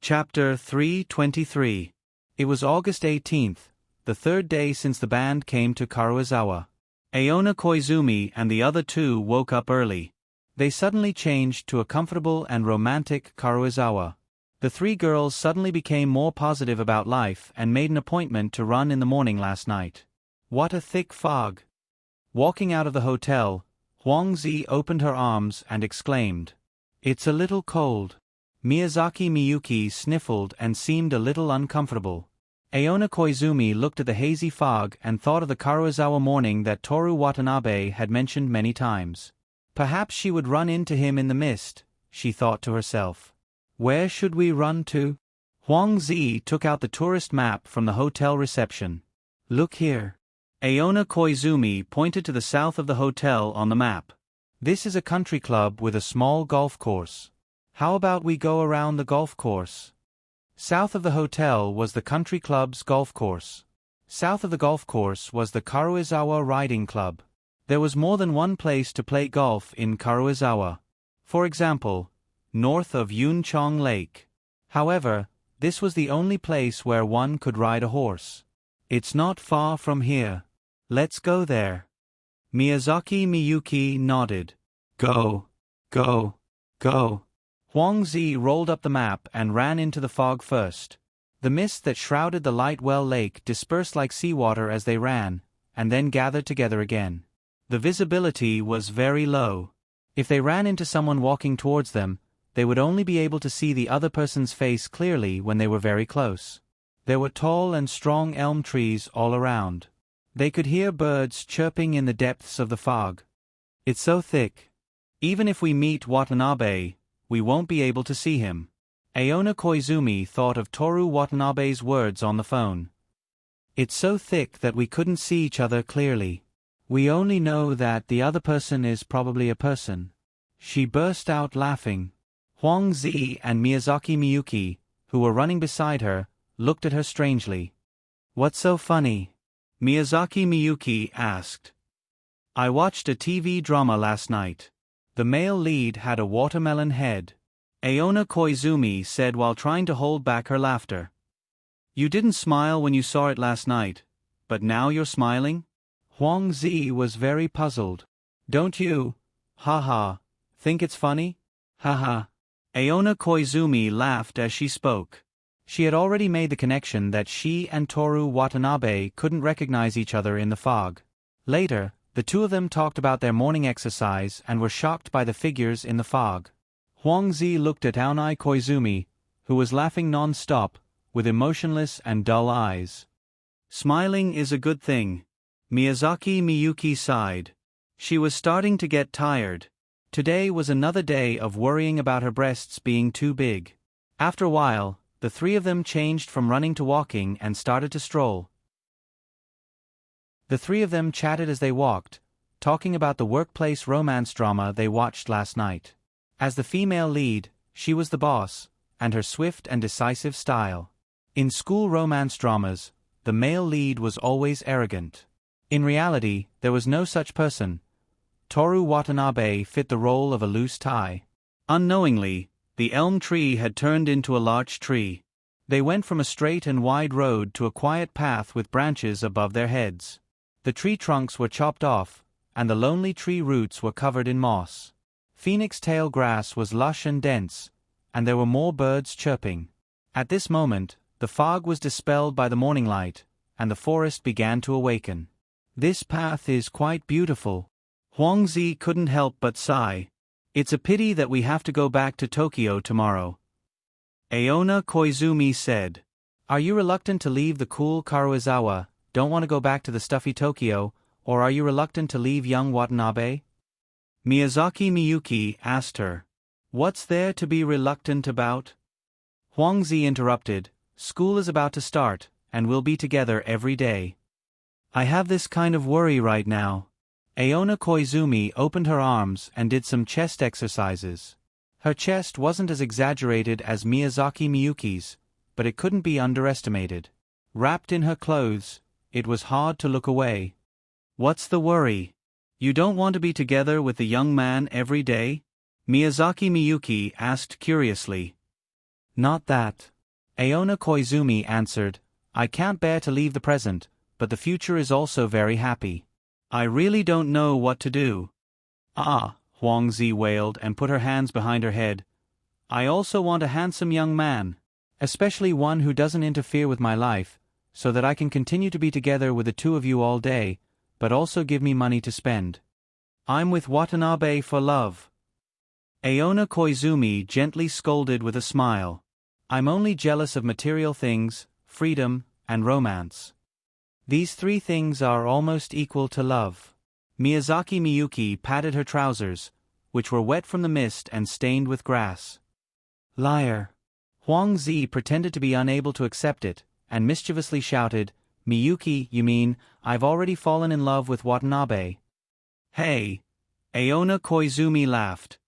Chapter 323. It was August 18th, the third day since the band came to Karuizawa. Aona Koizumi and the other two woke up early. They suddenly changed to a comfortable and romantic Karuizawa. The three girls suddenly became more positive about life and made an appointment to run in the morning last night. What a thick fog! Walking out of the hotel, Huangzi opened her arms and exclaimed, "It's a little cold." Miyazaki Miyuki sniffled and seemed a little uncomfortable. Aona Koizumi looked at the hazy fog and thought of the Karuizawa morning that Toru Watanabe had mentioned many times. Perhaps she would run into him in the mist, she thought to herself. Where should we run to? Huangzi took out the tourist map from the hotel reception. Look here. Aona Koizumi pointed to the south of the hotel on the map. This is a country club with a small golf course. How about we go around the golf course? South of the hotel was the country club's golf course. South of the golf course was the Karuizawa Riding Club. There was more than one place to play golf in Karuizawa. For example, north of Yunchong Lake. However, this was the only place where one could ride a horse. It's not far from here. Let's go there. Miyazaki Miyuki nodded. Go, go, go. Huangzi rolled up the map and ran into the fog first. The mist that shrouded the light well lake dispersed like seawater as they ran, and then gathered together again. The visibility was very low. If they ran into someone walking towards them, they would only be able to see the other person's face clearly when they were very close. There were tall and strong elm trees all around. They could hear birds chirping in the depths of the fog. It's so thick. Even if we meet Watanabe, we won't be able to see him. Aona Koizumi thought of Toru Watanabe's words on the phone. It's so thick that we couldn't see each other clearly. We only know that the other person is probably a person. She burst out laughing. Huangzi and Miyazaki Miyuki, who were running beside her, looked at her strangely. What's so funny? Miyazaki Miyuki asked. I watched a TV drama last night. The male lead had a watermelon head. Aona Koizumi said while trying to hold back her laughter. You didn't smile when you saw it last night, but now you're smiling? Huangzi was very puzzled. Don't you, haha, think it's funny? Haha. Aona Koizumi laughed as she spoke. She had already made the connection that she and Toru Watanabe couldn't recognize each other in the fog. Later, the two of them talked about their morning exercise and were shocked by the figures in the fog. Huangzi looked at Aona Koizumi, who was laughing non-stop, with emotionless and dull eyes. Smiling is a good thing. Miyazaki Miyuki sighed. She was starting to get tired. Today was another day of worrying about her breasts being too big. After a while, the three of them changed from running to walking and started to stroll. The three of them chatted as they walked, talking about the workplace romance drama they watched last night. As the female lead, she was the boss, and her swift and decisive style. In school romance dramas, the male lead was always arrogant. In reality, there was no such person. Toru Watanabe fit the role of a loose tie. Unknowingly, the elm tree had turned into a large tree. They went from a straight and wide road to a quiet path with branches above their heads. The tree trunks were chopped off, and the lonely tree roots were covered in moss. Phoenix tail grass was lush and dense, and there were more birds chirping. At this moment, the fog was dispelled by the morning light, and the forest began to awaken. This path is quite beautiful. Huangzi couldn't help but sigh. It's a pity that we have to go back to Tokyo tomorrow. Aona Koizumi said. Are you reluctant to leave the cool Karuizawa, don't want to go back to the stuffy Tokyo, or are you reluctant to leave young Watanabe? Miyazaki Miyuki asked her. What's there to be reluctant about? Huangzi interrupted. School is about to start, and we'll be together every day. I have this kind of worry right now. Aona Koizumi opened her arms and did some chest exercises. Her chest wasn't as exaggerated as Miyazaki Miyuki's, but it couldn't be underestimated. Wrapped in her clothes, it was hard to look away. What's the worry? You don't want to be together with the young man every day? Miyazaki Miyuki asked curiously. Not that. Aona Koizumi answered, I can't bear to leave the present, but the future is also very happy. I really don't know what to do. Ah, Huangzi wailed and put her hands behind her head. I also want a handsome young man, especially one who doesn't interfere with my life, so that I can continue to be together with the two of you all day, but also give me money to spend. I'm with Watanabe for love. Aona Koizumi gently scolded with a smile. I'm only jealous of material things, freedom, and romance. These three things are almost equal to love. Miyazaki Miyuki patted her trousers, which were wet from the mist and stained with grass. Liar. Huang Zi pretended to be unable to accept it, and mischievously shouted, Miyuki, you mean, I've already fallen in love with Watanabe. Hey! Aona Koizumi laughed.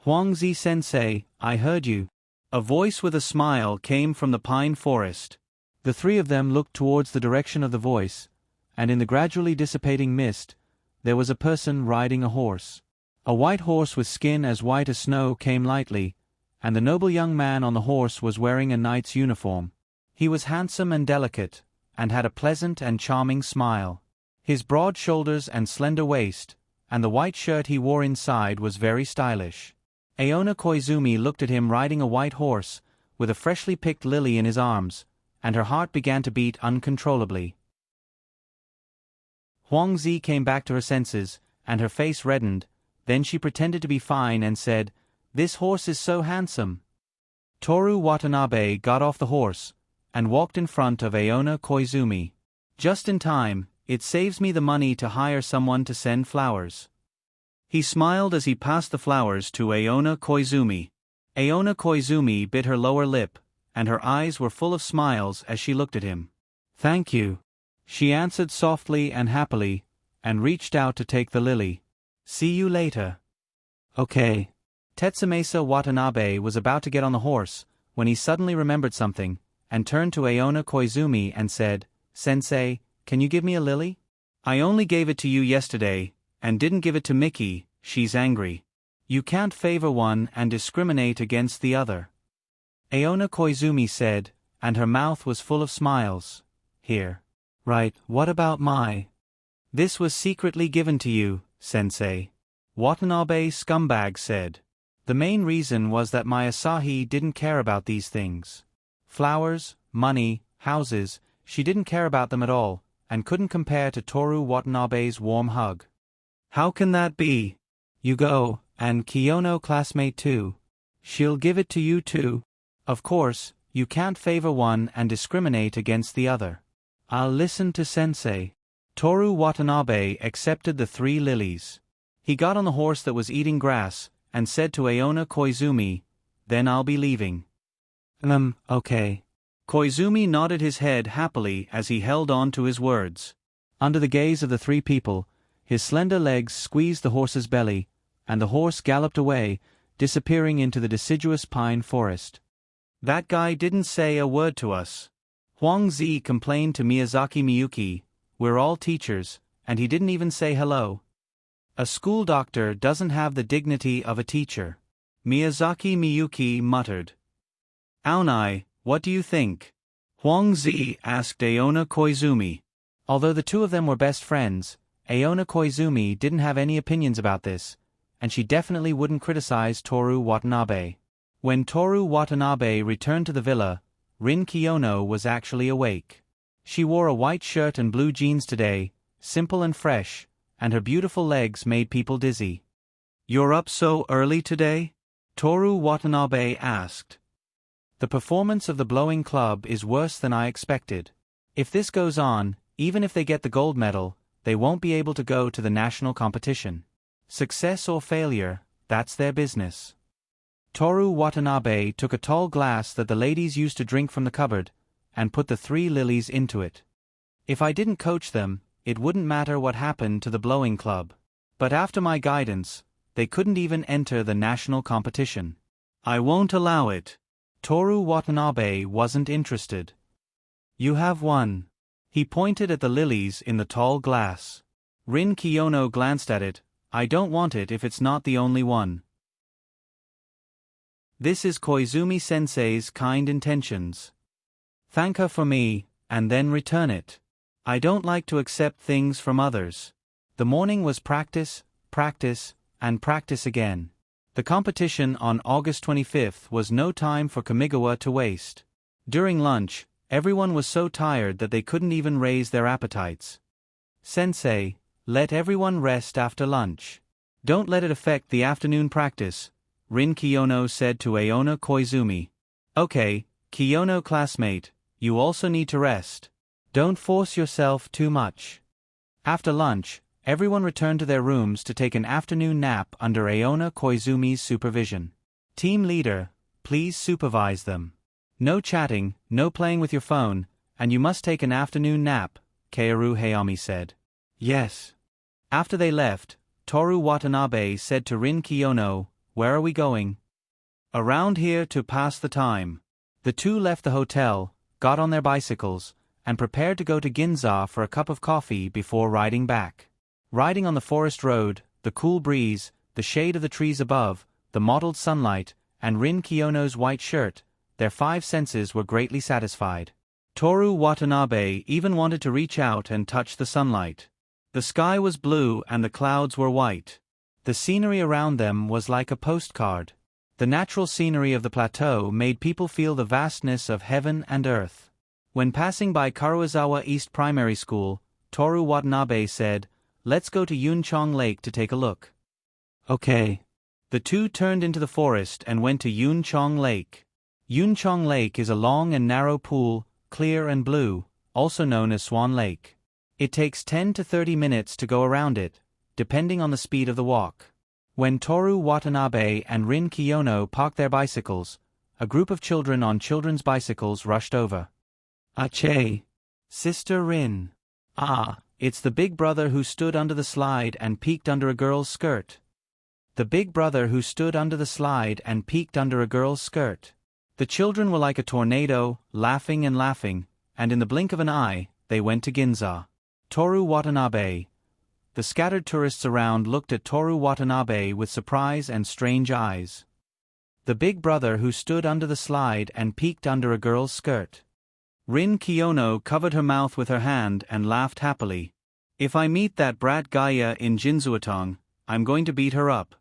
Huangzi sensei, I heard you. A voice with a smile came from the pine forest. The three of them looked towards the direction of the voice, and in the gradually dissipating mist, there was a person riding a horse. A white horse with skin as white as snow came lightly, and the noble young man on the horse was wearing a knight's uniform. He was handsome and delicate, and had a pleasant and charming smile. His broad shoulders and slender waist, and the white shirt he wore inside was very stylish. Aona Koizumi looked at him riding a white horse, with a freshly picked lily in his arms, and her heart began to beat uncontrollably. Huangzi came back to her senses, and her face reddened. Then she pretended to be fine and said, This horse is so handsome. Toru Watanabe got off the horse, and walked in front of Aona Koizumi. Just in time, it saves me the money to hire someone to send flowers. He smiled as he passed the flowers to Aona Koizumi. Aona Koizumi bit her lower lip, and her eyes were full of smiles as she looked at him. Thank you. She answered softly and happily, and reached out to take the lily. See you later. Okay. Tetsumesa Watanabe was about to get on the horse, when he suddenly remembered something, and turned to Aona Koizumi and said, Sensei, can you give me a lily? I only gave it to you yesterday, and didn't give it to Miki, she's angry. You can't favor one and discriminate against the other. Aona Koizumi said, and her mouth was full of smiles. Here. Right, what about my? This was secretly given to you, Sensei. Watanabe scumbag said. The main reason was that my Asahi didn't care about these things. Flowers, money, houses, she didn't care about them at all, and couldn't compare to Toru Watanabe's warm hug. How can that be? You go, and Kiyono classmate too. She'll give it to you too. Of course, you can't favor one and discriminate against the other. I'll listen to Sensei. Toru Watanabe accepted the 3 lilies. He got on the horse that was eating grass, and said to Aona Koizumi, Then I'll be leaving. Okay. Koizumi nodded his head happily as he held on to his words. Under the gaze of the 3 people, his slender legs squeezed the horse's belly, and the horse galloped away, disappearing into the deciduous pine forest. That guy didn't say a word to us. Huang Zi complained to Miyazaki Miyuki, We're all teachers, and he didn't even say hello. A school doctor doesn't have the dignity of a teacher. Miyazaki Miyuki muttered. Aonai, what do you think? Huang Zi asked Aona Koizumi. Although the two of them were best friends, Aona Koizumi didn't have any opinions about this, and she definitely wouldn't criticize Toru Watanabe. When Toru Watanabe returned to the villa, Rin Kiyono was actually awake. She wore a white shirt and blue jeans today, simple and fresh, and her beautiful legs made people dizzy. You're up so early today? Toru Watanabe asked. The performance of the Blowing Club is worse than I expected. If this goes on, even if they get the gold medal, they won't be able to go to the national competition. Success or failure, that's their business. Toru Watanabe took a tall glass that the ladies used to drink from the cupboard, and put the 3 lilies into it. If I didn't coach them, it wouldn't matter what happened to the Blowing Club. But after my guidance, they couldn't even enter the national competition. I won't allow it. Toru Watanabe wasn't interested. You have one. He pointed at the lilies in the tall glass. Rin Kiyono glanced at it. I don't want it if it's not the only one. This is Koizumi-sensei's kind intentions. Thank her for me, and then return it. I don't like to accept things from others. The morning was practice, practice, and practice again. The competition on August 25th was no time for Kamigawa to waste. During lunch, everyone was so tired that they couldn't even raise their appetites. Sensei, let everyone rest after lunch. Don't let it affect the afternoon practice, Rin Kiyono said to Aona Koizumi. Okay, Kiyono classmate, you also need to rest. Don't force yourself too much. After lunch, everyone returned to their rooms to take an afternoon nap under Aona Koizumi's supervision. Team leader, please supervise them. No chatting, no playing with your phone, and you must take an afternoon nap, Kaoru Hayami said. Yes. After they left, Toru Watanabe said to Rin Kiyono, where are we going? Around here to pass the time. The two left the hotel, got on their bicycles, and prepared to go to Ginza for a cup of coffee before riding back. Riding on the forest road, the cool breeze, the shade of the trees above, the mottled sunlight, and Rin Kiyono's white shirt, their five senses were greatly satisfied. Toru Watanabe even wanted to reach out and touch the sunlight. The sky was blue and the clouds were white. The scenery around them was like a postcard. The natural scenery of the plateau made people feel the vastness of heaven and earth. When passing by Karuizawa East Primary School, Toru Watanabe said, let's go to Yunchong Lake to take a look. Okay. The two turned into the forest and went to Yunchong Lake. Yunchong Lake is a long and narrow pool, clear and blue, also known as Swan Lake. It takes 10 to 30 minutes to go around it, depending on the speed of the walk. When Toru Watanabe and Rin Kiyono parked their bicycles, a group of children on children's bicycles rushed over. Ache! Sister Rin. Ah, it's the big brother who stood under the slide and peeked under a girl's skirt. The big brother who stood under the slide and peeked under a girl's skirt. The children were like a tornado, laughing, and in the blink of an eye, they went to Ginza. Toru Watanabe. The scattered tourists around looked at Toru Watanabe with surprise and strange eyes. The big brother who stood under the slide and peeked under a girl's skirt. Rin Kiyono covered her mouth with her hand and laughed happily. If I meet that brat Gaia in Jinzuatong, I'm going to beat her up.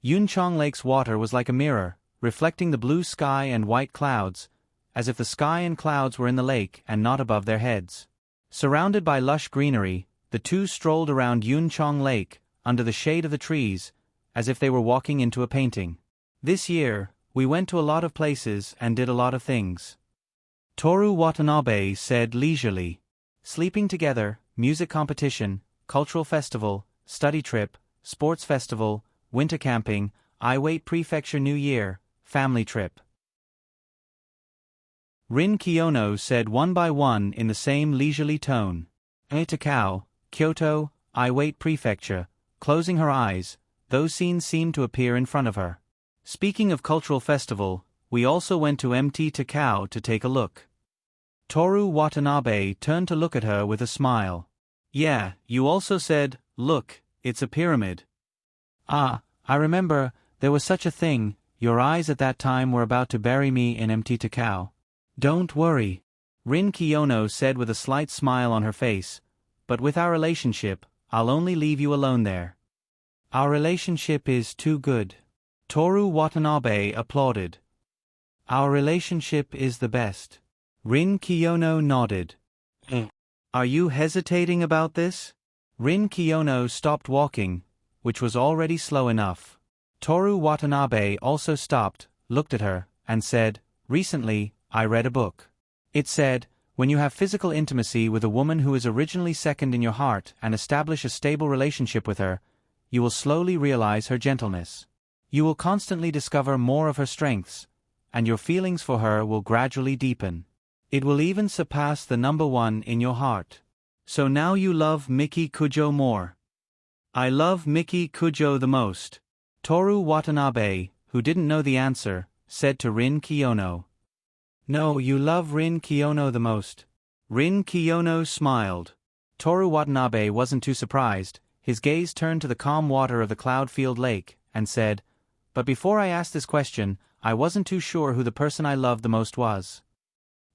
Yunchong Lake's water was like a mirror, reflecting the blue sky and white clouds, as if the sky and clouds were in the lake and not above their heads. Surrounded by lush greenery, the two strolled around Yunchong Lake, under the shade of the trees, as if they were walking into a painting. This year, we went to a lot of places and did a lot of things. Toru Watanabe said leisurely. Sleeping together, music competition, cultural festival, study trip, sports festival, winter camping, Iwate Prefecture New Year, family trip. Rin Kiyono said one by one in the same leisurely tone. Takao, Kyoto, Iwate Prefecture, closing her eyes, those scenes seemed to appear in front of her. Speaking of cultural festival, we also went to MT Takao to take a look. Toru Watanabe turned to look at her with a smile. Yeah, you also said, look, it's a pyramid. Ah, I remember, there was such a thing, your eyes at that time were about to bury me in MT Takao. Don't worry, Rin Kiyono said with a slight smile on her face, but with our relationship, I'll only leave you alone there. Our relationship is too good. Toru Watanabe applauded. Our relationship is the best. Rin Kiyono nodded. Are you hesitating about this? Rin Kiyono stopped walking, which was already slow enough. Toru Watanabe also stopped, looked at her, and said, recently, I read a book. It said, when you have physical intimacy with a woman who is originally second in your heart and establish a stable relationship with her, you will slowly realize her gentleness. You will constantly discover more of her strengths, and your feelings for her will gradually deepen. It will even surpass the number one in your heart. So now you love Miki Kujo more. I love Miki Kujo the most. Toru Watanabe, who didn't know the answer, said to Rin Kiyono. No, you love Rin Kiyono the most. Rin Kiyono smiled. Toru Watanabe wasn't too surprised, his gaze turned to the calm water of the cloud-filled lake, and said, but before I asked this question, I wasn't too sure who the person I loved the most was.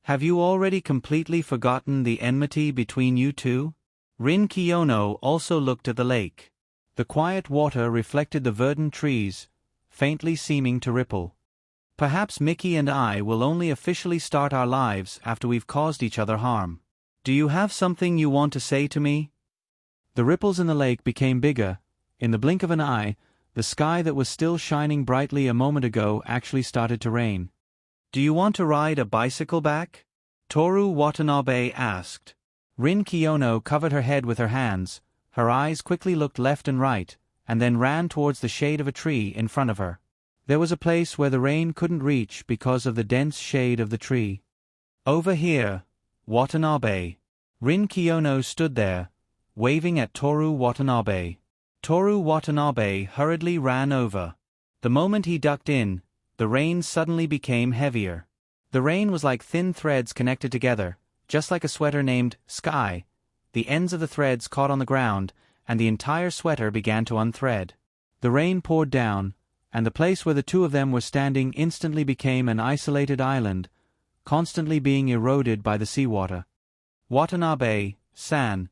Have you already completely forgotten the enmity between you two? Rin Kiyono also looked at the lake. The quiet water reflected the verdant trees, faintly seeming to ripple. Perhaps Mickey and I will only officially start our lives after we've caused each other harm. Do you have something you want to say to me? The ripples in the lake became bigger. In the blink of an eye, the sky that was still shining brightly a moment ago actually started to rain. Do you want to ride a bicycle back? Toru Watanabe asked. Rin Kiyono covered her head with her hands, her eyes quickly looked left and right, and then ran towards the shade of a tree in front of her. There was a place where the rain couldn't reach because of the dense shade of the tree. Over here, Watanabe. Rin Kiyono stood there, waving at Toru Watanabe. Toru Watanabe hurriedly ran over. The moment he ducked in, the rain suddenly became heavier. The rain was like thin threads connected together, just like a sweater named Sky. The ends of the threads caught on the ground, and the entire sweater began to unthread. The rain poured down, and the place where the two of them were standing instantly became an isolated island, constantly being eroded by the seawater. Watanabe-san,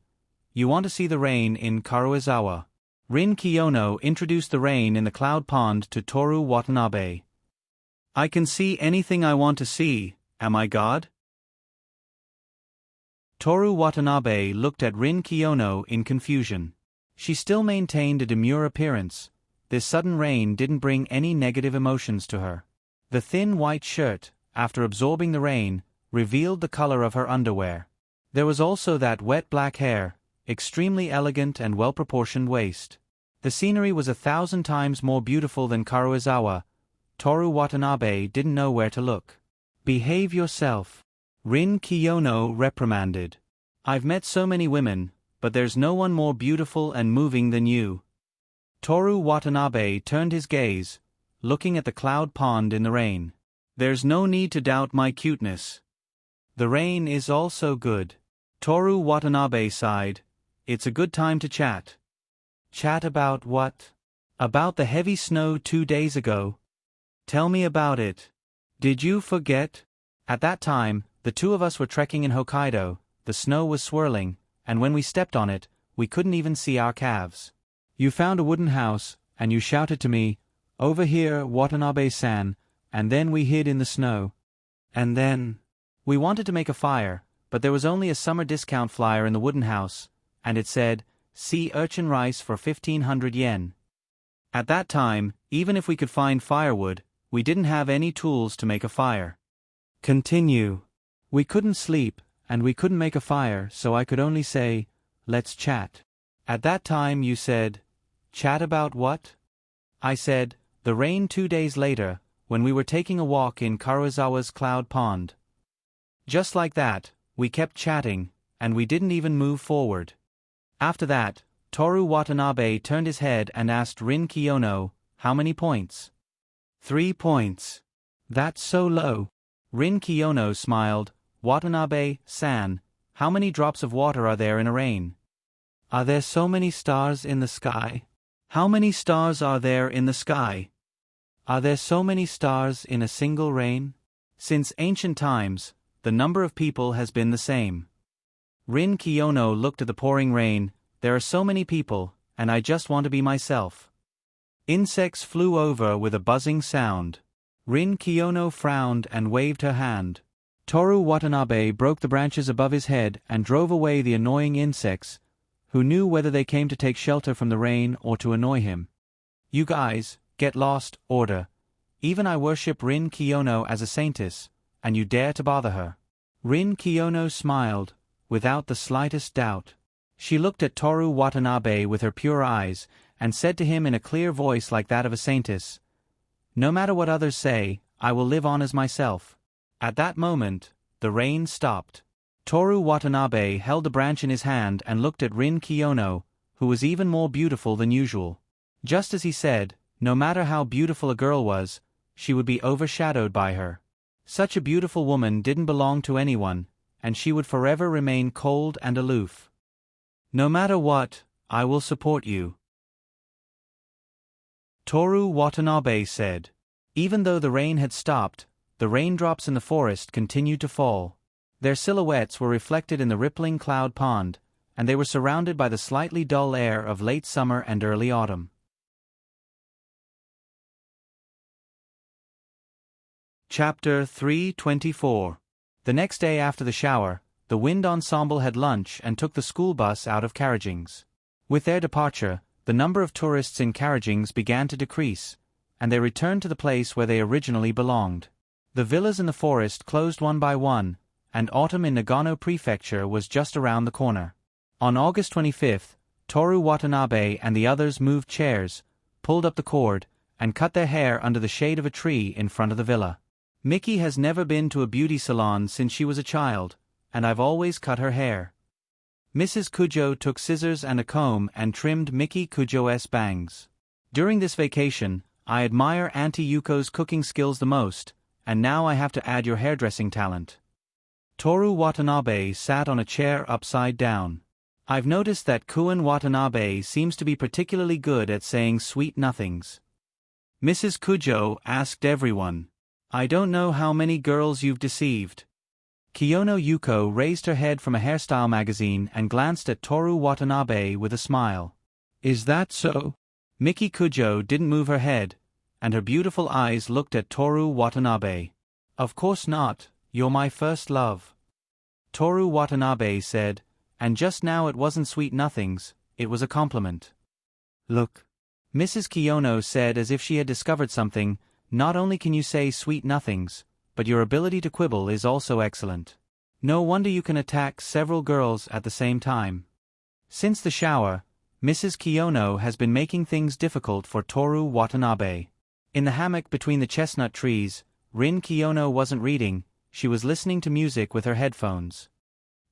you want to see the rain in Karuizawa. Rin Kiyono introduced the rain in the cloud pond to Toru Watanabe. I can see anything I want to see, am I God? Toru Watanabe looked at Rin Kiyono in confusion. She still maintained a demure appearance. This sudden rain didn't bring any negative emotions to her. The thin white shirt, after absorbing the rain, revealed the color of her underwear. There was also that wet black hair, extremely elegant and well-proportioned waist. The scenery was 1,000 times more beautiful than Karuizawa. Toru Watanabe didn't know where to look. Behave yourself, Rin Kiyono reprimanded. I've met so many women, but there's no one more beautiful and moving than you. Toru Watanabe turned his gaze, looking at the cloud pond in the rain. There's no need to doubt my cuteness. The rain is also good. Toru Watanabe sighed. It's a good time to chat. Chat about what? About the heavy snow 2 days ago. Tell me about it. Did you forget? At that time, the two of us were trekking in Hokkaido, the snow was swirling, and when we stepped on it, we couldn't even see our calves. You found a wooden house, and you shouted to me, "Over here, Watanabe-san," and then we hid in the snow. And then, we wanted to make a fire, but there was only a summer discount flyer in the wooden house, and it said, "Sea urchin rice for 1,500 yen." At that time, even if we could find firewood, we didn't have any tools to make a fire. Continue. We couldn't sleep, and we couldn't make a fire, so I could only say, "Let's chat." At that time you said, "Chat about what?" I said, "The rain 2 days later, when we were taking a walk in Karuizawa's cloud pond." Just like that, we kept chatting, and we didn't even move forward. After that, Toru Watanabe turned his head and asked Rin Kiyono, "How many points?" 3 points. That's so low. Rin Kiyono smiled. Watanabe-san, how many drops of water are there in a rain? Are there so many stars in the sky? How many stars are there in the sky? Are there so many stars in a single rain? Since ancient times, the number of people has been the same. Rin Kiyono looked at the pouring rain. There are so many people, and I just want to be myself. Insects flew over with a buzzing sound. Rin Kiyono frowned and waved her hand. Toru Watanabe broke the branches above his head and drove away the annoying insects, who knew whether they came to take shelter from the rain or to annoy him. You guys, get lost, order. Even I worship Rin Kiyono as a saintess, and you dare to bother her. Rin Kiyono smiled, without the slightest doubt. She looked at Toru Watanabe with her pure eyes, and said to him in a clear voice like that of a saintess, "No matter what others say, I will live on as myself." At that moment, the rain stopped. Toru Watanabe held a branch in his hand and looked at Rin Kiyono, who was even more beautiful than usual. Just as he said, no matter how beautiful a girl was, she would be overshadowed by her. Such a beautiful woman didn't belong to anyone, and she would forever remain cold and aloof. No matter what, I will support you, Toru Watanabe said. Even though the rain had stopped, the raindrops in the forest continued to fall. Their silhouettes were reflected in the rippling cloud pond, and they were surrounded by the slightly dull air of late summer and early autumn. Chapter 324. The next day after the shower, the wind ensemble had lunch and took the school bus out of Carragings. With their departure, the number of tourists in Carragings began to decrease, and they returned to the place where they originally belonged. The villas in the forest closed one by one, and autumn in Nagano Prefecture was just around the corner. On August 25th, Toru Watanabe and the others moved chairs, pulled up the cord, and cut their hair under the shade of a tree in front of the villa. Miki has never been to a beauty salon since she was a child, and I've always cut her hair. Mrs. Kujo took scissors and a comb and trimmed Miki Kujo's bangs. During this vacation, I admire Auntie Yuko's cooking skills the most, and now I have to add your hairdressing talent. Toru Watanabe sat on a chair upside down. I've noticed that Kuin Watanabe seems to be particularly good at saying sweet nothings. Mrs. Kujo asked everyone, "I don't know how many girls you've deceived." Kiyono Yuko raised her head from a hairstyle magazine and glanced at Toru Watanabe with a smile. "Is that so?" Miki Kujo didn't move her head, and her beautiful eyes looked at Toru Watanabe. "Of course not, you're my first love." Toru Watanabe said, "And just now it wasn't sweet nothings, it was a compliment." "Look," Mrs. Kiyono said as if she had discovered something, "not only can you say sweet nothings, but your ability to quibble is also excellent. No wonder you can attack several girls at the same time." Since the shower, Mrs. Kiyono has been making things difficult for Toru Watanabe. In the hammock between the chestnut trees, Rin Kiyono wasn't reading, she was listening to music with her headphones.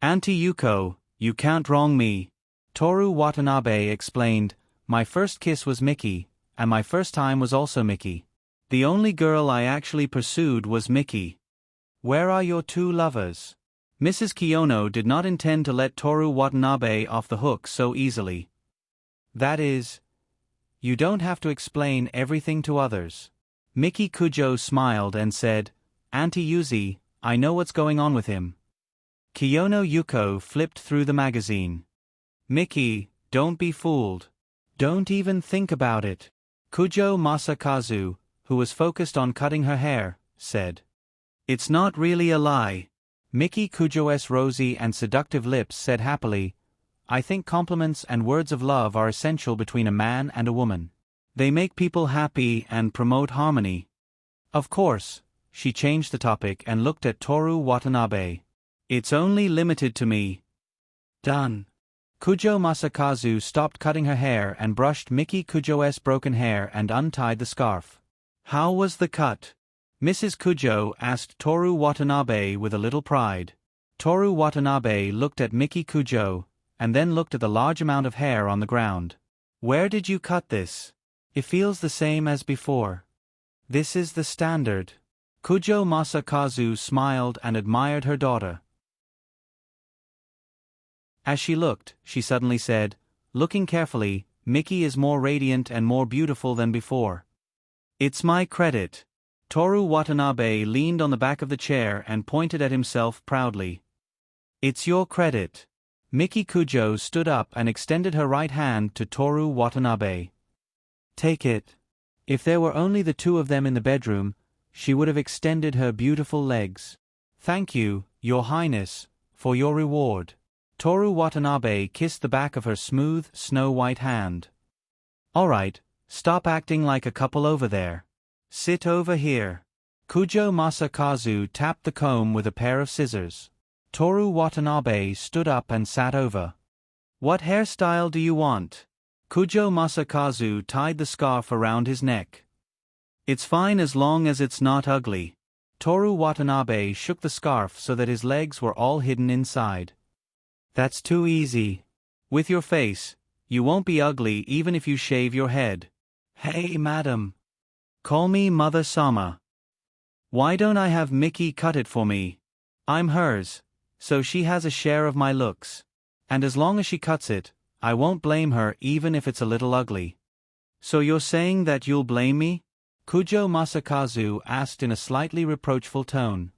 "Auntie Yuko, you can't wrong me," Toru Watanabe explained. "My first kiss was Miki, and my first time was also Miki. The only girl I actually pursued was Miki. Where are your two lovers?" Mrs. Kiyono did not intend to let Toru Watanabe off the hook so easily. "That is, you don't have to explain everything to others." Miki Kujo smiled and said, "Auntie Yuzi, I know what's going on with him." Kiyono Yuko flipped through the magazine. "Miki, don't be fooled. Don't even think about it." Kujo Masakazu, who was focused on cutting her hair, said, "It's not really a lie." Miki Kujo's rosy and seductive lips said happily, "I think compliments and words of love are essential between a man and a woman. They make people happy and promote harmony." "Of course," she changed the topic and looked at Toru Watanabe. "It's only limited to me." "Done." Kujo Masakazu stopped cutting her hair and brushed Miki Kujo's broken hair and untied the scarf. "How was the cut?" Mrs. Kujo asked Toru Watanabe with a little pride. Toru Watanabe looked at Miki Kujo, and then looked at the large amount of hair on the ground. "Where did you cut this? It feels the same as before." "This is the standard." Kujo Masakazu smiled and admired her daughter. As she looked, she suddenly said, looking carefully, "Miki is more radiant and more beautiful than before." "It's my credit." Toru Watanabe leaned on the back of the chair and pointed at himself proudly. "It's your credit." Miki Kujo stood up and extended her right hand to Toru Watanabe. "Take it." If there were only the two of them in the bedroom, she would have extended her beautiful legs. "Thank you, Your Highness, for your reward." Toru Watanabe kissed the back of her smooth, snow-white hand. "All right, stop acting like a couple over there. Sit over here." Kujo Masakazu tapped the comb with a pair of scissors. Toru Watanabe stood up and sat over. "What hairstyle do you want?" Kujo Masakazu tied the scarf around his neck. "It's fine as long as it's not ugly." Toru Watanabe shook the scarf so that his legs were all hidden inside. "That's too easy. With your face, you won't be ugly even if you shave your head." "Hey, madam. Call me Mother Sama. Why don't I have Miki cut it for me? I'm hers, so she has a share of my looks. And as long as she cuts it, I won't blame her even if it's a little ugly." "So you're saying that you'll blame me?" Kujo Masakazu asked in a slightly reproachful tone.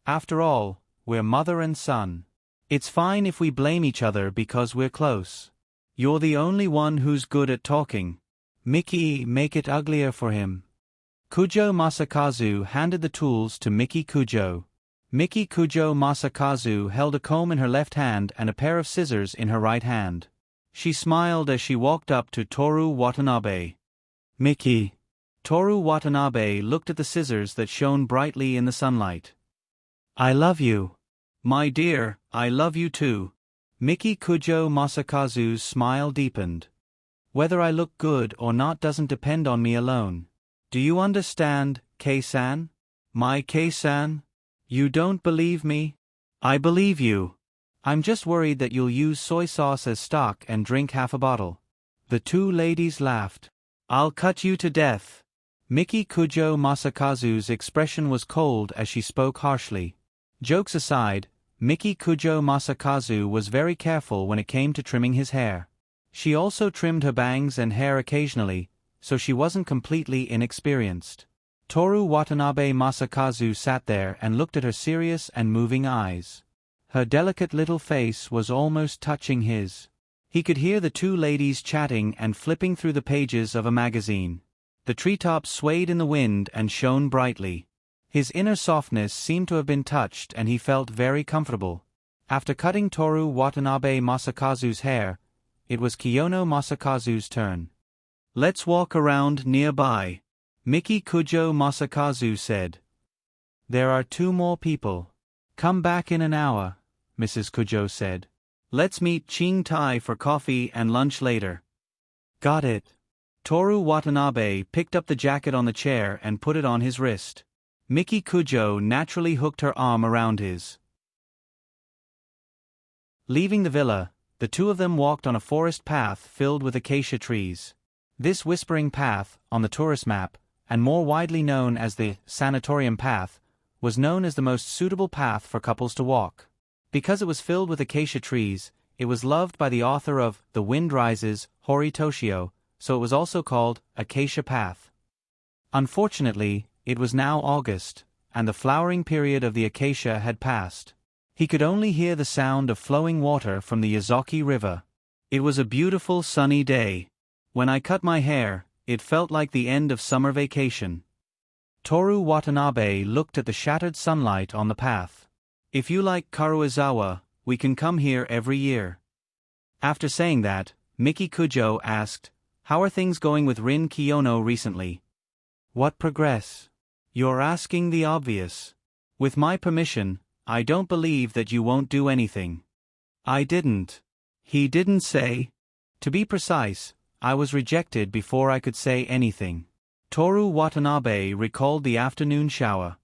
"After all, we're mother and son. It's fine if we blame each other because we're close. You're the only one who's good at talking. Miki, make it uglier for him. Kujo Masakazu handed the tools to Miki Kujo. Miki Kujo Masakazu held a comb in her left hand and a pair of scissors in her right hand. She smiled as she walked up to Toru Watanabe. Miki. Toru Watanabe looked at the scissors that shone brightly in the sunlight. I love you. My dear, I love you too. Miki Kujo Masakazu's smile deepened. Whether I look good or not doesn't depend on me alone. Do you understand, Kei-san? My Kei-san? You don't believe me? I believe you. I'm just worried that you'll use soy sauce as stock and drink half a bottle. The two ladies laughed. I'll cut you to death. Miki Kujo Masakazu's expression was cold as she spoke harshly. Jokes aside, Miki Kujo Masakazu was very careful when it came to trimming his hair. She also trimmed her bangs and hair occasionally, so she wasn't completely inexperienced. Toru Watanabe Masakazu sat there and looked at her serious and moving eyes. Her delicate little face was almost touching his. He could hear the two ladies chatting and flipping through the pages of a magazine. The treetops swayed in the wind and shone brightly. His inner softness seemed to have been touched and he felt very comfortable. After cutting Toru Watanabe Masakazu's hair, it was Kiyono Masakazu's turn. Let's walk around nearby, Miki Kujo Masakazu said. There are two more people. Come back in an hour, Mrs. Kujo said. Let's meet Ching Tai for coffee and lunch later. Got it. Toru Watanabe picked up the jacket on the chair and put it on his wrist. Miki Kujo naturally hooked her arm around his. Leaving the villa, the two of them walked on a forest path filled with acacia trees. This whispering path, on the tourist map, and more widely known as the Sanatorium Path, was known as the most suitable path for couples to walk. Because it was filled with acacia trees, it was loved by the author of The Wind Rises, Hori Toshio, so it was also called Acacia Path. Unfortunately, it was now August, and the flowering period of the acacia had passed. He could only hear the sound of flowing water from the Yazaki River. It was a beautiful sunny day. When I cut my hair, it felt like the end of summer vacation. Toru Watanabe looked at the shattered sunlight on the path. If you like Karuizawa, we can come here every year. After saying that, Miki Kujo asked, how are things going with Rin Kiyono recently? What progress? You're asking the obvious. With my permission, I don't believe that you won't do anything. I didn't. He didn't say. To be precise, I was rejected before I could say anything. Toru Watanabe recalled the afternoon shower.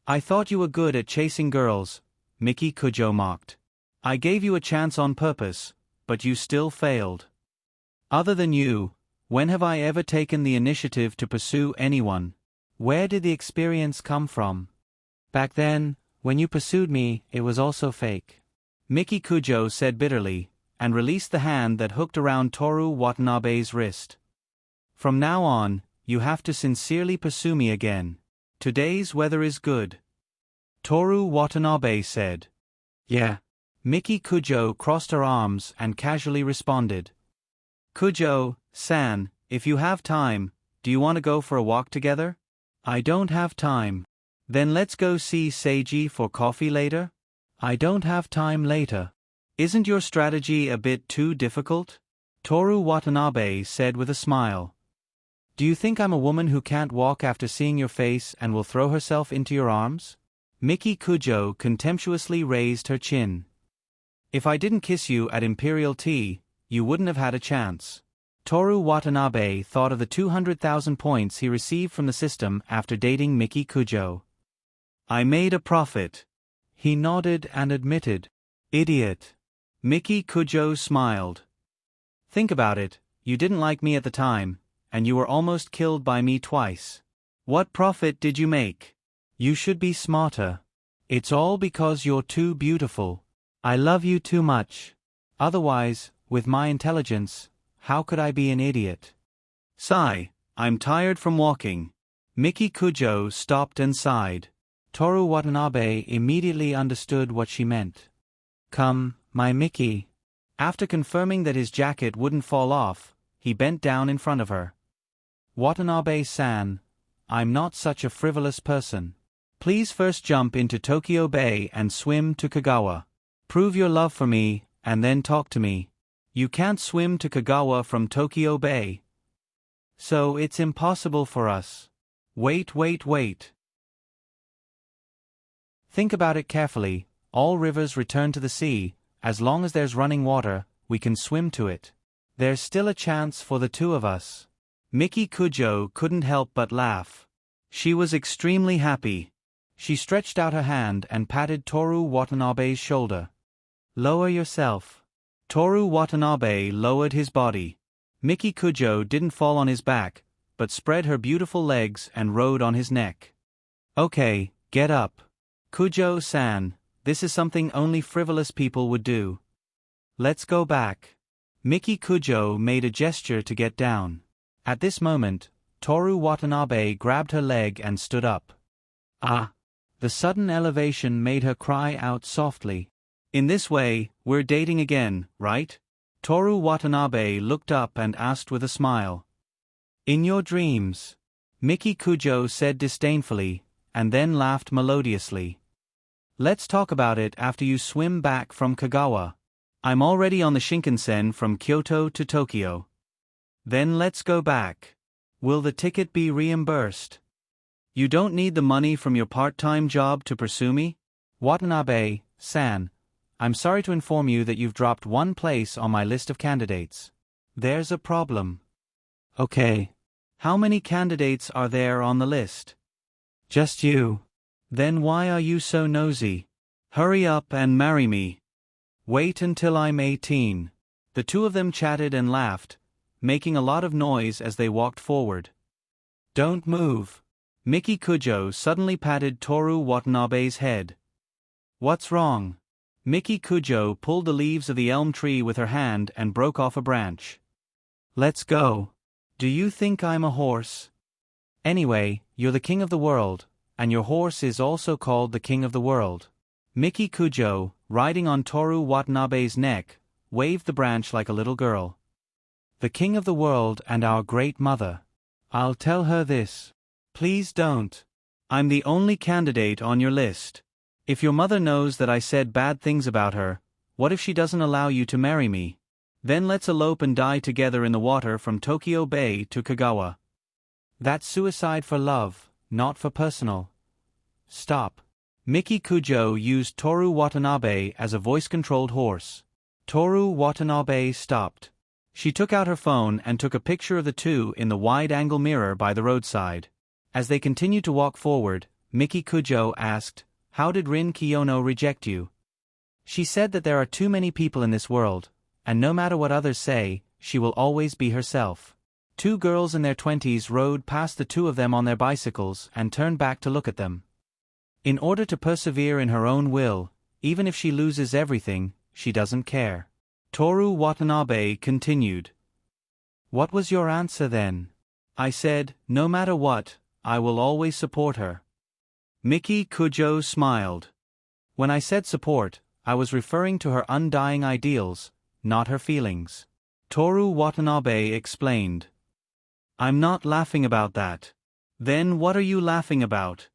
I thought you were good at chasing girls, Miki Kujo mocked. I gave you a chance on purpose, but you still failed. Other than you, when have I ever taken the initiative to pursue anyone? Where did the experience come from? Back then, when you pursued me, it was also fake. Miki Kujo said bitterly, and released the hand that hooked around Toru Watanabe's wrist. From now on, you have to sincerely pursue me again. Today's weather is good. Toru Watanabe said. Yeah. Miki Kujo crossed her arms and casually responded. Kujo-san, if you have time, do you want to go for a walk together? I don't have time. Then let's go see Seiji for coffee later? I don't have time later. Isn't your strategy a bit too difficult? Toru Watanabe said with a smile. Do you think I'm a woman who can't walk after seeing your face and will throw herself into your arms? Miki Kujo contemptuously raised her chin. If I didn't kiss you at Imperial Tea, you wouldn't have had a chance. Toru Watanabe thought of the 200,000 points he received from the system after dating Miki Kujo. I made a profit. He nodded and admitted. Idiot. Miki Kujo smiled. Think about it, you didn't like me at the time, and you were almost killed by me twice. What profit did you make? You should be smarter. It's all because you're too beautiful. I love you too much. Otherwise, with my intelligence, how could I be an idiot? Sigh, I'm tired from walking. Miki Kujo stopped and sighed. Toru Watanabe immediately understood what she meant. "Come, my Mickey." After confirming that his jacket wouldn't fall off, he bent down in front of her. "Watanabe-san, I'm not such a frivolous person. Please first jump into Tokyo Bay and swim to Kagawa. Prove your love for me, and then talk to me. You can't swim to Kagawa from Tokyo Bay. So it's impossible for us. Wait. Think about it carefully. All rivers return to the sea. As long as there's running water, we can swim to it. There's still a chance for the two of us." Miki Kujo couldn't help but laugh. She was extremely happy. She stretched out her hand and patted Toru Watanabe's shoulder. "Lower yourself." Toru Watanabe lowered his body. Miki Kujo didn't fall on his back, but spread her beautiful legs and rode on his neck. "Okay, get up. Kujo-san, this is something only frivolous people would do. Let's go back." Miki Kujo made a gesture to get down. At this moment, Toru Watanabe grabbed her leg and stood up. "Ah!" The sudden elevation made her cry out softly. "In this way, we're dating again, right?" Toru Watanabe looked up and asked with a smile. "In your dreams," Miki Kujo said disdainfully, and then laughed melodiously. "Let's talk about it after you swim back from Kagawa. I'm already on the Shinkansen from Kyoto to Tokyo. Then let's go back. Will the ticket be reimbursed? You don't need the money from your part-time job to pursue me?" "Watanabe-san, I'm sorry to inform you that you've dropped one place on my list of candidates. There's a problem." "Okay. How many candidates are there on the list?" "Just you." "Then why are you so nosy? Hurry up and marry me. Wait until I'm 18. The two of them chatted and laughed, making a lot of noise as they walked forward. "Don't move." Miki Kujo suddenly patted Toru Watanabe's head. "What's wrong?" Miki Kujo pulled the leaves of the elm tree with her hand and broke off a branch. "Let's go. Do you think I'm a horse? Anyway, you're the king of the world, and your horse is also called the king of the world." Miki Kujo, riding on Toru Watanabe's neck, waved the branch like a little girl. "The king of the world and our great mother. I'll tell her this." "Please don't. I'm the only candidate on your list. If your mother knows that I said bad things about her, what if she doesn't allow you to marry me? Then let's elope and die together in the water from Tokyo Bay to Kagawa. That's suicide for love, not for personal." "Stop." Miki Kujo used Toru Watanabe as a voice-controlled horse. Toru Watanabe stopped. She took out her phone and took a picture of the two in the wide-angle mirror by the roadside. As they continued to walk forward, Miki Kujo asked, "How did Rin Kiyono reject you?" "She said that there are too many people in this world, and no matter what others say, she will always be herself." Two girls in their 20s rode past the two of them on their bicycles and turned back to look at them. In order to persevere in her own will, even if she loses everything, she doesn't care. Toru Watanabe continued. "What was your answer then?" "I said, no matter what, I will always support her." Miki Kujo smiled. "When I said support, I was referring to her undying ideals, not her feelings." Toru Watanabe explained. "I'm not laughing about that. Then what are you laughing about?"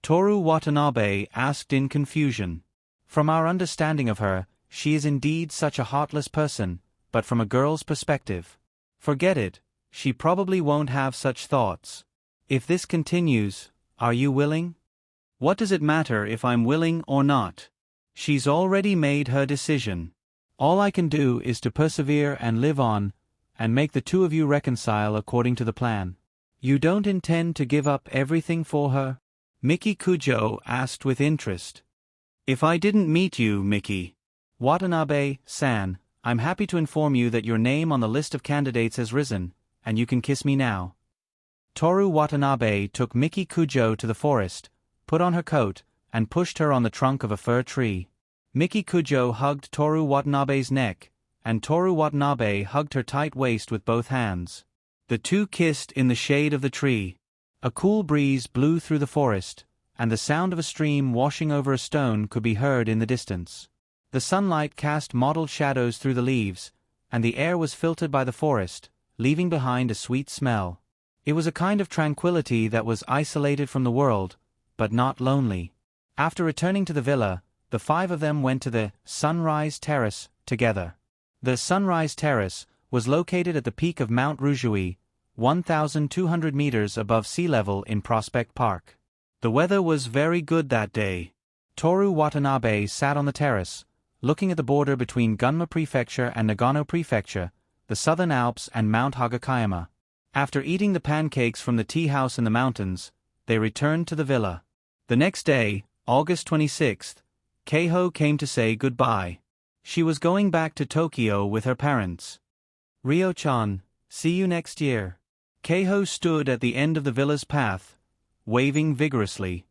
Toru Watanabe asked in confusion. "From our understanding of her, she is indeed such a heartless person, but from a girl's perspective. Forget it, she probably won't have such thoughts. If this continues, are you willing?" "What does it matter if I'm willing or not? She's already made her decision. All I can do is to persevere and live on, and make the two of you reconcile according to the plan." "You don't intend to give up everything for her?" Miki Kujo asked with interest. "If I didn't meet you, Miki." "Watanabe-san, I'm happy to inform you that your name on the list of candidates has risen, and you can kiss me now." Toru Watanabe took Miki Kujo to the forest, put on her coat, and pushed her on the trunk of a fir tree. Miki Kujo hugged Toru Watanabe's neck, and Toru Watanabe hugged her tight waist with both hands. The two kissed in the shade of the tree. A cool breeze blew through the forest, and the sound of a stream washing over a stone could be heard in the distance. The sunlight cast mottled shadows through the leaves, and the air was filtered by the forest, leaving behind a sweet smell. It was a kind of tranquility that was isolated from the world, but not lonely. After returning to the villa, the five of them went to the Sunrise Terrace together. The Sunrise Terrace was located at the peak of Mount Rujui, 1,200 meters above sea level in Prospect Park. The weather was very good that day. Toru Watanabe sat on the terrace, looking at the border between Gunma Prefecture and Nagano Prefecture, the Southern Alps and Mount Hagakayama. After eating the pancakes from the tea house in the mountains, they returned to the villa. The next day, August 26th, Keiho came to say goodbye. She was going back to Tokyo with her parents. Ryo-chan, see you next year. Keiho stood at the end of the villa's path, waving vigorously.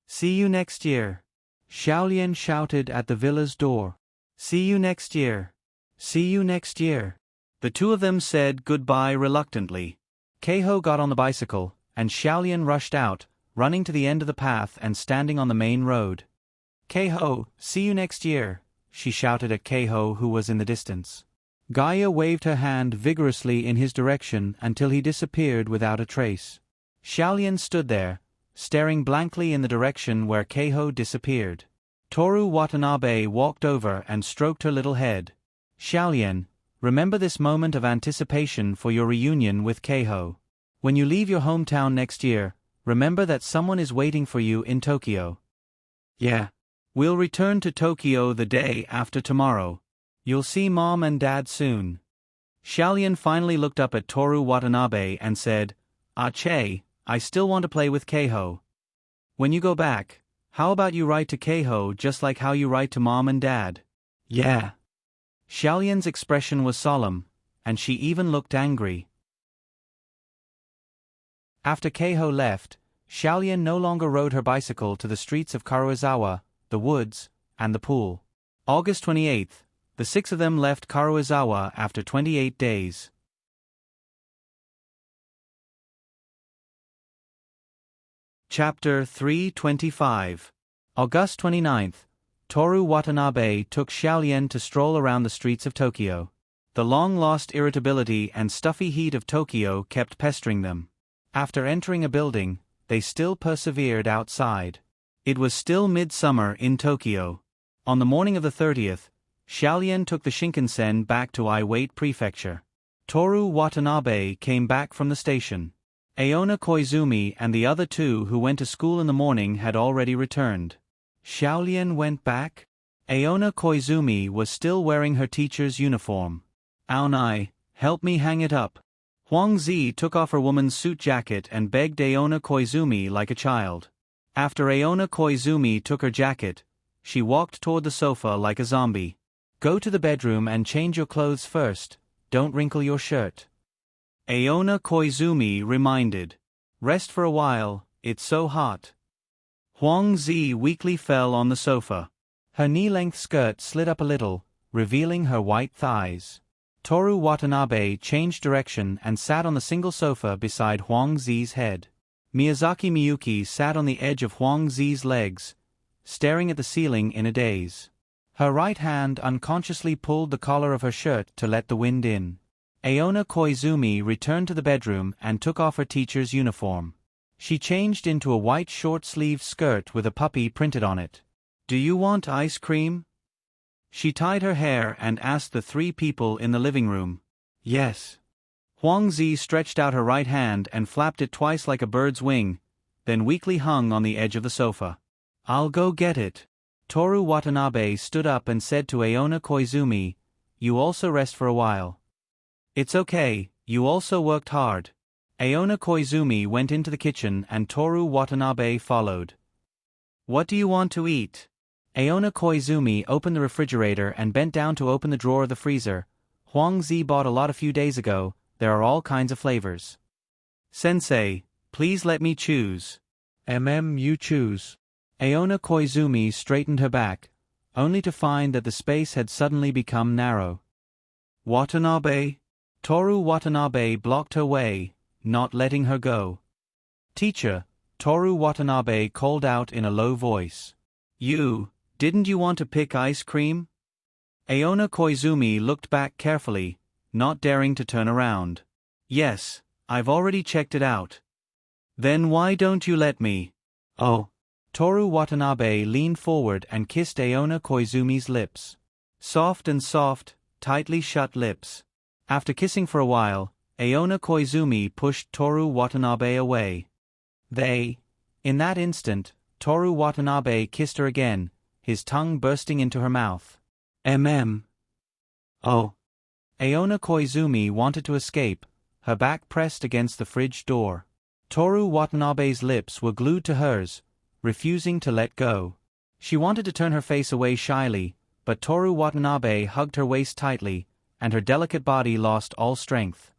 See you next year. Xiaolian shouted at the villa's door. See you next year. See you next year. The two of them said goodbye reluctantly. Keiho got on the bicycle, and Xiaolian rushed out, running to the end of the path and standing on the main road. Keiho, see you next year, she shouted at Keiho, who was in the distance. Gaia waved her hand vigorously in his direction until he disappeared without a trace. Xiaolian stood there, staring blankly in the direction where Keiho disappeared. Toru Watanabe walked over and stroked her little head. Xiaolian, remember this moment of anticipation for your reunion with Keiho. When you leave your hometown next year, remember that someone is waiting for you in Tokyo. Yeah. We'll return to Tokyo the day after tomorrow. You'll see Mom and Dad soon. Xiaolian finally looked up at Toru Watanabe and said, "Che, I still want to play with Keiho. When you go back, how about you write to Keiho just like how you write to Mom and Dad?" Yeah. Xiaolian's expression was solemn, and she even looked angry. After Keiho left, Xiaolian no longer rode her bicycle to the streets of Karuizawa, the woods, and the pool. August 28th, the six of them left Karuizawa after 28 days. Chapter 325. August 29th, Toru Watanabe took Xiaolian to stroll around the streets of Tokyo. The long-lost irritability and stuffy heat of Tokyo kept pestering them. After entering a building, they still persevered outside. It was still midsummer in Tokyo. On the morning of the 30th, Xiaolian took the Shinkansen back to Iwate Prefecture. Toru Watanabe came back from the station. Aona Koizumi and the other two who went to school in the morning had already returned. Xiaolian went back? Aona Koizumi was still wearing her teacher's uniform. Aonai, help me hang it up. Huang Zi took off her woman's suit jacket and begged Aona Koizumi like a child. After Aona Koizumi took her jacket, she walked toward the sofa like a zombie. Go to the bedroom and change your clothes first, don't wrinkle your shirt. Aona Koizumi reminded. Rest for a while, it's so hot. Huang Zi weakly fell on the sofa. Her knee-length skirt slid up a little, revealing her white thighs. Toru Watanabe changed direction and sat on the single sofa beside Huang Zi's head. Miyazaki Miyuki sat on the edge of Huang Zi's legs, staring at the ceiling in a daze. Her right hand unconsciously pulled the collar of her shirt to let the wind in. Aona Koizumi returned to the bedroom and took off her teacher's uniform. She changed into a white short-sleeved skirt with a puppy printed on it. Do you want ice cream? She tied her hair and asked the three people in the living room. Yes. Huang Zi stretched out her right hand and flapped it twice like a bird's wing, then weakly hung on the edge of the sofa. I'll go get it. Toru Watanabe stood up and said to Aona Koizumi, You also rest for a while. It's okay, you also worked hard. Aona Koizumi went into the kitchen and Toru Watanabe followed. What do you want to eat? Aona Koizumi opened the refrigerator and bent down to open the drawer of the freezer. Huang Zi bought a lot a few days ago, there are all kinds of flavors. Sensei, please let me choose. You choose. Aona Koizumi straightened her back, only to find that the space had suddenly become narrow. Watanabe? Toru Watanabe blocked her way, not letting her go. Teacher, Toru Watanabe called out in a low voice. Didn't you want to pick ice cream? Aona Koizumi looked back carefully, not daring to turn around. Yes, I've already checked it out. Then why don't you let me? Oh. Toru Watanabe leaned forward and kissed Aona Koizumi's lips. Soft and soft, tightly shut lips. After kissing for a while, Aona Koizumi pushed Toru Watanabe away. In that instant, Toru Watanabe kissed her again, his tongue bursting into her mouth. Oh. Aona Koizumi wanted to escape, her back pressed against the fridge door. Toru Watanabe's lips were glued to hers, refusing to let go. She wanted to turn her face away shyly, but Toru Watanabe hugged her waist tightly, and her delicate body lost all strength.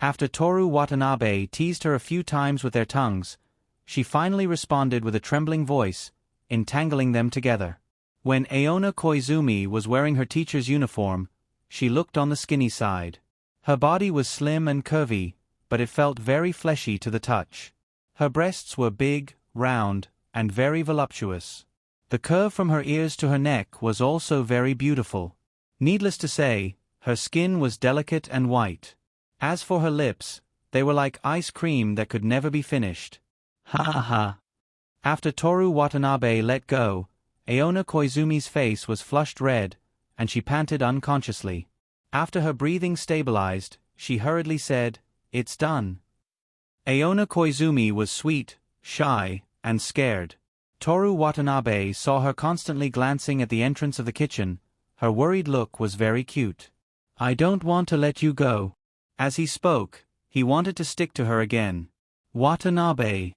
After Toru Watanabe teased her a few times with their tongues, she finally responded with a trembling voice, entangling them together. When Aona Koizumi was wearing her teacher's uniform, she looked on the skinny side. Her body was slim and curvy, but it felt very fleshy to the touch. Her breasts were big, round, and very voluptuous. The curve from her ears to her neck was also very beautiful. Needless to say, her skin was delicate and white. As for her lips, they were like ice cream that could never be finished. Ha ha ha. After Toru Watanabe let go, Aona Koizumi's face was flushed red, and she panted unconsciously. After her breathing stabilized, she hurriedly said, "It's done." Aona Koizumi was sweet, shy, and scared. Toru Watanabe saw her constantly glancing at the entrance of the kitchen. Her worried look was very cute. "I don't want to let you go." As he spoke, he wanted to stick to her again. "Watanabe."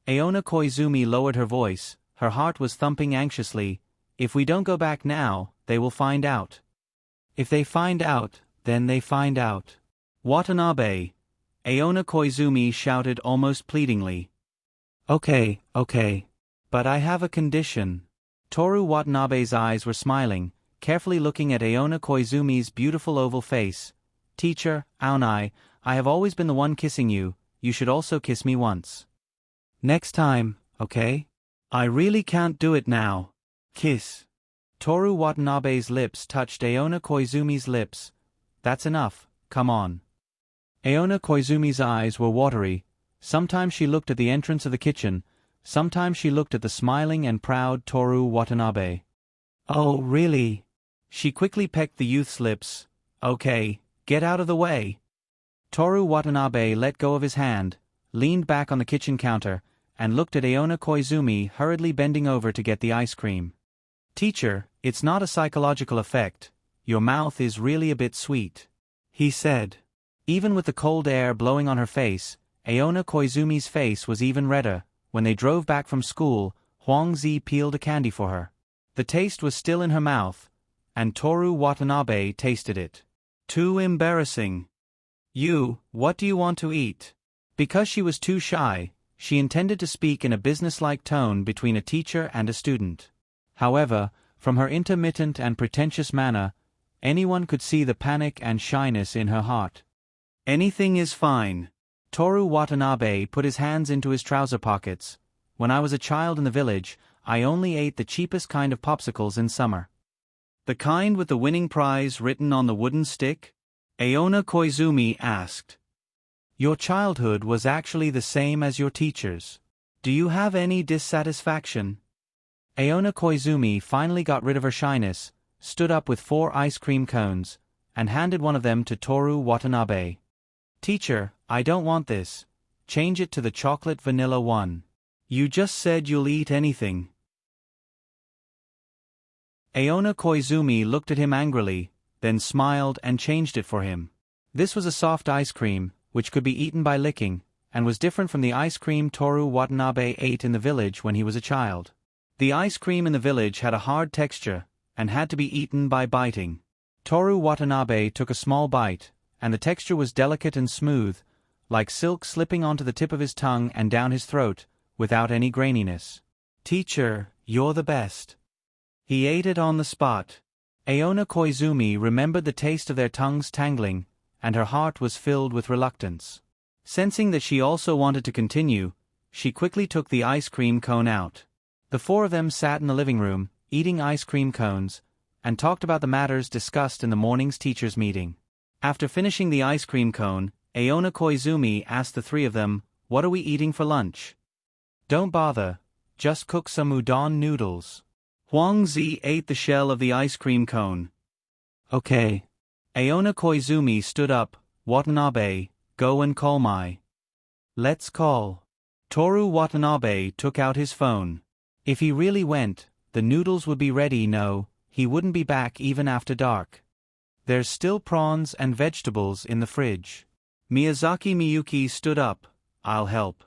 Aona Koizumi lowered her voice, her heart was thumping anxiously. "If we don't go back now, they will find out. If they find out, then they find out." "Watanabe," Aona Koizumi shouted almost pleadingly. Okay. But I have a condition." Toru Watanabe's eyes were smiling, carefully looking at Aona Koizumi's beautiful oval face. "Teacher, Aonai, I have always been the one kissing you, you should also kiss me once. Next time, okay? I really can't do it now. Kiss." Toru Watanabe's lips touched Aona Koizumi's lips. "That's enough, come on." Aona Koizumi's eyes were watery. Sometimes she looked at the entrance of the kitchen, sometimes she looked at the smiling and proud Toru Watanabe. "Oh, really?" She quickly pecked the youth's lips. "Okay, get out of the way." Toru Watanabe let go of his hand, leaned back on the kitchen counter, and looked at Aona Koizumi hurriedly bending over to get the ice cream. "Teacher, it's not a psychological effect. Your mouth is really a bit sweet," he said. Even with the cold air blowing on her face, Aona Koizumi's face was even redder. When they drove back from school, Huangzi peeled a candy for her. The taste was still in her mouth, and Toru Watanabe tasted it. "Too embarrassing. What do you want to eat?" Because she was too shy, she intended to speak in a businesslike tone between a teacher and a student. However, from her intermittent and pretentious manner, anyone could see the panic and shyness in her heart. "Anything is fine." Toru Watanabe put his hands into his trouser pockets. "When I was a child in the village, I only ate the cheapest kind of popsicles in summer." "The kind with the winning prize written on the wooden stick?" Aona Koizumi asked. "Your childhood was actually the same as your teacher's. Do you have any dissatisfaction?" Aona Koizumi finally got rid of her shyness, stood up with 4 ice cream cones, and handed one of them to Toru Watanabe. "Teacher, I don't want this. Change it to the chocolate vanilla one." "You just said you'll eat anything." Aona Koizumi looked at him angrily, then smiled and changed it for him. This was a soft ice cream, which could be eaten by licking, and was different from the ice cream Toru Watanabe ate in the village when he was a child. The ice cream in the village had a hard texture, and had to be eaten by biting. Toru Watanabe took a small bite, and the texture was delicate and smooth, like silk slipping onto the tip of his tongue and down his throat, without any graininess. "Teacher, you're the best." He ate it on the spot. Aona Koizumi remembered the taste of their tongues tangling, and her heart was filled with reluctance. Sensing that she also wanted to continue, she quickly took the ice cream cone out. The four of them sat in the living room, eating ice cream cones, and talked about the matters discussed in the morning's teachers' meeting. After finishing the ice cream cone, Aona Koizumi asked the three of them, "What are we eating for lunch?" "Don't bother, just cook some udon noodles." Huang Zi ate the shell of the ice cream cone. "Okay." Aona Koizumi stood up. "Watanabe, go and call my." "Let's call." Toru Watanabe took out his phone. If he really went, the noodles would be ready. No, he wouldn't be back even after dark. There's still prawns and vegetables in the fridge. Miyazaki Miyuki stood up. "I'll help."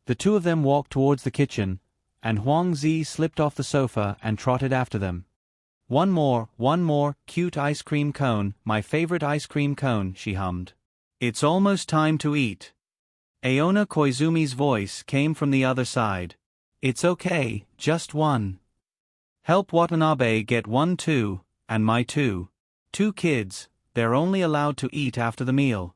The two of them walked towards the kitchen, and Huang Zi slipped off the sofa and trotted after them. one more, cute ice cream cone, my favorite ice cream cone," she hummed. "It's almost time to eat." Aona Koizumi's voice came from the other side. "It's okay, just one." "Help Watanabe get one too, and my two." Two kids, they're only allowed to eat after the meal.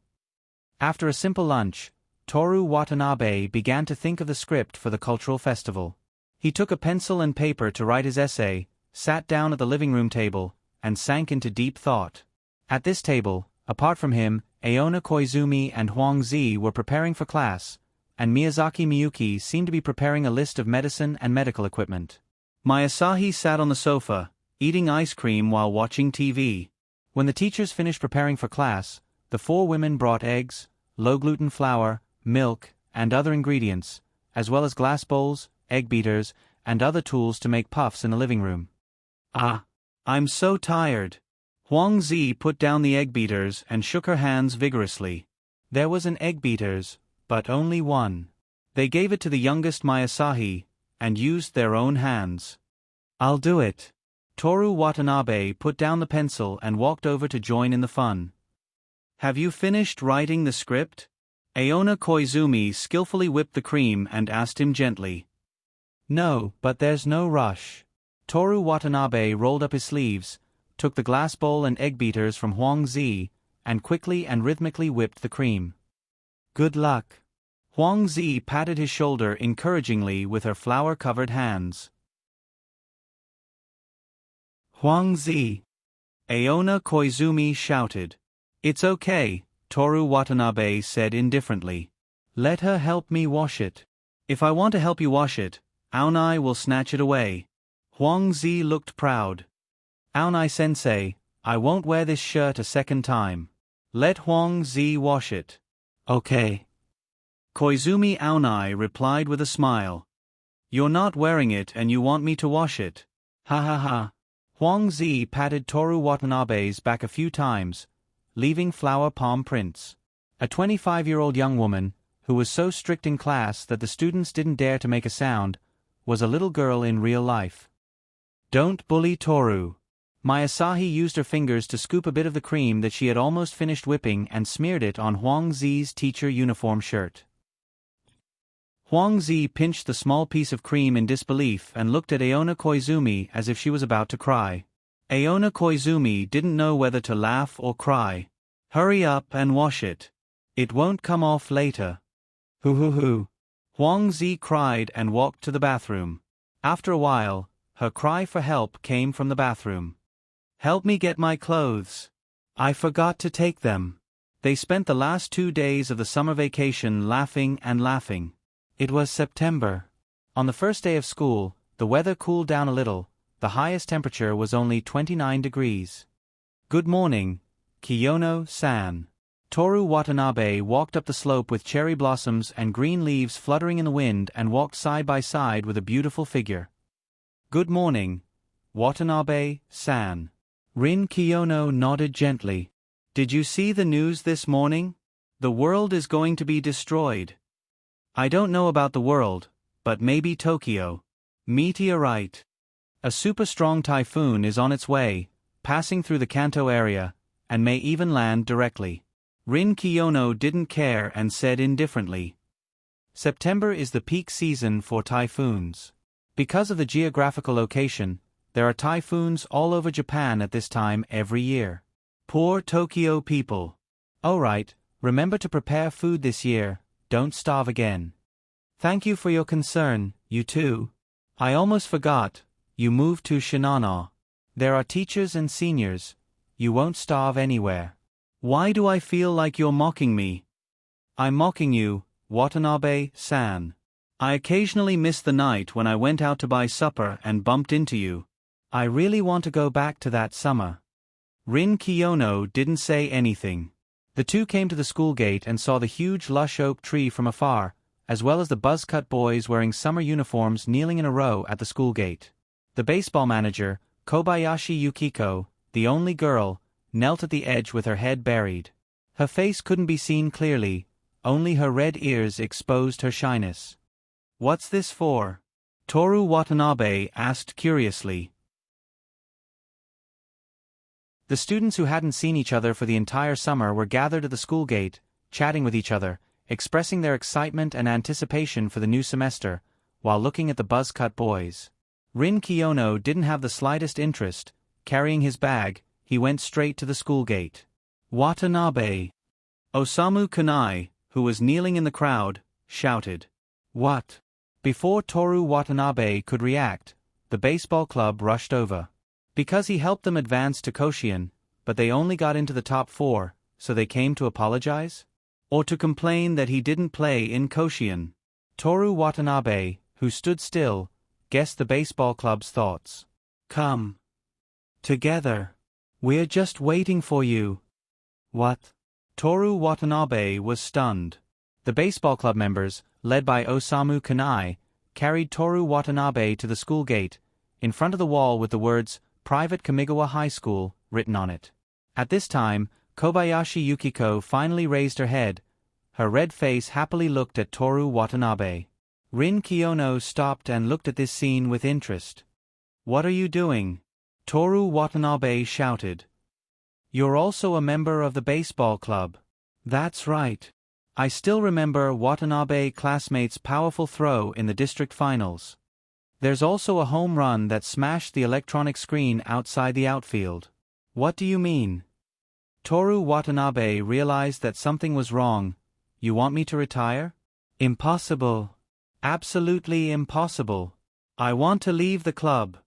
After a simple lunch, Toru Watanabe began to think of the script for the cultural festival. He took a pencil and paper to write his essay, sat down at the living room table, and sank into deep thought. At this table, apart from him, Aona Koizumi and Huang Zi were preparing for class, and Miyazaki Miyuki seemed to be preparing a list of medicine and medical equipment. Mayasahi sat on the sofa, eating ice cream while watching TV. When the teachers finished preparing for class, the four women brought eggs, low-gluten flour, milk, and other ingredients, as well as glass bowls, egg beaters, and other tools to make puffs in the living room. "Ah, I'm so tired." Huang Zi put down the egg beaters and shook her hands vigorously. There was an egg beaters, but only one. They gave it to the youngest Mayasahi, and used their own hands. "I'll do it." Toru Watanabe put down the pencil and walked over to join in the fun. "Have you finished writing the script?" Aona Koizumi skillfully whipped the cream and asked him gently. "No, but there's no rush." Toru Watanabe rolled up his sleeves, took the glass bowl and egg beaters from Huang Zi, and quickly and rhythmically whipped the cream. "Good luck." Huang Zi patted his shoulder encouragingly with her flour-covered hands. "Huang Zi!" Aona Koizumi shouted. "It's okay," Toru Watanabe said indifferently. "Let her help me wash it." "If I want to help you wash it, Aonai will snatch it away." Huang Zi looked proud. "Aonai-sensei, I won't wear this shirt a second time. Let Huang Zi wash it." "Okay." Koizumi Aonai replied with a smile. "You're not wearing it and you want me to wash it. Ha ha ha." Huang Zi patted Toru Watanabe's back a few times, leaving flower palm prints. A 25-year-old young woman, who was so strict in class that the students didn't dare to make a sound, was a little girl in real life. "Don't bully Toru." Mayasahi used her fingers to scoop a bit of the cream that she had almost finished whipping and smeared it on Huang Zi's teacher uniform shirt. Huang Zi pinched the small piece of cream in disbelief and looked at Aona Koizumi as if she was about to cry. Aona Koizumi didn't know whether to laugh or cry. "Hurry up and wash it. It won't come off later." "Hoo." Huang Zi cried and walked to the bathroom. After a while, her cry for help came from the bathroom. "Help me get my clothes. I forgot to take them." They spent the last 2 days of the summer vacation laughing and laughing. It was September. On the first day of school, the weather cooled down a little. The highest temperature was only 29 degrees. "Good morning, Kiyono-san." Toru Watanabe walked up the slope with cherry blossoms and green leaves fluttering in the wind and walked side by side with a beautiful figure. "Good morning, Watanabe-san." Rin Kiyono nodded gently. "Did you see the news this morning? The world is going to be destroyed." "I don't know about the world, but maybe Tokyo." "Meteorite. A super-strong typhoon is on its way, passing through the Kanto area, and may even land directly." Rin Kiyono didn't care and said indifferently. "September is the peak season for typhoons. Because of the geographical location, there are typhoons all over Japan at this time every year. Poor Tokyo people." "Oh right, Remember to prepare food this year, don't starve again. Thank you for your concern, you too. I almost forgot, you moved to Shinano. There are teachers and seniors. You won't starve anywhere. Why do I feel like you're mocking me? I'm mocking you, Watanabe-san. I occasionally miss the night when I went out to buy supper and bumped into you. I really want to go back to that summer. Rin Kiyono didn't say anything. The two came to the school gate and saw the huge lush oak tree from afar, as well as the buzz-cut boys wearing summer uniforms kneeling in a row at the school gate. The baseball manager, Kobayashi Yukiko, the only girl, knelt at the edge with her head buried. Her face couldn't be seen clearly, only her red ears exposed her shyness. What's this for? Toru Watanabe asked curiously. The students who hadn't seen each other for the entire summer were gathered at the school gate, chatting with each other, expressing their excitement and anticipation for the new semester, while looking at the buzz-cut boys. Rin Kiyono didn't have the slightest interest. Carrying his bag, he went straight to the school gate. Watanabe. Osamu Kunai, who was kneeling in the crowd, shouted. What? Before Toru Watanabe could react, the baseball club rushed over. Because he helped them advance to Koshien, but they only got into the top 4, so they came to apologize? Or to complain that he didn't play in Koshien? Toru Watanabe, who stood still, guessed the baseball club's thoughts. Come. Together. We're just waiting for you. What? Toru Watanabe was stunned. The baseball club members, led by Osamu Kunai, carried Toru Watanabe to the school gate, in front of the wall with the words, Private Kamigawa High School, written on it. At this time, Kobayashi Yukiko finally raised her head. Her red face happily looked at Toru Watanabe. Rin Kiyono stopped and looked at this scene with interest. What are you doing? Toru Watanabe shouted. You're also a member of the baseball club. That's right. I still remember Watanabe classmates' powerful throw in the district finals. There's also a home run that smashed the electronic screen outside the outfield. What do you mean? Toru Watanabe realized that something was wrong. You want me to retire? Impossible. Absolutely impossible. I want to leave the club.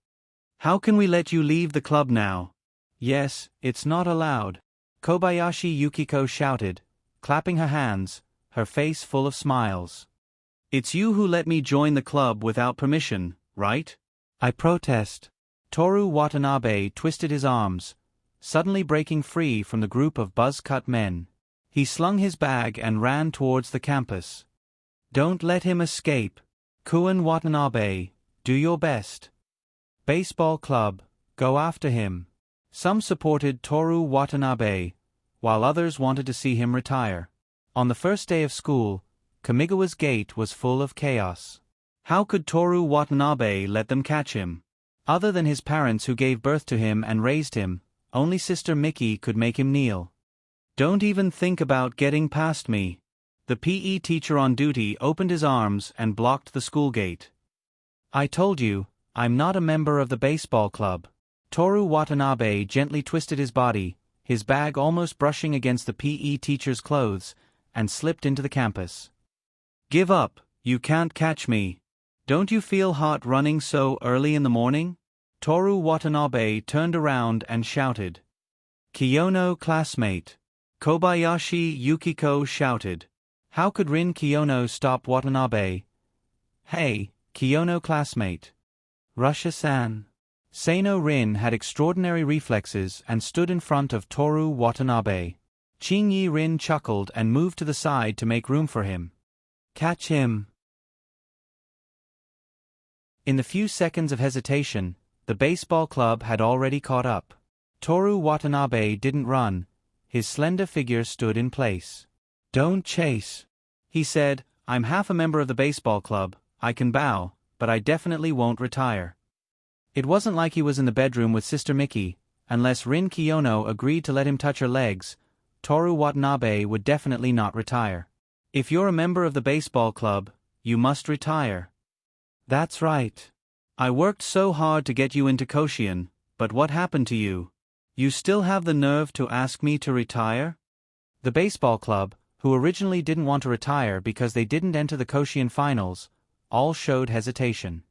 How can we let you leave the club now? Yes, it's not allowed. Kobayashi Yukiko shouted, clapping her hands, her face full of smiles. It's you who let me join the club without permission, right? I protest. Toru Watanabe twisted his arms, suddenly breaking free from the group of buzz-cut men. He slung his bag and ran towards the campus. Don't let him escape. Kuin Watanabe, do your best. Baseball club, go after him. Some supported Toru Watanabe, while others wanted to see him retire. On the first day of school, Kamigawa's gate was full of chaos. How could Toru Watanabe let them catch him? Other than his parents who gave birth to him and raised him, only Sister Miki could make him kneel. Don't even think about getting past me. The PE teacher on duty opened his arms and blocked the school gate. I told you, I'm not a member of the baseball club. Toru Watanabe gently twisted his body, his bag almost brushing against the PE teacher's clothes, and slipped into the campus. Give up, you can't catch me. Don't you feel hot running so early in the morning? Toru Watanabe turned around and shouted. Kiyono classmate. Kobayashi Yukiko shouted. How could Rin Kiyono stop Watanabe? Hey, Kiyono classmate. Rusha-san. Seino Rin had extraordinary reflexes and stood in front of Toru Watanabe. Chinyi Rin chuckled and moved to the side to make room for him. Catch him. In the few seconds of hesitation, the baseball club had already caught up. Toru Watanabe didn't run. His slender figure stood in place. Don't chase. He said, I'm half a member of the baseball club, I can bow, but I definitely won't retire. It wasn't like he was in the bedroom with Sister Miki. Unless Rin Kiyono agreed to let him touch her legs, Toru Watanabe would definitely not retire. If you're a member of the baseball club, you must retire. That's right. I worked so hard to get you into Koshien, but what happened to you? You still have the nerve to ask me to retire? The baseball club, who originally didn't want to retire because they didn't enter the Koshien finals, all showed hesitation.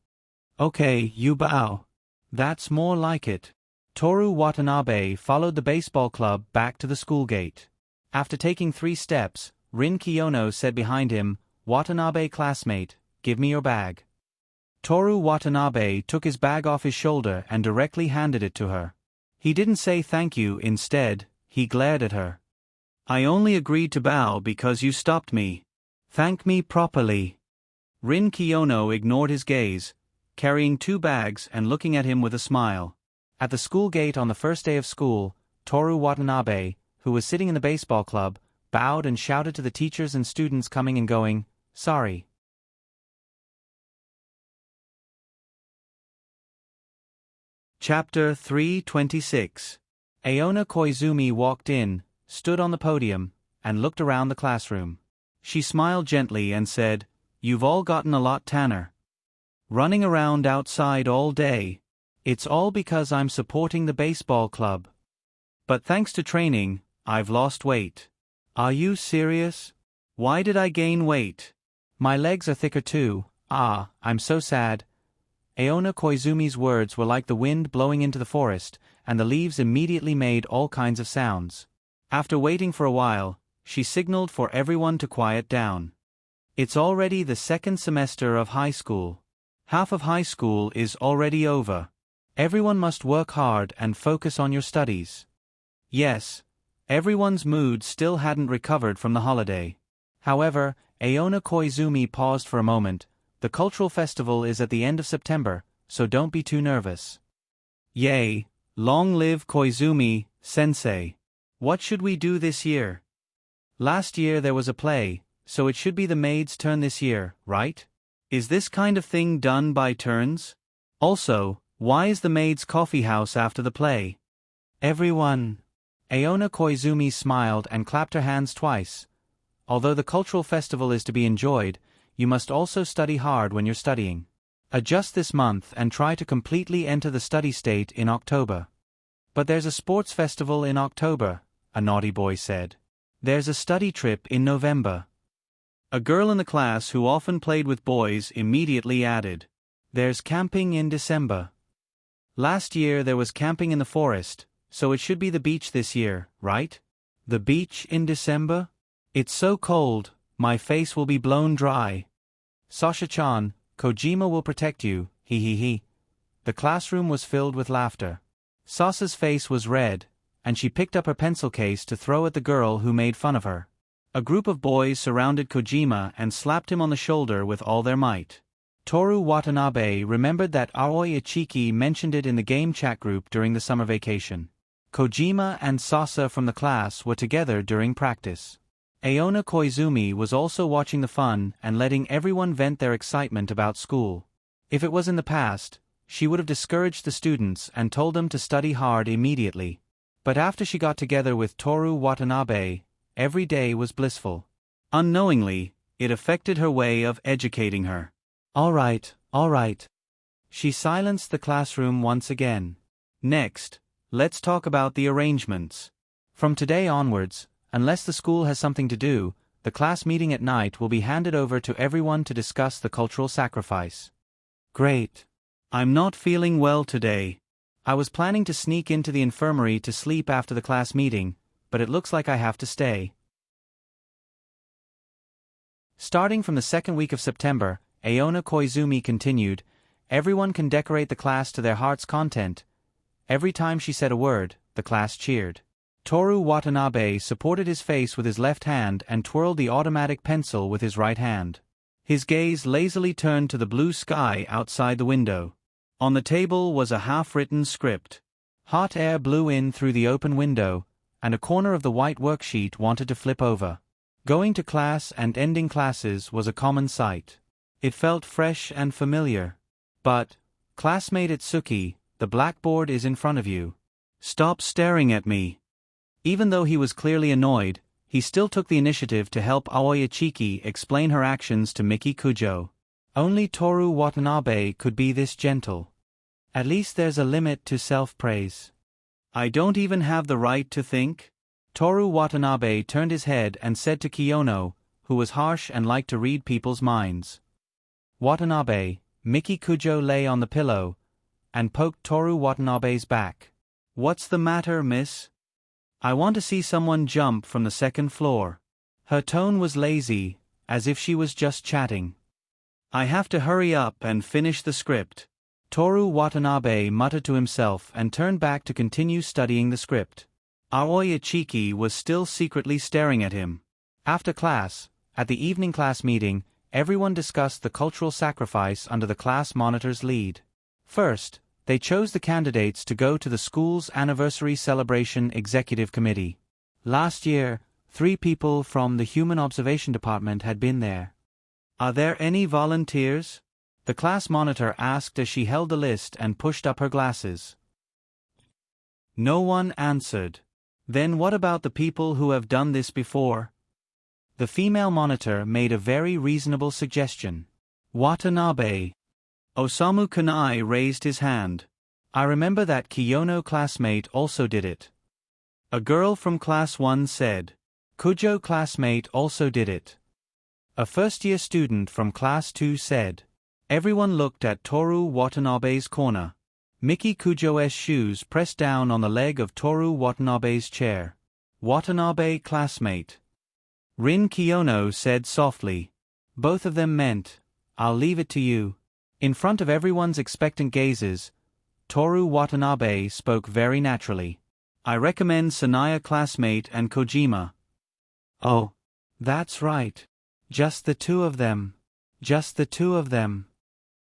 Okay, you bow. That's more like it. Toru Watanabe followed the baseball club back to the school gate. After taking 3 steps, Rin Kiyono said behind him, "Watanabe classmate, give me your bag." Toru Watanabe took his bag off his shoulder and directly handed it to her. He didn't say thank you, instead, he glared at her. "I only agreed to bow because you stopped me. Thank me properly." Rin Kiyono ignored his gaze, carrying 2 bags and looking at him with a smile. At the school gate on the first day of school, Toru Watanabe, who was sitting in the baseball club, bowed and shouted to the teachers and students coming and going, "Sorry." Chapter 326. Aona Koizumi walked in, stood on the podium, and looked around the classroom. She smiled gently and said, "You've all gotten a lot tanner. Running around outside all day. It's all because I'm supporting the baseball club. But thanks to training, I've lost weight." "Are you serious? Why did I gain weight? My legs are thicker too. I'm so sad." Aona Koizumi's words were like the wind blowing into the forest, and the leaves immediately made all kinds of sounds. After waiting for a while, she signaled for everyone to quiet down. "It's already the 2nd semester of high school. Half of high school is already over. Everyone must work hard and focus on your studies." Yes, everyone's mood still hadn't recovered from the holiday. However, Aona Koizumi paused for a moment. "The cultural festival is at the end of September, so don't be too nervous." "Yay, long live Koizumi, sensei. What should we do this year?" "Last year there was a play, so it should be the maid's turn this year, right? Is this kind of thing done by turns? Also, why is the maid's coffee house after the play?" "Everyone." Aona Koizumi smiled and clapped her hands twice. "Although the cultural festival is to be enjoyed, you must also study hard when you're studying. Adjust this month and try to completely enter the study state in October." "But there's a sports festival in October," a naughty boy said. "There's a study trip in November." A girl in the class who often played with boys immediately added, "There's camping in December." "Last year there was camping in the forest, so it should be the beach this year, right?" "The beach in December? It's so cold, my face will be blown dry." "Sasha-chan, Kojima will protect you, he. The classroom was filled with laughter. Sasa's face was red, and she picked up her pencil case to throw at the girl who made fun of her. A group of boys surrounded Kojima and slapped him on the shoulder with all their might. Toru Watanabe remembered that Aoi Ichiki mentioned it in the game chat group during the summer vacation. Kojima and Sasa from the class were together during practice. Aona Koizumi was also watching the fun and letting everyone vent their excitement about school. If it was in the past, she would have discouraged the students and told them to study hard immediately. But after she got together with Toru Watanabe, every day was blissful. Unknowingly, it affected her way of educating her. All right. She silenced the classroom once again. "Next, let's talk about the arrangements. From today onwards, unless the school has something to do, the class meeting at night will be handed over to everyone to discuss the cultural sacrifice." "Great. I'm not feeling well today. I was planning to sneak into the infirmary to sleep after the class meeting, but it looks like I have to stay." Starting from the 2nd week of September, Aona Koizumi continued, "Everyone can decorate the class to their heart's content." Every time she said a word, the class cheered. Toru Watanabe supported his face with his left hand and twirled the automatic pencil with his right hand. His gaze lazily turned to the blue sky outside the window. On the table was a half-written script. Hot air blew in through the open window, and a corner of the white worksheet wanted to flip over. Going to class and ending classes was a common sight. It felt fresh and familiar. But, "Classmate Itsuki, the blackboard is in front of you. Stop staring at me." Even though he was clearly annoyed, he still took the initiative to help Aoi Ichiki explain her actions to Miki Kujo. Only Toru Watanabe could be this gentle. "At least there's a limit to self-praise." "I don't even have the right to think?" Toru Watanabe turned his head and said to Kiyono, who was harsh and liked to read people's minds. Watanabe, Miki Kujo lay on the pillow and poked Toru Watanabe's back. What's the matter, miss? I want to see someone jump from the second floor. Her tone was lazy, as if she was just chatting. I have to hurry up and finish the script. Toru Watanabe muttered to himself and turned back to continue studying the script. Aoi Ichiki was still secretly staring at him. After class, at the evening class meeting, everyone discussed the cultural sacrifice under the class monitor's lead. First, they chose the candidates to go to the school's anniversary celebration executive committee. Last year, 3 people from the Human Observation Department had been there. Are there any volunteers? The class monitor asked as she held the list and pushed up her glasses. No one answered. Then what about the people who have done this before? The female monitor made a very reasonable suggestion. Watanabe. Osamu Kanai raised his hand. I remember that Kiyono classmate also did it. A girl from class 1 said. Kujo classmate also did it. A first-year student from class 2 said. Everyone looked at Toru Watanabe's corner. Miki Kujo's shoes pressed down on the leg of Toru Watanabe's chair. Watanabe classmate. Rin Kiyono said softly. Both of them meant, I'll leave it to you. In front of everyone's expectant gazes, Toru Watanabe spoke very naturally. I recommend Sanaya classmate and Kojima. Oh, that's right. Just the 2 of them. Just the 2 of them.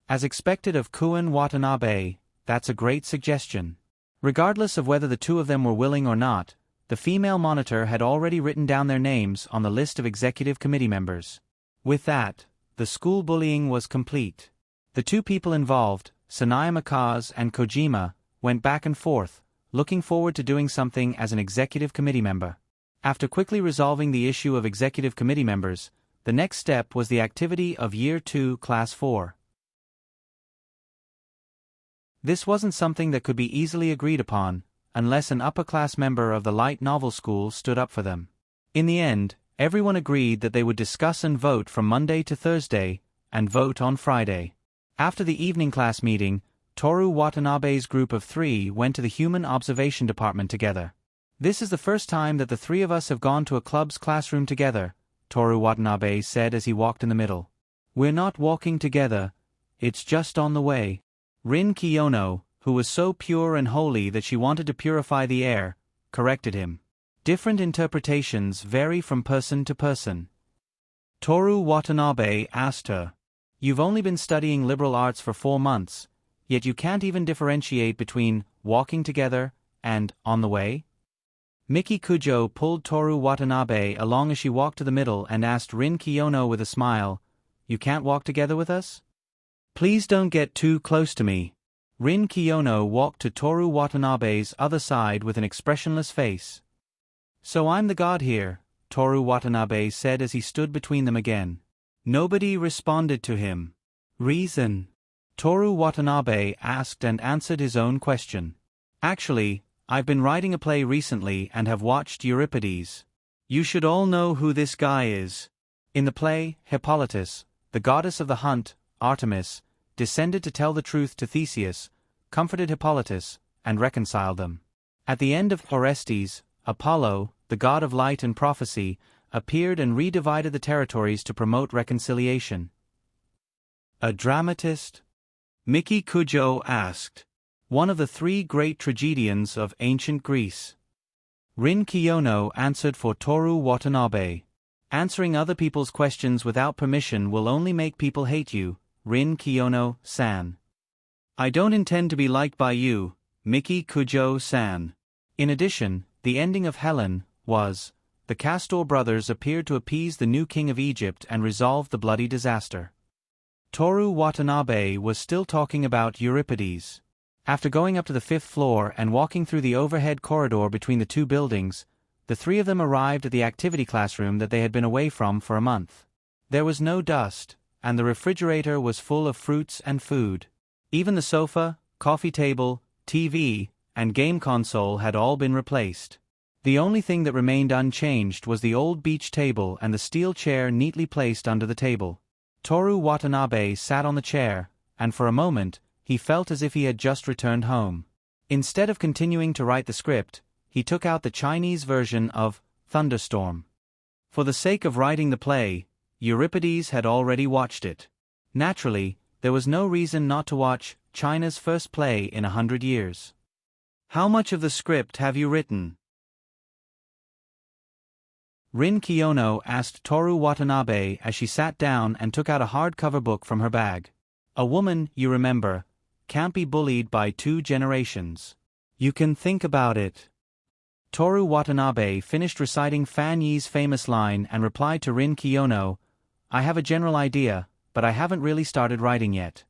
As expected of Kuin Watanabe, that's a great suggestion. Regardless of whether the 2 of them were willing or not, the female monitor had already written down their names on the list of executive committee members. With that, the school bullying was complete. The 2 people involved, Sanaya Mikaze and Kojima, went back and forth, looking forward to doing something as an executive committee member. After quickly resolving the issue of executive committee members, the next step was the activity of Year 2 Class 4. This wasn't something that could be easily agreed upon, unless an upper-class member of the light novel school stood up for them. In the end, everyone agreed that they would discuss and vote from Monday to Thursday, and vote on Friday. After the evening class meeting, Toru Watanabe's group of 3 went to the Human Observation Department together. This is the first time that the 3 of us have gone to a club's classroom together, Toru Watanabe said as he walked in the middle. We're not walking together, it's just on the way. Rin Kiyono, who was so pure and holy that she wanted to purify the air, corrected him. Different interpretations vary from person to person. Toru Watanabe asked her, You've only been studying liberal arts for 4 months, yet you can't even differentiate between walking together and on the way? Miki Kujo pulled Toru Watanabe along as she walked to the middle and asked Rin Kiyono with a smile, You can't walk together with us? Please don't get too close to me. Rin Kiyono walked to Toru Watanabe's other side with an expressionless face. So I'm the god here, Toru Watanabe said as he stood between them again. Nobody responded to him. Reason? Toru Watanabe asked and answered his own question. Actually, I've been writing a play recently and have watched Euripides. You should all know who this guy is. In the play, Hippolytus, the goddess of the hunt, Artemis, descended to tell the truth to Theseus, comforted Hippolytus, and reconciled them. At the end of Orestes, Apollo, the god of light and prophecy, appeared and redivided the territories to promote reconciliation. A dramatist? Miki Kujo asked. One of the 3 great tragedians of ancient Greece. Rin Kiyono answered for Toru Watanabe. Answering other people's questions without permission will only make people hate you, Rin Kiyono-san. I don't intend to be liked by you, Miki Kujo-san. In addition, the ending of Helen was, the Castor brothers appeared to appease the new king of Egypt and resolve the bloody disaster. Toru Watanabe was still talking about Euripides. After going up to the 5th floor and walking through the overhead corridor between the 2 buildings, the 3 of them arrived at the activity classroom that they had been away from for a month. There was no dust, and the refrigerator was full of fruits and food. Even the sofa, coffee table, TV, and game console had all been replaced. The only thing that remained unchanged was the old beach table and the steel chair neatly placed under the table. Toru Watanabe sat on the chair, and for a moment, he felt as if he had just returned home. Instead of continuing to write the script, he took out the Chinese version of Thunderstorm. For the sake of writing the play, Euripides had already watched it. Naturally, there was no reason not to watch China's first play in 100 years. How much of the script have you written? Rin Kiyono asked Toru Watanabe as she sat down and took out a hardcover book from her bag. A woman, you remember, can't be bullied by 2 generations. You can think about it. Toru Watanabe finished reciting Fan Yi's famous line and replied to Rin Kiyono, I have a general idea, but I haven't really started writing yet.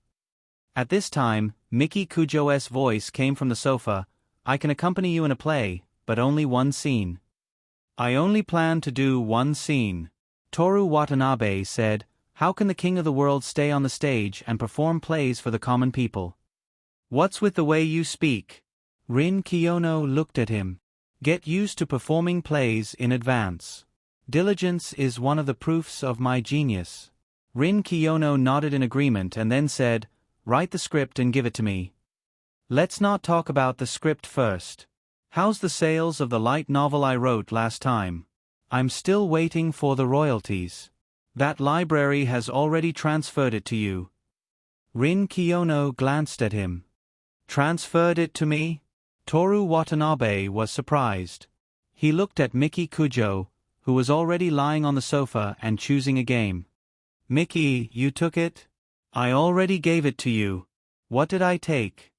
At this time, Miki Kujo's voice came from the sofa, I can accompany you in a play, but only one scene. I only plan to do one scene. Toru Watanabe said, how can the king of the world stay on the stage and perform plays for the common people? What's with the way you speak? Rin Kiyono looked at him. Get used to performing plays in advance. Diligence is one of the proofs of my genius. Rin Kiyono nodded in agreement and then said, write the script and give it to me. Let's not talk about the script first. How's the sales of the light novel I wrote last time? I'm still waiting for the royalties. That library has already transferred it to you. Rin Kiyono glanced at him. Transferred it to me? Toru Watanabe was surprised. He looked at Miki Kujo, who was already lying on the sofa and choosing a game. Miki, you took it? I already gave it to you. What did I take?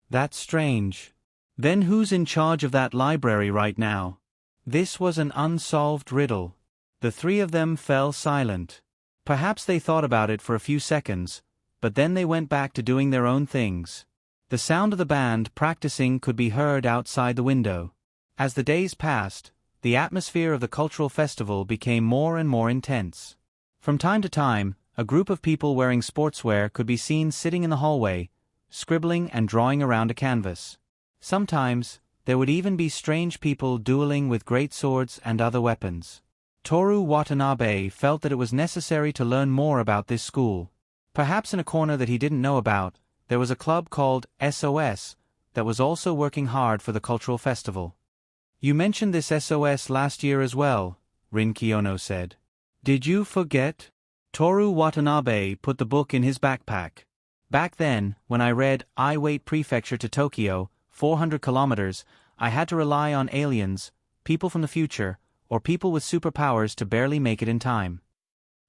That's strange. Then who's in charge of that library right now? This was an unsolved riddle. The 3 of them fell silent. Perhaps they thought about it for a few seconds, but then they went back to doing their own things. The sound of the band practicing could be heard outside the window. As the days passed, the atmosphere of the cultural festival became more and more intense. From time to time, a group of people wearing sportswear could be seen sitting in the hallway, scribbling and drawing around a canvas. Sometimes, there would even be strange people dueling with great swords and other weapons. Toru Watanabe felt that it was necessary to learn more about this school. Perhaps in a corner that he didn't know about, there was a club called SOS that was also working hard for the cultural festival. You mentioned this SOS last year as well, Rin Kiyono said. Did you forget? Toru Watanabe put the book in his backpack. Back then, when I read I Wait Prefecture to Tokyo, 400 kilometers, I had to rely on aliens, people from the future, or people with superpowers to barely make it in time.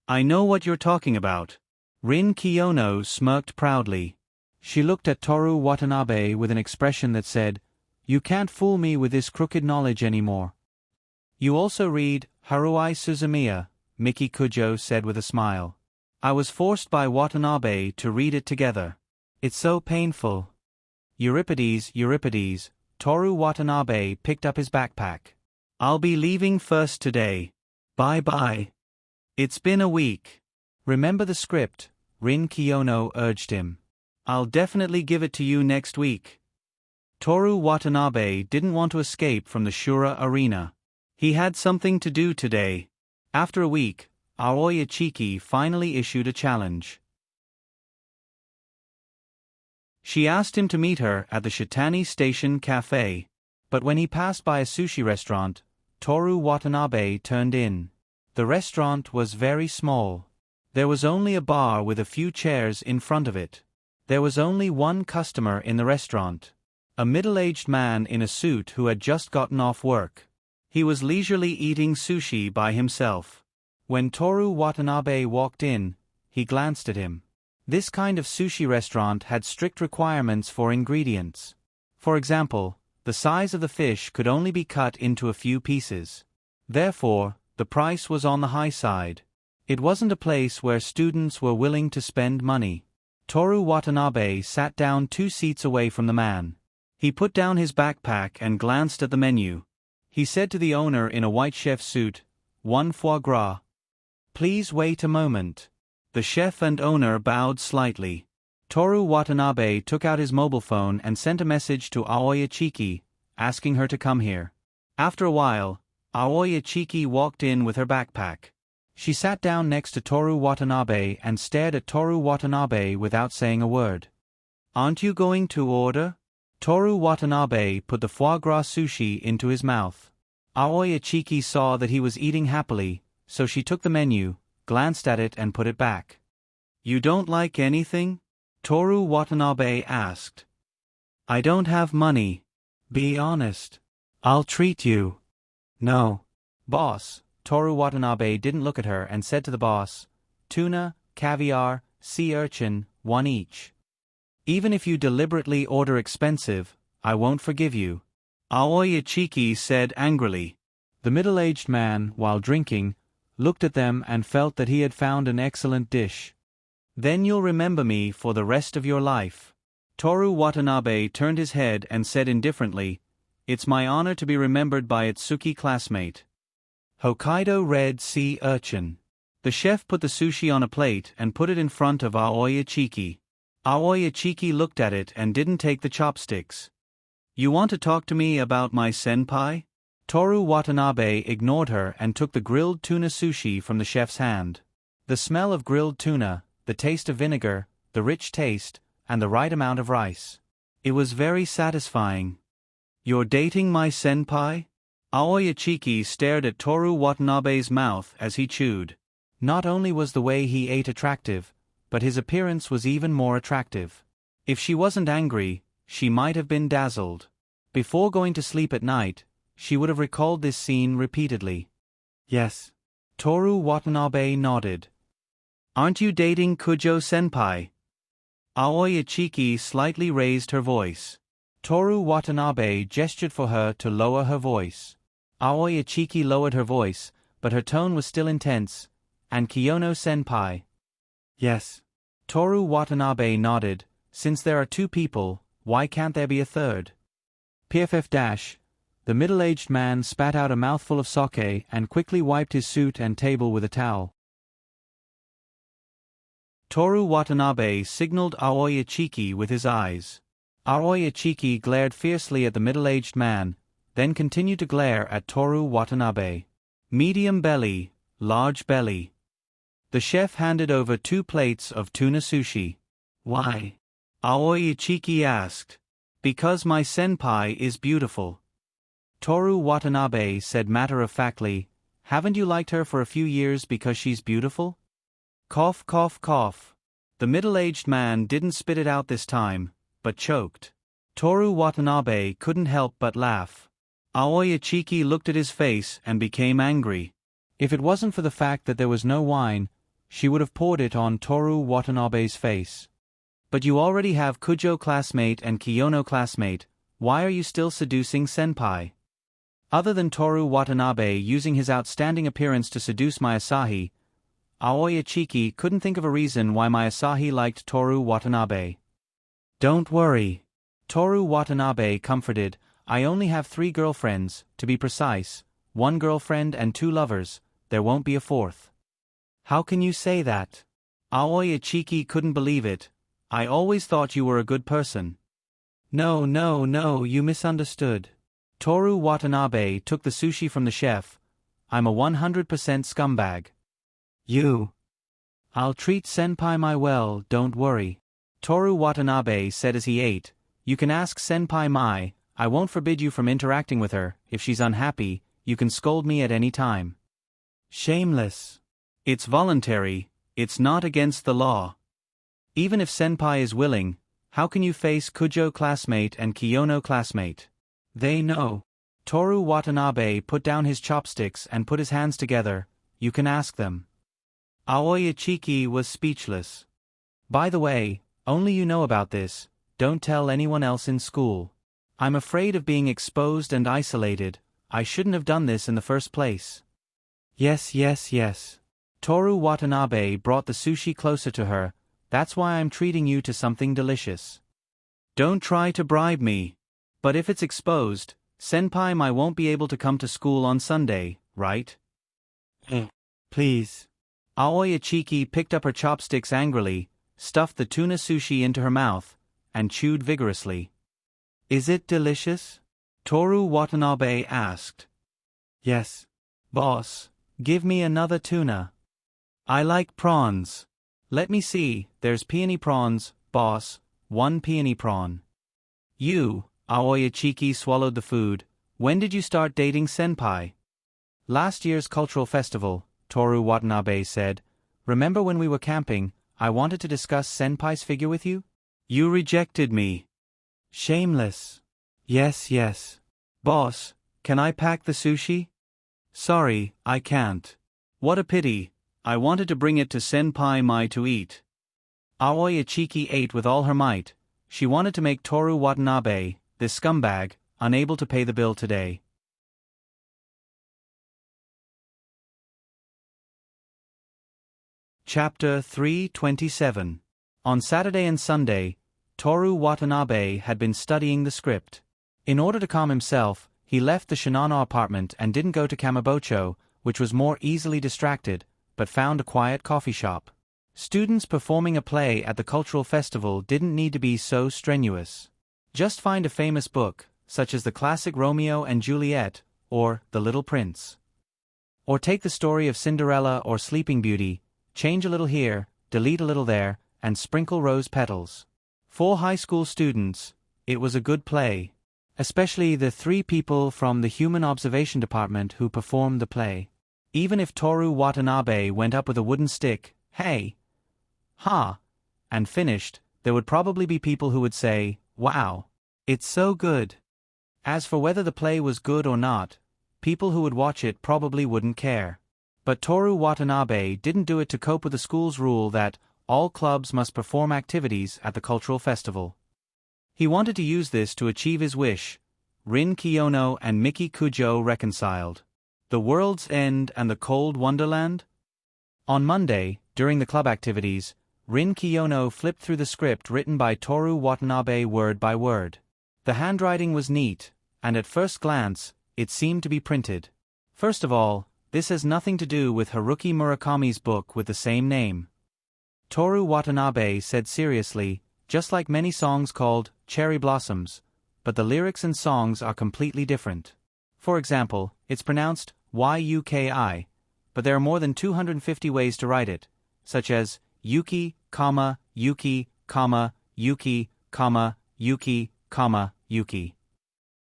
I know what you're talking about. Rin Kiyono smirked proudly. She looked at Toru Watanabe with an expression that said, you can't fool me with this crooked knowledge anymore. You also read Haruai Suzumiya, Miki Kujo said with a smile. I was forced by Watanabe to read it together. It's so painful. Euripides, Toru Watanabe picked up his backpack. I'll be leaving first today. Bye-bye. It's been a week. Remember the script, Rin Kiyono urged him. I'll definitely give it to you next week. Toru Watanabe didn't want to escape from the Shura arena. He had something to do today. After a week, Aoi Ichiki finally issued a challenge. She asked him to meet her at the Shitani Station Cafe. But when he passed by a sushi restaurant, Toru Watanabe turned in. The restaurant was very small. There was only a bar with a few chairs in front of it. There was only one customer in the restaurant. A middle-aged man in a suit who had just gotten off work. He was leisurely eating sushi by himself. When Toru Watanabe walked in, he glanced at him. This kind of sushi restaurant had strict requirements for ingredients. For example, the size of the fish could only be cut into a few pieces. Therefore, the price was on the high side. It wasn't a place where students were willing to spend money. Toru Watanabe sat down 2 seats away from the man. He put down his backpack and glanced at the menu. He said to the owner in a white chef suit, 1 foie gras. Please wait a moment. The chef and owner bowed slightly. Toru Watanabe took out his mobile phone and sent a message to Aoi Ichiki, asking her to come here. After a while, Aoi Ichiki walked in with her backpack. She sat down next to Toru Watanabe and stared at Toru Watanabe without saying a word. "Aren't you going to order?" Toru Watanabe put the foie gras sushi into his mouth. Aoi Ichiki saw that he was eating happily, so she took the menu, glanced at it and put it back. "You don't like anything?" Toru Watanabe asked. "I don't have money. Be honest. I'll treat you." "No." "Boss." Toru Watanabe didn't look at her and said to the boss, "Tuna, caviar, sea urchin, one each. Even if you deliberately order expensive, I won't forgive you," Aoi Ichiki said angrily. The middle-aged man, while drinking, looked at them and felt that he had found an excellent dish. "Then you'll remember me for the rest of your life." Toru Watanabe turned his head and said indifferently, "It's my honor to be remembered by Itsuki classmate." Hokkaido red sea urchin. The chef put the sushi on a plate and put it in front of Aoi Ichiki. Aoi Ichiki looked at it and didn't take the chopsticks. "You want to talk to me about my senpai?" Toru Watanabe ignored her and took the grilled tuna sushi from the chef's hand. The smell of grilled tuna, the taste of vinegar, the rich taste, and the right amount of rice. It was very satisfying. "You're dating my senpai?" Aoi Ichiki stared at Toru Watanabe's mouth as he chewed. Not only was the way he ate attractive, but his appearance was even more attractive. If she wasn't angry, she might have been dazzled. Before going to sleep at night, she would have recalled this scene repeatedly. "Yes." Toru Watanabe nodded. "Aren't you dating Kujo-senpai?" Aoi Ichiki slightly raised her voice. Toru Watanabe gestured for her to lower her voice. Aoi Ichiki lowered her voice, but her tone was still intense. "And Kiyono-senpai?" "Yes." Toru Watanabe nodded. "Since there are two people, why can't there be a third?" PFF-. The middle-aged man spat out a mouthful of sake and quickly wiped his suit and table with a towel. Toru Watanabe signaled Aoi Ichiki with his eyes. Aoi Ichiki glared fiercely at the middle-aged man, then continued to glare at Toru Watanabe. "Medium belly, large belly." The chef handed over 2 plates of tuna sushi. "Why?" Aoi Ichiki asked. "Because my senpai is beautiful." Toru Watanabe said matter-of-factly, "Haven't you liked her for a few years because she's beautiful?" Cough, cough, cough. The middle-aged man didn't spit it out this time, but choked. Toru Watanabe couldn't help but laugh. Aoi Ichiki looked at his face and became angry. If it wasn't for the fact that there was no wine, she would have poured it on Toru Watanabe's face. "But you already have Kujo classmate and Kiyono classmate, why are you still seducing senpai?" Other than Toru Watanabe using his outstanding appearance to seduce my Asahi, Aoi Ichiki couldn't think of a reason why my Asahi liked Toru Watanabe. "Don't worry," Toru Watanabe comforted, "I only have 3 girlfriends, to be precise, 1 girlfriend and 2 lovers, there won't be a 4th. "How can you say that?" Aoi Ichiki couldn't believe it. "I always thought you were a good person." No, you misunderstood." Toru Watanabe took the sushi from the chef. "I'm a 100% scumbag." "You." "I'll treat senpai my well, don't worry." Toru Watanabe said as he ate, "You can ask senpai Mai, I won't forbid you from interacting with her. If she's unhappy, you can scold me at any time." "Shameless." "It's voluntary, it's not against the law. Even if senpai is willing, how can you face Kujo classmate and Kiyono classmate? They know." Toru Watanabe put down his chopsticks and put his hands together. "You can ask them." Aoi Ichiki was speechless. "By the way, only you know about this, don't tell anyone else in school. I'm afraid of being exposed and isolated, I shouldn't have done this in the first place." Yes. Toru Watanabe brought the sushi closer to her. "That's why I'm treating you to something delicious. Don't try to bribe me. But if it's exposed, senpai Mai won't be able to come to school on Sunday, right?" "Please." Aoi Ichiki picked up her chopsticks angrily, stuffed the tuna sushi into her mouth, and chewed vigorously. "Is it delicious?" Toru Watanabe asked. Yes. Boss, give me another tuna. I like prawns. Let me see, there's peony prawns, boss, 1 peony prawn. You, Aoyachiki swallowed the food. When did you start dating senpai? Last year's cultural festival, Toru Watanabe said. Remember when we were camping, I wanted to discuss senpai's figure with you? You rejected me. Shameless. Yes. Boss, can I pack the sushi? Sorry, I can't. What a pity, I wanted to bring it to senpai Mai to eat. Aoi Ichiki ate with all her might. She wanted to make Toru Watanabe, this scumbag, unable to pay the bill today. Chapter 327. On Saturday and Sunday, Toru Watanabe had been studying the script. In order to calm himself, he left the Shinano apartment and didn't go to Kamabocho, which was more easily distracted, but found a quiet coffee shop. Students performing a play at the cultural festival didn't need to be so strenuous. Just find a famous book, such as the classic Romeo and Juliet, or The Little Prince. Or take the story of Cinderella or Sleeping Beauty, change a little here, delete a little there, and sprinkle rose petals. For high school students, it was a good play. Especially the 3 people from the Human Observation Department who performed the play. Even if Toru Watanabe went up with a wooden stick, hey, ha, and finished, there would probably be people who would say, wow, it's so good. As for whether the play was good or not, people who would watch it probably wouldn't care. But Toru Watanabe didn't do it to cope with the school's rule that all clubs must perform activities at the cultural festival. He wanted to use this to achieve his wish. Rin Kiyono and Miki Kujo reconciled. The World's End and the Cold Wonderland? On Monday, during the club activities, Rin Kiyono flipped through the script written by Toru Watanabe word by word. The handwriting was neat, and at first glance, it seemed to be printed. First of all, this has nothing to do with Haruki Murakami's book with the same name. Toru Watanabe said seriously, just like many songs called Cherry Blossoms, but the lyrics and songs are completely different. For example, it's pronounced Yuki, but there are more than 250 ways to write it, such as Yuki, Yuki, Yuki, Yuki, Yuki.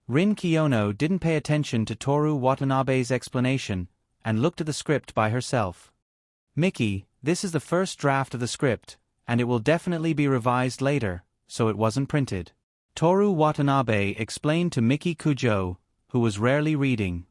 Rin Kiyono didn't pay attention to Toru Watanabe's explanation and looked at the script by herself. Miki, this is the first draft of the script, and it will definitely be revised later, so it wasn't printed. Toru Watanabe explained to Miki Kujo, who was rarely reading.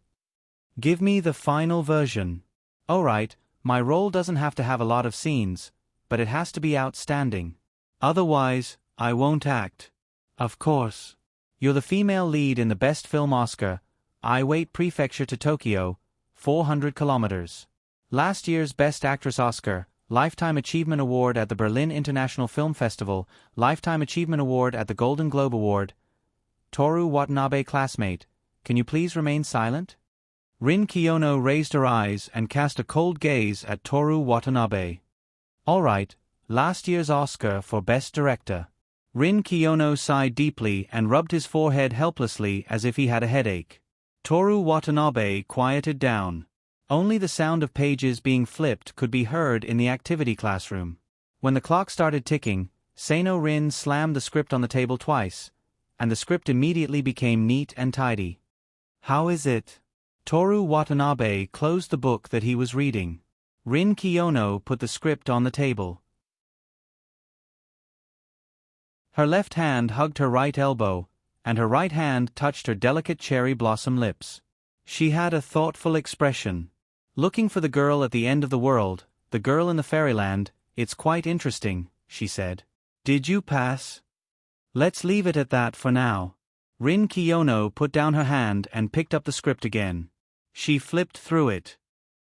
Give me the final version. Alright, my role doesn't have to have a lot of scenes, but it has to be outstanding. Otherwise, I won't act. Of course. You're the female lead in the Best Film Oscar, I Wait Prefecture to Tokyo, 400 kilometers. Last year's Best Actress Oscar, Lifetime Achievement Award at the Berlin International Film Festival, Lifetime Achievement Award at the Golden Globe Award. Toru Watanabe classmate, can you please remain silent? Rin Kiyono raised her eyes and cast a cold gaze at Toru Watanabe. Alright, last year's Oscar for Best Director. Rin Kiyono sighed deeply and rubbed his forehead helplessly as if he had a headache. Toru Watanabe quieted down. Only the sound of pages being flipped could be heard in the activity classroom. When the clock started ticking, Seino Rin slammed the script on the table twice, and the script immediately became neat and tidy. How is it? Toru Watanabe closed the book that he was reading. Rin Kiyono put the script on the table. Her left hand hugged her right elbow, and her right hand touched her delicate cherry blossom lips. She had a thoughtful expression. Looking for the girl at the end of the world, the girl in the fairyland, it's quite interesting, she said. Did you pass? Let's leave it at that for now. Rin Kiyono put down her hand and picked up the script again. She flipped through it.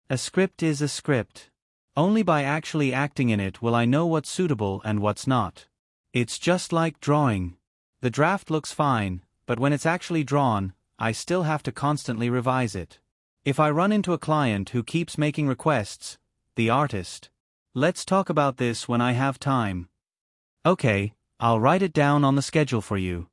A script is a script. Only by actually acting in it will I know what's suitable and what's not. It's just like drawing. The draft looks fine, but when it's actually drawn, I still have to constantly revise it. If I run into a client who keeps making requests, the artist. Let's talk about this when I have time. Okay, I'll write it down on the schedule for you.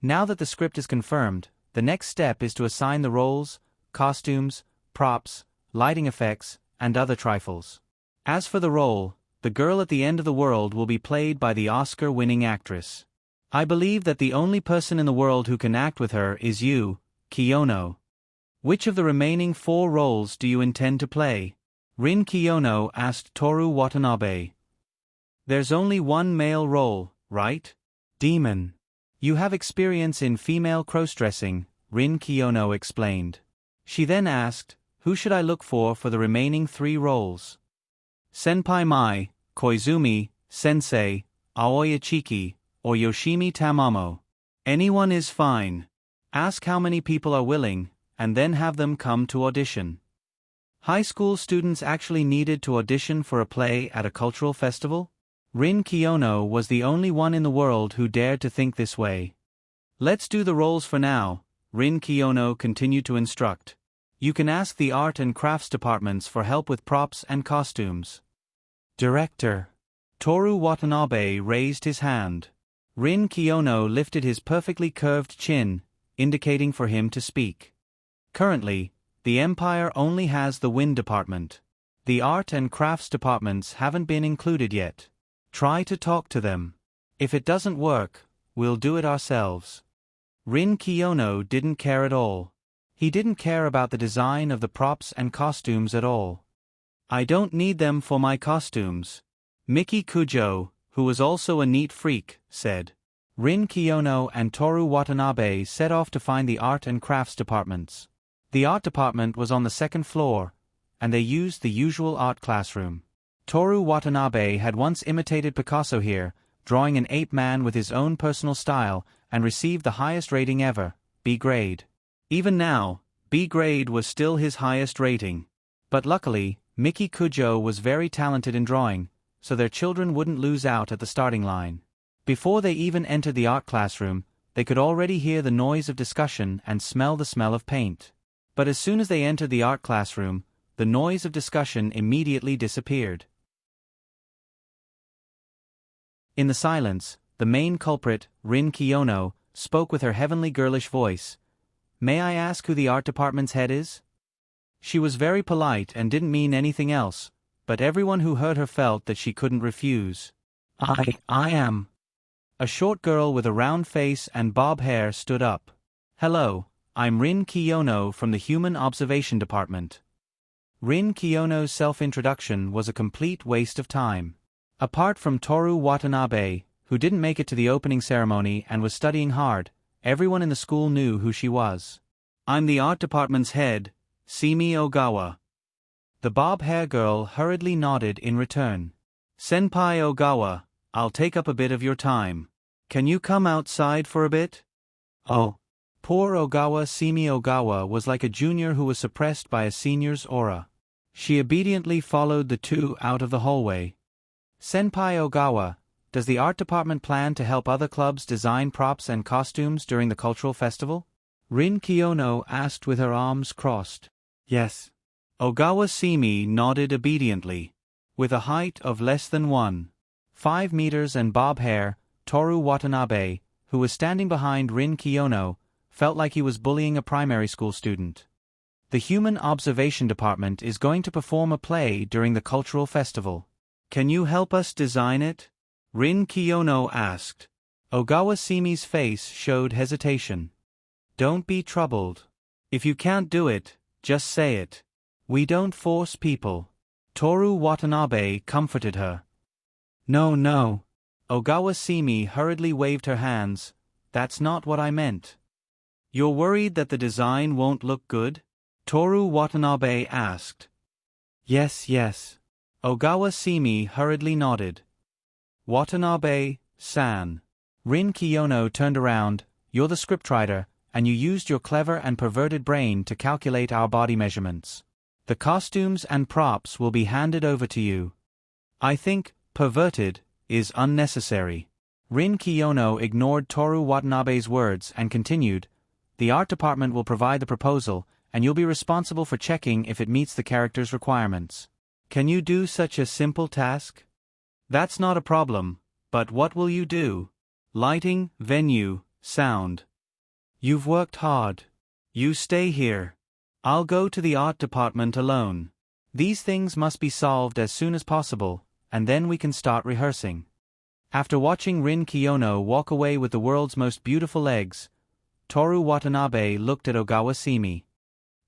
Now that the script is confirmed, the next step is to assign the roles, costumes, props, lighting effects, and other trifles. As for the role, the girl at the end of the world will be played by the Oscar-winning actress. I believe that the only person in the world who can act with her is you, Kiyono. Which of the remaining 4 roles do you intend to play? Rin Kiyono asked Toru Watanabe. There's only one male role, right? Demon. You have experience in female cross-dressing, Rin Kiyono explained. She then asked, who should I look for the remaining 3 roles? Senpai Mai, Koizumi, Sensei, Aoi Ichiki, or Yoshimi Tamamo. Anyone is fine. Ask how many people are willing, and then have them come to audition. High school students actually needed to audition for a play at a cultural festival? Rin Kiyono was the only one in the world who dared to think this way. Let's do the roles for now, Rin Kiyono continued to instruct. You can ask the art and crafts departments for help with props and costumes. Director. Toru Watanabe raised his hand. Rin Kiyono lifted his perfectly curved chin, indicating for him to speak. Currently, the Empire only has the wind department. The art and crafts departments haven't been included yet. Try to talk to them. If it doesn't work, we'll do it ourselves. Rin Kiyono didn't care at all. He didn't care about the design of the props and costumes at all. I don't need them for my costumes. Miki Kujo, who was also a neat freak, said. Rin Kiyono and Toru Watanabe set off to find the art and crafts departments. The art department was on the 2nd floor, and they used the usual art classroom. Toru Watanabe had once imitated Picasso here, drawing an ape man with his own personal style, and received the highest rating ever, B grade. Even now, B grade was still his highest rating. But luckily, Miki Kujo was very talented in drawing, so their children wouldn't lose out at the starting line. Before they even entered the art classroom, they could already hear the noise of discussion and smell the smell of paint. But as soon as they entered the art classroom, the noise of discussion immediately disappeared. In the silence, the main culprit, Rin Kiyono, spoke with her heavenly girlish voice. May I ask who the art department's head is? She was very polite and didn't mean anything else, but everyone who heard her felt that she couldn't refuse. I am. A short girl with a round face and bob hair stood up. Hello, I'm Rin Kiyono from the Human Observation Department. Rin Kiyono's self-introduction was a complete waste of time. Apart from Toru Watanabe, who didn't make it to the opening ceremony and was studying hard, everyone in the school knew who she was. I'm the art department's head, Simi Ogawa. The bob hair girl hurriedly nodded in return. Senpai Ogawa, I'll take up a bit of your time. Can you come outside for a bit? Oh. Poor Ogawa Simi Ogawa was like a junior who was suppressed by a senior's aura. She obediently followed the two out of the hallway. Senpai Ogawa, does the art department plan to help other clubs design props and costumes during the cultural festival? Rin Kiyono asked with her arms crossed. Yes. Ogawa Simi nodded obediently. With a height of less than 1.5 meters and bob hair, Toru Watanabe, who was standing behind Rin Kiyono, felt like he was bullying a primary school student. The Human Observation Department is going to perform a play during the cultural festival. Can you help us design it? Rin Kiyono asked. Ogawa Simi's face showed hesitation. Don't be troubled. If you can't do it, just say it. We don't force people. Toru Watanabe comforted her. No. Ogawa Simi hurriedly waved her hands. That's not what I meant. You're worried that the design won't look good? Toru Watanabe asked. Yes. Ogawa Simi hurriedly nodded. Watanabe-san. Rin Kiyono turned around. You're the scriptwriter, and you used your clever and perverted brain to calculate our body measurements. The costumes and props will be handed over to you. I think perverted is unnecessary. Rin Kiyono ignored Toru Watanabe's words and continued, the art department will provide the proposal, and you'll be responsible for checking if it meets the character's requirements. Can you do such a simple task? That's not a problem, but what will you do? Lighting, venue, sound. You've worked hard. You stay here. I'll go to the art department alone. These things must be solved as soon as possible, and then we can start rehearsing. After watching Rin Kiyono walk away with the world's most beautiful eggs, Toru Watanabe looked at Ogawa Simi.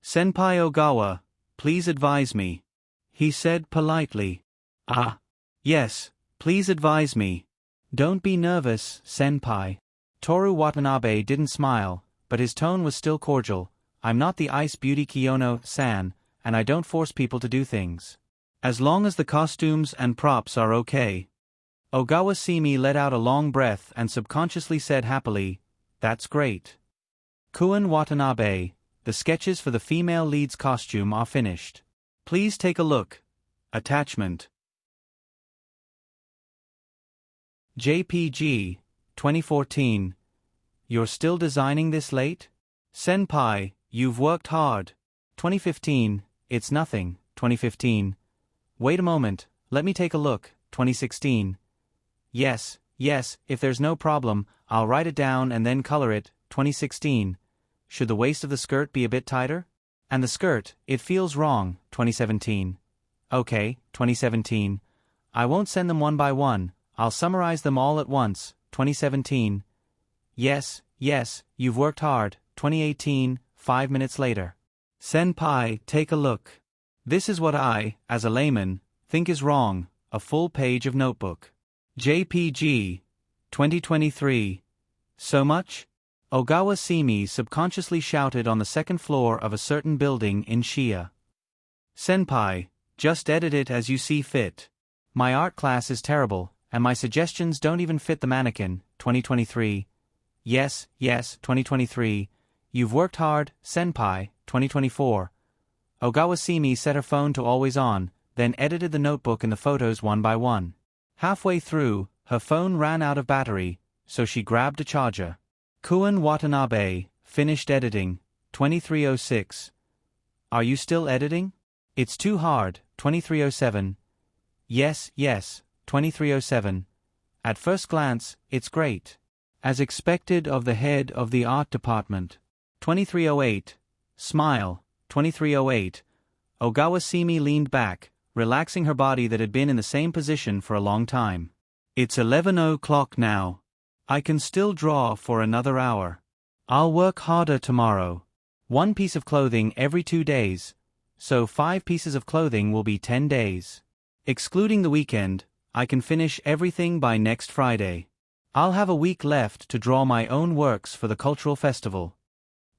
Senpai Ogawa, please advise me. He said politely. Ah. Yes, please advise me. Don't be nervous, senpai. Toru Watanabe didn't smile, but his tone was still cordial. I'm not the ice beauty Kiyono-san, and I don't force people to do things. As long as the costumes and props are okay. Ogawa Simi let out a long breath and subconsciously said happily, that's great. Kuen Watanabe, the sketches for the female lead's costume are finished. Please take a look. Attachment. JPG, 2014. You're still designing this late? Senpai, you've worked hard. 2015, it's nothing. 2015. Wait a moment, let me take a look. 2016. Yes, if there's no problem, I'll write it down and then color it. 2016. Should the waist of the skirt be a bit tighter? And the skirt, it feels wrong. 2017. Okay, 2017. I won't send them one by one, I'll summarize them all at once. 2017. Yes, you've worked hard. 2018, 5 minutes later. Senpai, take a look. This is what I, as a layman, think is wrong, a full page of notebook. JPG, 2023. So much? Ogawa Simi subconsciously shouted on the second floor of a certain building in Shiya. Senpai, just edit it as you see fit. My art class is terrible, and my suggestions don't even fit the mannequin. 2023. Yes, 2023. You've worked hard, senpai. 2024. Ogawa Simi set her phone to always on, then edited the notebook and the photos one by one. Halfway through, her phone ran out of battery, so she grabbed a charger. Kuen Watanabe, finished editing. 2306. Are you still editing? It's too hard. 2307. Yes, 2307. At first glance, it's great. As expected of the head of the art department. 2308. Smile. 2308. Ogawa Simi leaned back, relaxing her body that had been in the same position for a long time. It's 11 o'clock now. I can still draw for another hour. I'll work harder tomorrow. 1 piece of clothing every 2 days, so 5 pieces of clothing will be 10 days. Excluding the weekend, I can finish everything by next Friday. I'll have a week left to draw my own works for the cultural festival.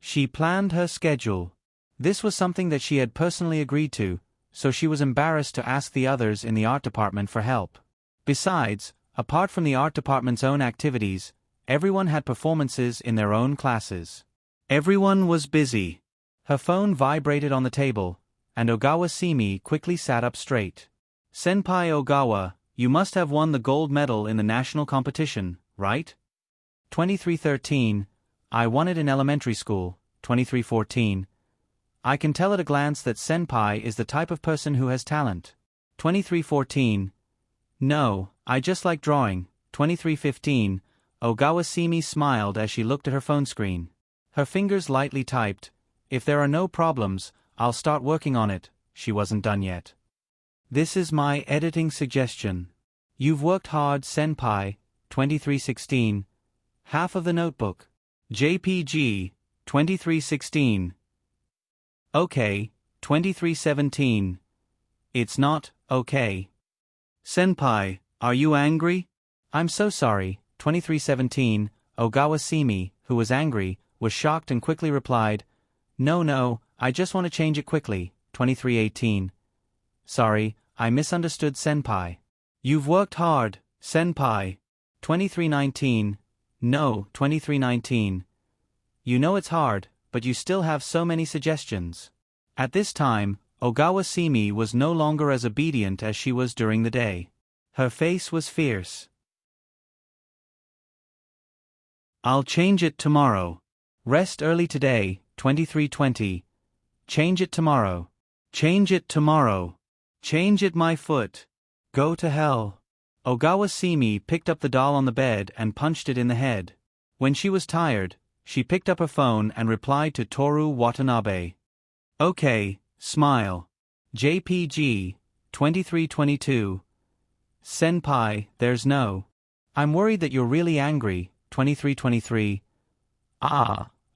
She planned her schedule. This was something that she had personally agreed to, so she was embarrassed to ask the others in the art department for help. Besides, apart from the art department's own activities, everyone had performances in their own classes. Everyone was busy. Her phone vibrated on the table, and Ogawa Simi quickly sat up straight. Senpai Ogawa, you must have won the gold medal in the national competition, right? 2313. I won it in elementary school. 2314. I can tell at a glance that senpai is the type of person who has talent. 2314. No, I just like drawing. 2315. Ogawa Simi smiled as she looked at her phone screen. Her fingers lightly typed. If there are no problems, I'll start working on it. She wasn't done yet. This is my editing suggestion. You've worked hard, senpai. 2316. Half of the notebook. JPG, 2316. Okay, 2317. It's not, okay. Senpai, are you angry? I'm so sorry. 2317. Ogawa Simi, who was angry, was shocked and quickly replied, No, I just want to change it quickly. 2318. Sorry, I misunderstood senpai. You've worked hard, senpai. 2319. No, 2319. You know it's hard, but you still have so many suggestions. At this time, Ogawa Simi was no longer as obedient as she was during the day. Her face was fierce. I'll change it tomorrow. Rest early today. 2320. Change it tomorrow. Change it tomorrow. Change it my foot. Go to hell. Ogawa Simi picked up the doll on the bed and punched it in the head. When she was tired, she picked up her phone and replied to Toru Watanabe. Okay, smile. JPG, 2322. Senpai, there's no. I'm worried that you're really angry, 2323.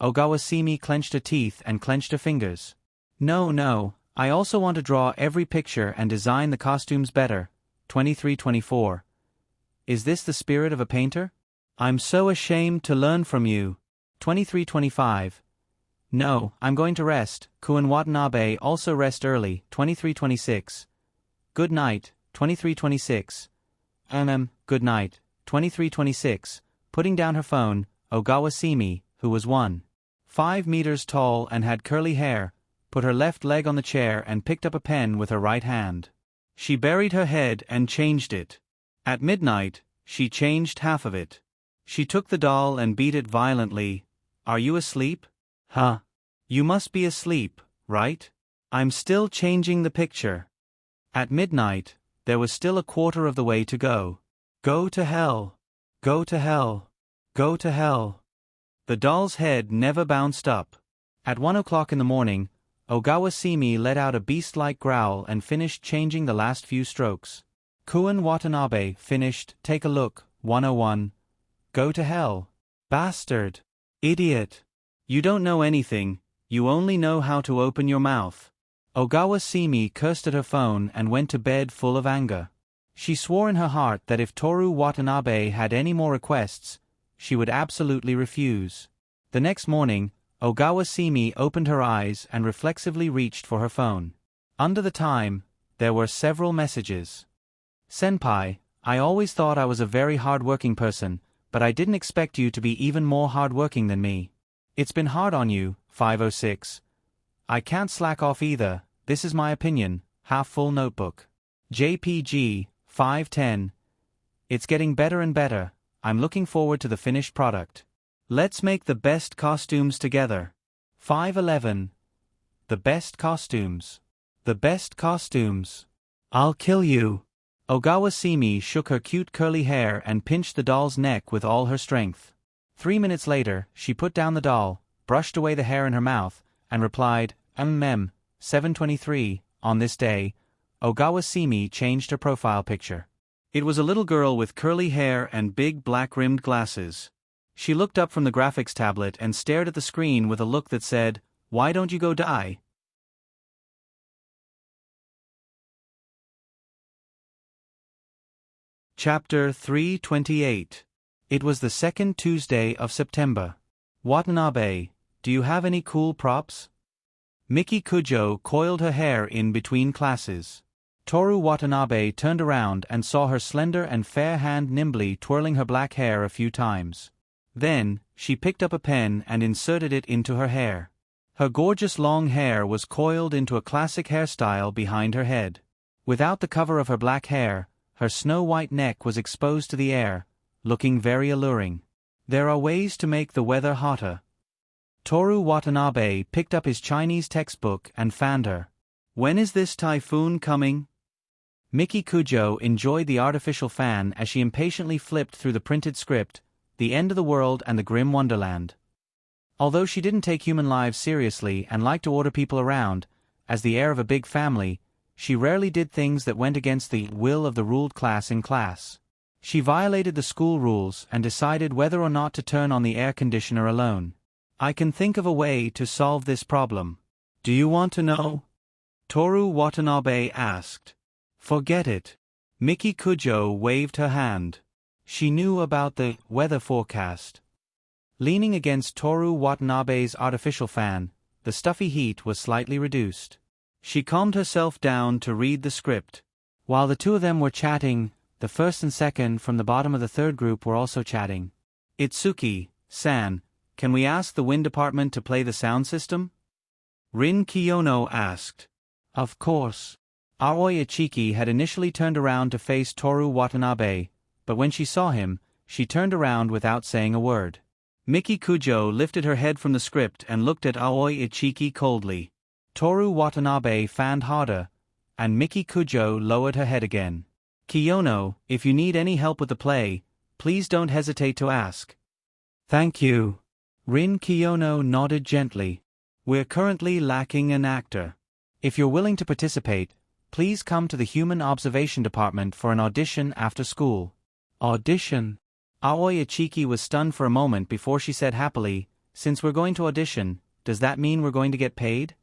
Ogawa-simi clenched her teeth and clenched her fingers. No, I also want to draw every picture and design the costumes better, 2324. Is this the spirit of a painter? I'm so ashamed to learn from you, 2325. No, I'm going to rest, Kun Watanabe also rest early, 2326. Good night, 2326. Good night, 2326. Putting down her phone, Ogawa-simi, who was 1.5 meters tall and had curly hair, put her left leg on the chair and picked up a pen with her right hand. She buried her head and changed it. At midnight, she changed half of it. She took the doll and beat it violently. Are you asleep? Huh? You must be asleep, right? I'm still changing the picture. At midnight, there was still a quarter of the way to go. Go to hell. Go to hell. Go to hell. The doll's head never bounced up. At 1 o'clock in the morning, Ogawa-simi let out a beast-like growl and finished changing the last few strokes. Kun Watanabe finished, take a look, 101. Go to hell. Bastard. Idiot. You don't know anything, you only know how to open your mouth. Ogawa-simi cursed at her phone and went to bed full of anger. She swore in her heart that if Toru Watanabe had any more requests, she would absolutely refuse. The next morning, Ogawa-simi opened her eyes and reflexively reached for her phone. Under the time, there were several messages. Senpai, I always thought I was a very hard-working person, but I didn't expect you to be even more hard-working than me. It's been hard on you, 506. I can't slack off either, this is my opinion, half-full notebook. JPG, 510. It's getting better and better, I'm looking forward to the finished product. Let's make the best costumes together. 511. The best costumes. The best costumes. I'll kill you. Ogawa-simi shook her cute curly hair and pinched the doll's neck with all her strength. 3 minutes later, she put down the doll, brushed away the hair in her mouth, and replied, 723, on this day, Ogawa-simi changed her profile picture. It was a little girl with curly hair and big black-rimmed glasses. She looked up from the graphics tablet and stared at the screen with a look that said, "Why don't you go die?" Chapter 328. It was the second Tuesday of September. Watanabe, do you have any cool props? Miki Kujo coiled her hair in between classes. Toru Watanabe turned around and saw her slender and fair hand nimbly twirling her black hair a few times. Then, she picked up a pen and inserted it into her hair. Her gorgeous long hair was coiled into a classic hairstyle behind her head. Without the cover of her black hair, her snow-white neck was exposed to the air, looking very alluring. There are ways to make the weather hotter. Toru Watanabe picked up his Chinese textbook and fanned her. When is this typhoon coming? Miki Kujo enjoyed the artificial fan as she impatiently flipped through the printed script, The End of the World and the Grim Wonderland. Although she didn't take human lives seriously and liked to order people around, as the heir of a big family, she rarely did things that went against the will of the ruled class in class. She violated the school rules and decided whether or not to turn on the air conditioner alone. I can think of a way to solve this problem. Do you want to know? Toru Watanabe asked. Forget it. Miki Kujo waved her hand. She knew about the weather forecast. Leaning against Toru Watanabe's artificial fan, the stuffy heat was slightly reduced. She calmed herself down to read the script. While the two of them were chatting, the first and second from the bottom of the third group were also chatting. Itsuki-san, can we ask the wind department to play the sound system? Rin Kiyono asked. Of course. Aoi Ichiki had initially turned around to face Toru Watanabe, but when she saw him, she turned around without saying a word. Miki Kujo lifted her head from the script and looked at Aoi Ichiki coldly. Toru Watanabe fanned harder, and Miki Kujo lowered her head again. Kiyono, if you need any help with the play, please don't hesitate to ask. Thank you. Rin Kiyono nodded gently. We're currently lacking an actor. If you're willing to participate, please come to the Human Observation Department for an audition after school. Audition? Aoi Ichiki was stunned for a moment before she said happily, since we're going to audition, does that mean we're going to get paid?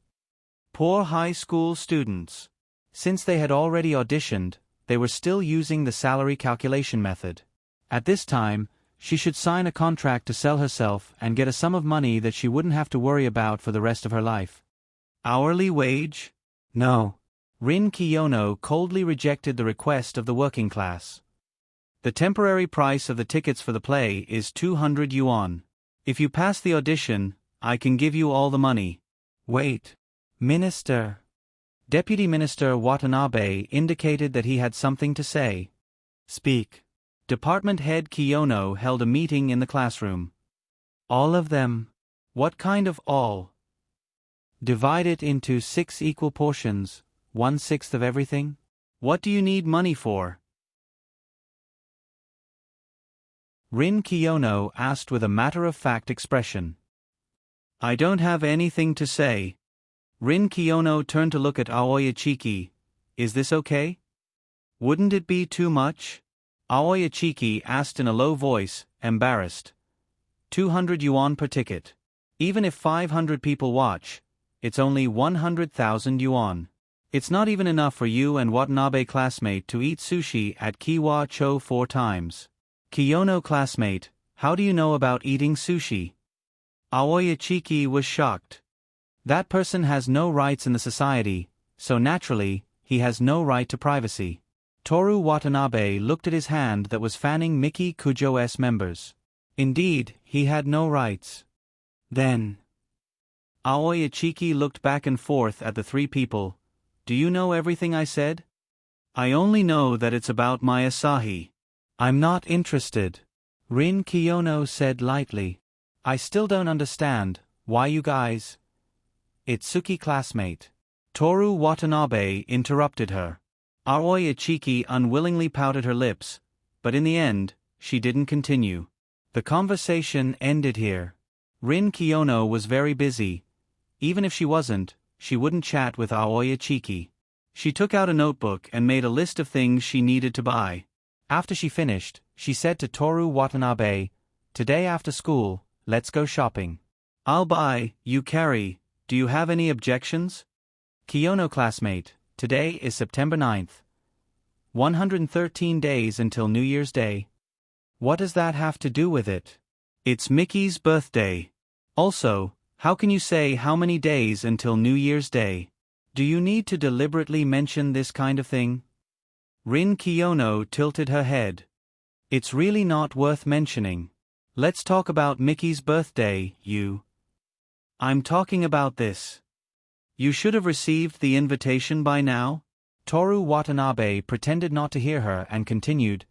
Poor high school students. Since they had already auditioned, they were still using the salary calculation method. At this time, she should sign a contract to sell herself and get a sum of money that she wouldn't have to worry about for the rest of her life. Hourly wage? No. Rin Kiyono coldly rejected the request of the working class. The temporary price of the tickets for the play is 200 yuan. If you pass the audition, I can give you all the money. Wait. Minister. Deputy Minister Watanabe indicated that he had something to say. Speak. Department head Kiyono held a meeting in the classroom. All of them? What kind of all? Divide it into 6 equal portions, 1/6 of everything? What do you need money for? Rin Kiyono asked with a matter-of-fact expression. I don't have anything to say. Rin Kiyono turned to look at Aoi Ichiki. Is this okay? Wouldn't it be too much? Aoi Ichiki asked in a low voice, embarrassed. 200 yuan per ticket. Even if 500 people watch, it's only 100,000 yuan. It's not even enough for you and Watanabe classmate to eat sushi at Kiwa Cho 4 times. Kiyono classmate, how do you know about eating sushi? Aoi Ichiki was shocked. That person has no rights in the society, so naturally, he has no right to privacy. Toru Watanabe looked at his hand that was fanning Miki Kujo's members. Indeed, he had no rights. Then, Aoi Ichiki looked back and forth at the 3 people. Do you know everything I said? I only know that it's about my Asahi. I'm not interested. Rin Kiyono said lightly. I still don't understand, why you guys? Itsuki classmate. Toru Watanabe interrupted her. Aoi Ichiki unwillingly pouted her lips, but in the end, she didn't continue. The conversation ended here. Rin Kiyono was very busy. Even if she wasn't, she wouldn't chat with Aoi Ichiki. She took out a notebook and made a list of things she needed to buy. After she finished, she said to Toru Watanabe, Today after school, let's go shopping. I'll buy, you carry. Do you have any objections? Kiyono classmate, today is September 9th. 113 days until New Year's Day. What does that have to do with it? It's Mickey's birthday. Also, how can you say how many days until New Year's Day? Do you need to deliberately mention this kind of thing? Rin Kiyono tilted her head. It's really not worth mentioning. Let's talk about Mickey's birthday, you. I'm talking about this. You should have received the invitation by now. Toru Watanabe pretended not to hear her and continued,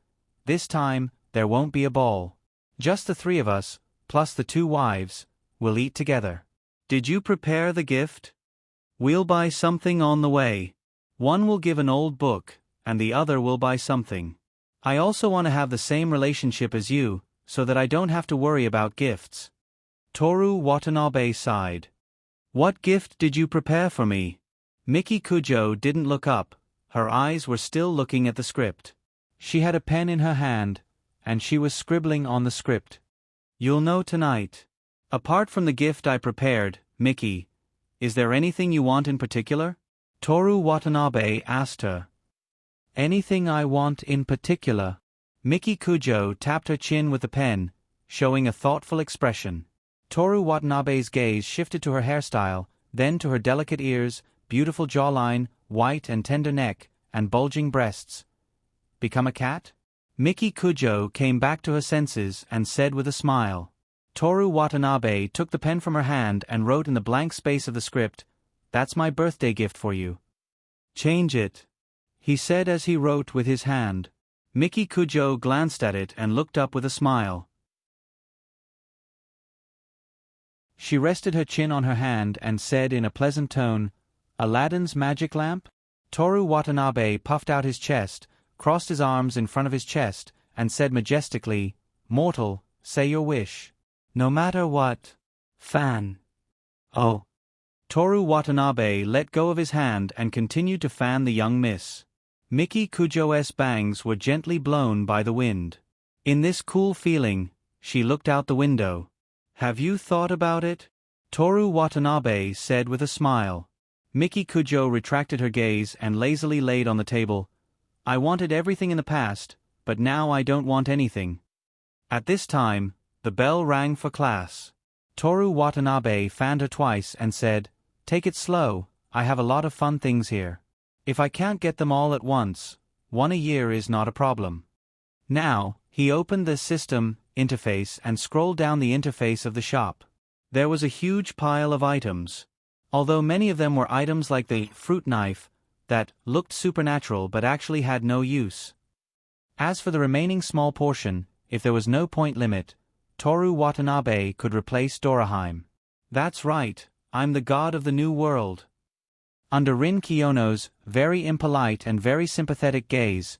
This time, there won't be a ball. Just the 3 of us, plus the 2 wives, will eat together. Did you prepare the gift? We'll buy something on the way. One will give an old book, and the other will buy something. I also want to have the same relationship as you, so that I don't have to worry about gifts. Toru Watanabe sighed. What gift did you prepare for me? Miki Kujo didn't look up, her eyes were still looking at the script. She had a pen in her hand, and she was scribbling on the script. You'll know tonight. Apart from the gift I prepared, Miki, is there anything you want in particular? Toru Watanabe asked her. Anything I want in particular? Miki Kujo tapped her chin with the pen, showing a thoughtful expression. Toru Watanabe's gaze shifted to her hairstyle, then to her delicate ears, beautiful jawline, white and tender neck, and bulging breasts. Become a cat? Miki Kujo came back to her senses and said with a smile. Toru Watanabe took the pen from her hand and wrote in the blank space of the script, That's my birthday gift for you. Change it, he said as he wrote with his hand. Miki Kujo glanced at it and looked up with a smile. She rested her chin on her hand and said in a pleasant tone, Aladdin's magic lamp? Toru Watanabe puffed out his chest, crossed his arms in front of his chest, and said majestically, Mortal, say your wish. No matter what. Fan. Oh. Toru Watanabe let go of his hand and continued to fan the young miss. Miki Kujo's bangs were gently blown by the wind. In this cool feeling, she looked out the window. Have you thought about it? Toru Watanabe said with a smile. Miki Kujo retracted her gaze and lazily laid on the table. I wanted everything in the past, but now I don't want anything. At this time, the bell rang for class. Toru Watanabe fanned her twice and said, Take it slow, I have a lot of fun things here. If I can't get them all at once, one a year is not a problem. Now, he opened the system interface and scrolled down the interface of the shop. There was a huge pile of items. Although many of them were items like the fruit knife, that looked supernatural but actually had no use. As for the remaining small portion, if there was no point limit, Toru Watanabe could replace Doraheim. That's right, I'm the god of the new world. Under Rin Kiyono's very impolite and very sympathetic gaze,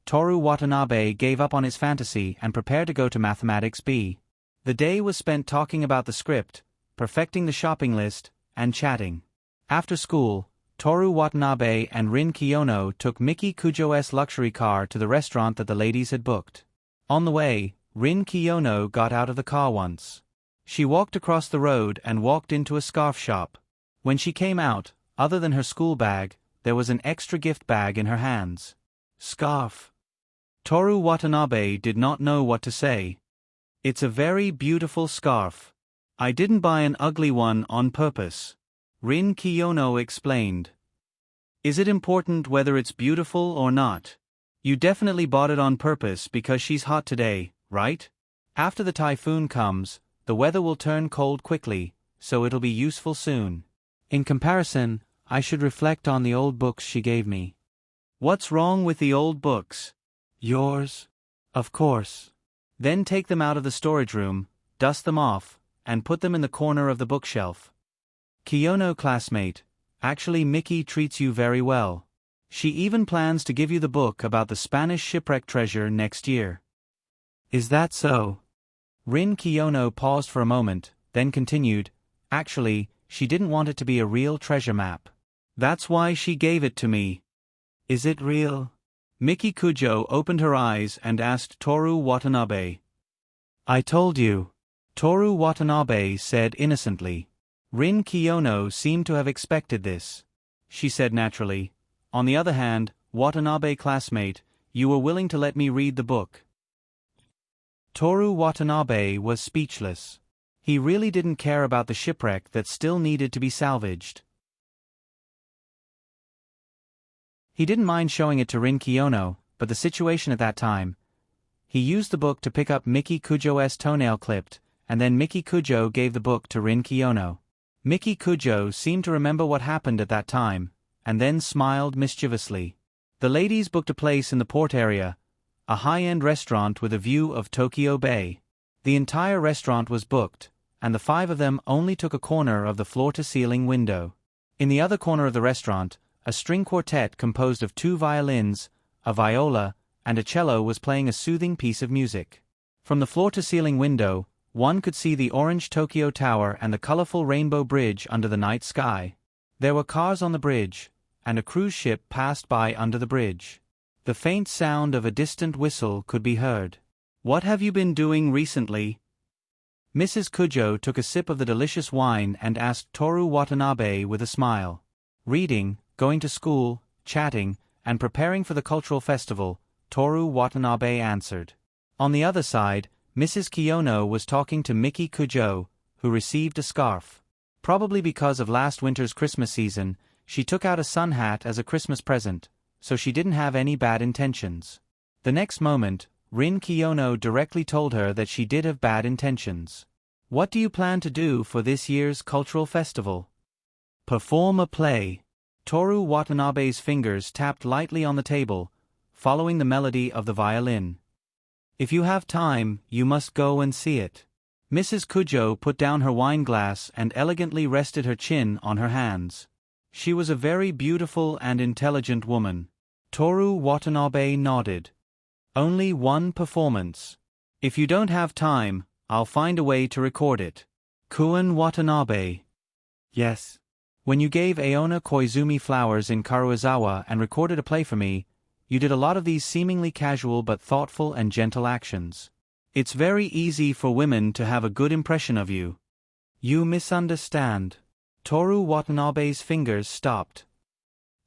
Toru Watanabe gave up on his fantasy and prepared to go to Mathematics B. The day was spent talking about the script, perfecting the shopping list, and chatting. After school, Toru Watanabe and Rin Kiyono took Miki Kujo's luxury car to the restaurant that the ladies had booked. On the way, Rin Kiyono got out of the car once. She walked across the road and walked into a scarf shop. When she came out, other than her school bag, there was an extra gift bag in her hands. Scarf. Toru Watanabe did not know what to say. It's a very beautiful scarf. I didn't buy an ugly one on purpose. Rin Kiyono explained. Is it important whether it's beautiful or not? You definitely bought it on purpose because she's hot today, right? After the typhoon comes, the weather will turn cold quickly, so it'll be useful soon. In comparison, I should reflect on the old books she gave me. What's wrong with the old books? Yours? Of course. Then take them out of the storage room, dust them off, and put them in the corner of the bookshelf. Kiyono classmate, actually Miki treats you very well. She even plans to give you the book about the Spanish shipwreck treasure next year. Is that so? Rin Kiyono paused for a moment, then continued, Actually, she didn't want it to be a real treasure map. That's why she gave it to me. Is it real? Miki Kujo opened her eyes and asked Toru Watanabe. I told you. Toru Watanabe said innocently. Rin Kiyono seemed to have expected this. She said naturally, On the other hand, Watanabe classmate, you were willing to let me read the book. Toru Watanabe was speechless. He really didn't care about the shipwreck that still needed to be salvaged. He didn't mind showing it to Rin Kiyono, but the situation at that time. He used the book to pick up Miki Kujo's toenail clipped, and then Miki Kujo gave the book to Rin Kiyono. Miki Kujo seemed to remember what happened at that time, and then smiled mischievously. The ladies booked a place in the port area, a high-end restaurant with a view of Tokyo Bay. The entire restaurant was booked, and the five of them only took a corner of the floor-to-ceiling window. In the other corner of the restaurant, a string quartet composed of 2 violins, a viola, and a cello was playing a soothing piece of music. From the floor-to-ceiling window, one could see the orange Tokyo Tower and the colorful Rainbow Bridge under the night sky. There were cars on the bridge, and a cruise ship passed by under the bridge. The faint sound of a distant whistle could be heard. What have you been doing recently? Mrs. Kujo took a sip of the delicious wine and asked Toru Watanabe with a smile. Reading, going to school, chatting, and preparing for the cultural festival, Toru Watanabe answered. On the other side, Mrs. Kiyono was talking to Miki Kujo, who received a scarf. Probably because of last winter's Christmas season, she took out a sun hat as a Christmas present, so she didn't have any bad intentions. The next moment, Rin Kiyono directly told her that she did have bad intentions. What do you plan to do for this year's cultural festival? Perform a play. Toru Watanabe's fingers tapped lightly on the table, following the melody of the violin. If you have time, you must go and see it. Mrs. Kujo put down her wine glass and elegantly rested her chin on her hands. She was a very beautiful and intelligent woman. Toru Watanabe nodded. Only one performance. If you don't have time, I'll find a way to record it. Kun Watanabe. Yes. When you gave Aona Koizumi flowers in Karuizawa and recorded a play for me, you did a lot of these seemingly casual but thoughtful and gentle actions. It's very easy for women to have a good impression of you. You misunderstand. Toru Watanabe's fingers stopped.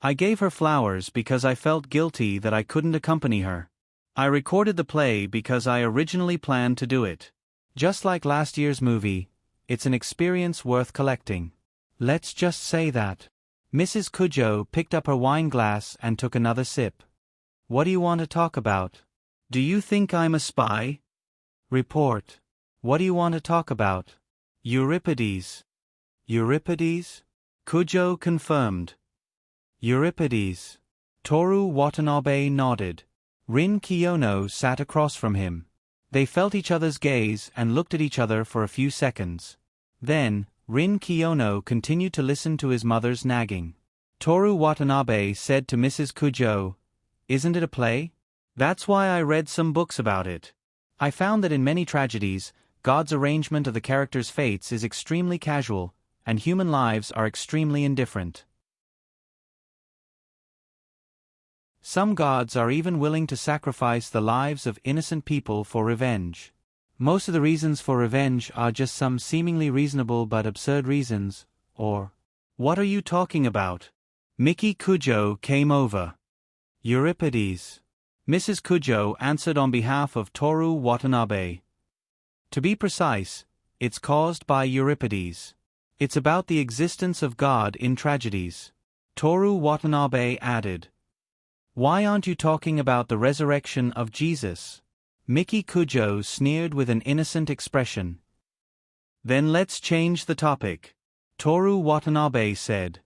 I gave her flowers because I felt guilty that I couldn't accompany her. I recorded the play because I originally planned to do it. Just like last year's movie, it's an experience worth collecting. Let's just say that. Mrs. Kujo picked up her wine glass and took another sip. What do you want to talk about? Do you think I'm a spy? Report. What do you want to talk about? Euripides. Euripides? Kujo confirmed. Euripides. Toru Watanabe nodded. Rin Kiyono sat across from him. They felt each other's gaze and looked at each other for a few seconds. Then, Rin Kiyono continued to listen to his mother's nagging. Toru Watanabe said to Mrs. Kujo, "Isn't it a play? That's why I read some books about it. I found that in many tragedies, God's arrangement of the characters' fates is extremely casual, and human lives are extremely indifferent. Some gods are even willing to sacrifice the lives of innocent people for revenge. Most of the reasons for revenge are just some seemingly reasonable but absurd reasons, or, what are you talking about?" Miki Kujo came over. Euripides. Mrs. Kujo answered on behalf of Toru Watanabe. To be precise, it's caused by Euripides. It's about the existence of God in tragedies. Toru Watanabe added. Why aren't you talking about the resurrection of Jesus? Miki Kujo sneered with an innocent expression. Then let's change the topic. Toru Watanabe said.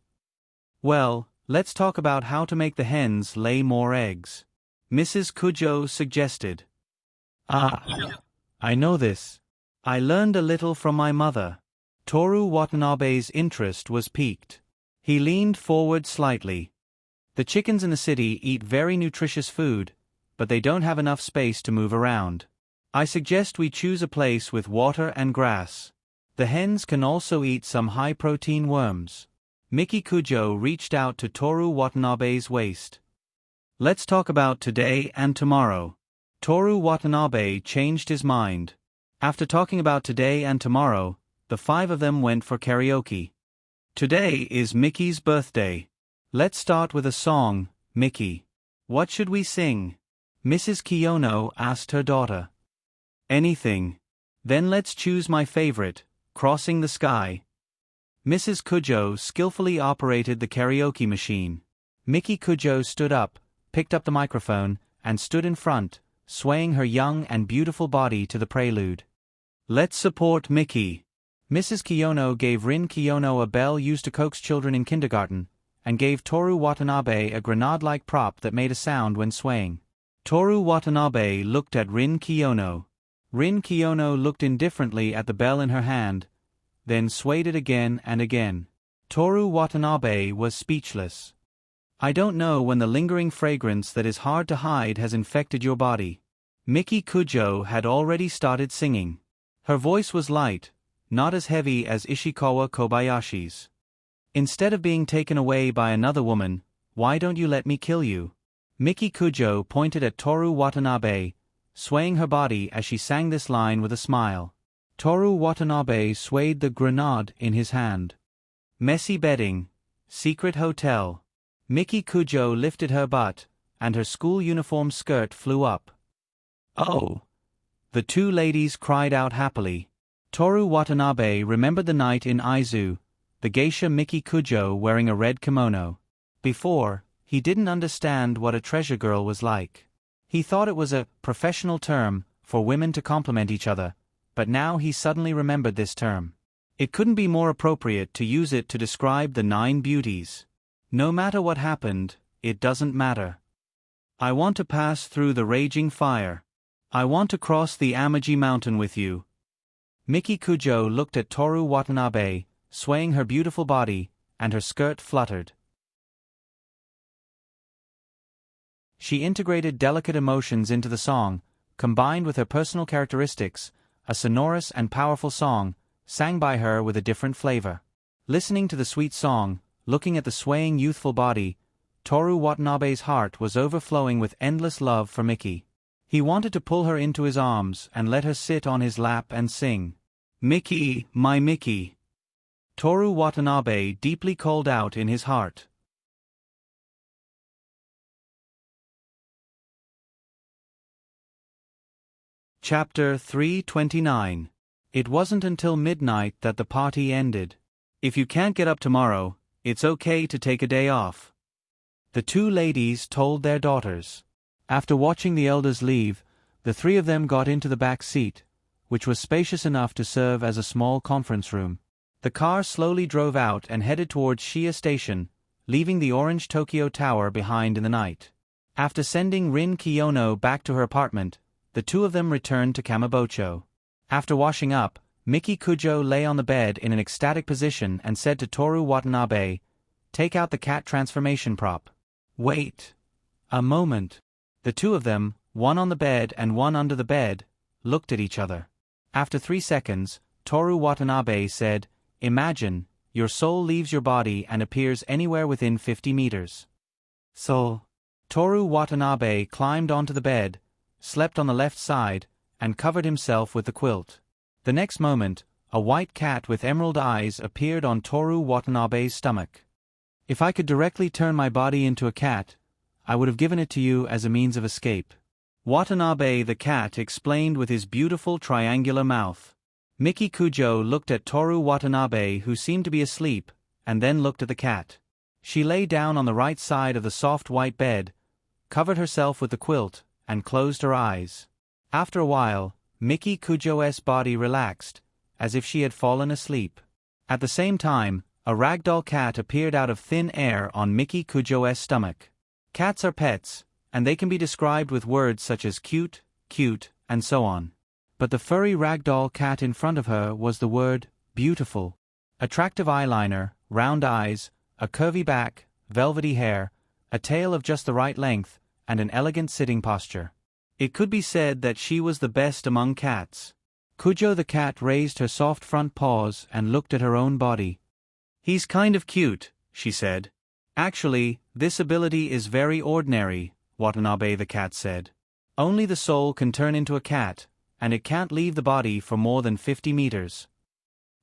Well, let's talk about how to make the hens lay more eggs. Mrs. Kujo suggested. I know this. I learned a little from my mother. Toru Watanabe's interest was piqued. He leaned forward slightly. The chickens in the city eat very nutritious food, but they don't have enough space to move around. I suggest we choose a place with water and grass. The hens can also eat some high-protein worms. Miki Kujo reached out to Toru Watanabe's waist. Let's talk about today and tomorrow. Toru Watanabe changed his mind. After talking about today and tomorrow, the five of them went for karaoke. Today is Miki's birthday. Let's start with a song, Miki. What should we sing? Mrs. Kiyono asked her daughter. Anything. Then let's choose my favorite, Crossing the Sky. Mrs. Kujo skillfully operated the karaoke machine. Miki Kujo stood up, picked up the microphone, and stood in front, swaying her young and beautiful body to the prelude. Let's support Miki. Mrs. Kiyono gave Rin Kiyono a bell used to coax children in kindergarten, and gave Toru Watanabe a grenade-like prop that made a sound when swaying. Toru Watanabe looked at Rin Kiyono. Rin Kiyono looked indifferently at the bell in her hand, then swayed it again and again. Toru Watanabe was speechless. I don't know when the lingering fragrance that is hard to hide has infected your body. Miki Kujo had already started singing. Her voice was light, not as heavy as Ishikawa Kobayashi's. Instead of being taken away by another woman, why don't you let me kill you? Miki Kujo pointed at Toru Watanabe, swaying her body as she sang this line with a smile. Toru Watanabe swayed the grenade in his hand. Messy bedding. Secret hotel. Miki Kujo lifted her butt, and her school uniform skirt flew up. Oh! The two ladies cried out happily. Toru Watanabe remembered the night in Aizu, the geisha Miki Kujo wearing a red kimono. Before, he didn't understand what a treasure girl was like. He thought it was a professional term for women to compliment each other, but now he suddenly remembered this term. It couldn't be more appropriate to use it to describe the 9 beauties. No matter what happened, it doesn't matter. I want to pass through the raging fire. I want to cross the Amaji mountain with you. Miki Kujo looked at Toru Watanabe, swaying her beautiful body, and her skirt fluttered. She integrated delicate emotions into the song, combined with her personal characteristics, a sonorous and powerful song, sang by her with a different flavor. Listening to the sweet song, looking at the swaying youthful body, Toru Watanabe's heart was overflowing with endless love for Miki. He wanted to pull her into his arms and let her sit on his lap and sing, "Miki, my Miki." Toru Watanabe deeply called out in his heart. Chapter 329. It wasn't until midnight that the party ended. If you can't get up tomorrow, it's okay to take a day off, the two ladies told their daughters. After watching the elders leave, the three of them got into the back seat, which was spacious enough to serve as a small conference room. The car slowly drove out and headed towards Shiya Station, leaving the orange Tokyo Tower behind in the night. After sending Rin Kiyono back to her apartment, the two of them returned to Kamabocho. After washing up, Miki Kujo lay on the bed in an ecstatic position and said to Toru Watanabe, "Take out the cat transformation prop." "Wait a moment." The two of them, one on the bed and one under the bed, looked at each other. After 3 seconds, Toru Watanabe said, "Imagine, your soul leaves your body and appears anywhere within 50 meters. So, Toru Watanabe climbed onto the bed, slept on the left side, and covered himself with the quilt. The next moment, a white cat with emerald eyes appeared on Toru Watanabe's stomach. "If I could directly turn my body into a cat, I would have given it to you as a means of escape," Watanabe the cat explained with his beautiful triangular mouth. Miki Kujo looked at Toru Watanabe, who seemed to be asleep, and then looked at the cat. She lay down on the right side of the soft white bed, covered herself with the quilt, and closed her eyes. After a while, Miki Kujo's body relaxed, as if she had fallen asleep. At the same time, a ragdoll cat appeared out of thin air on Miki Kujo's stomach. Cats are pets, and they can be described with words such as cute, cute, and so on. But the furry ragdoll cat in front of her was the word beautiful. Attractive eyeliner, round eyes, a curvy back, velvety hair, a tail of just the right length, and an elegant sitting posture. It could be said that she was the best among cats. Kujo the cat raised her soft front paws and looked at her own body. "He's kind of cute," she said. "Actually, this ability is very ordinary," Watanabe the cat said. "Only the soul can turn into a cat, and it can't leave the body for more than 50 meters.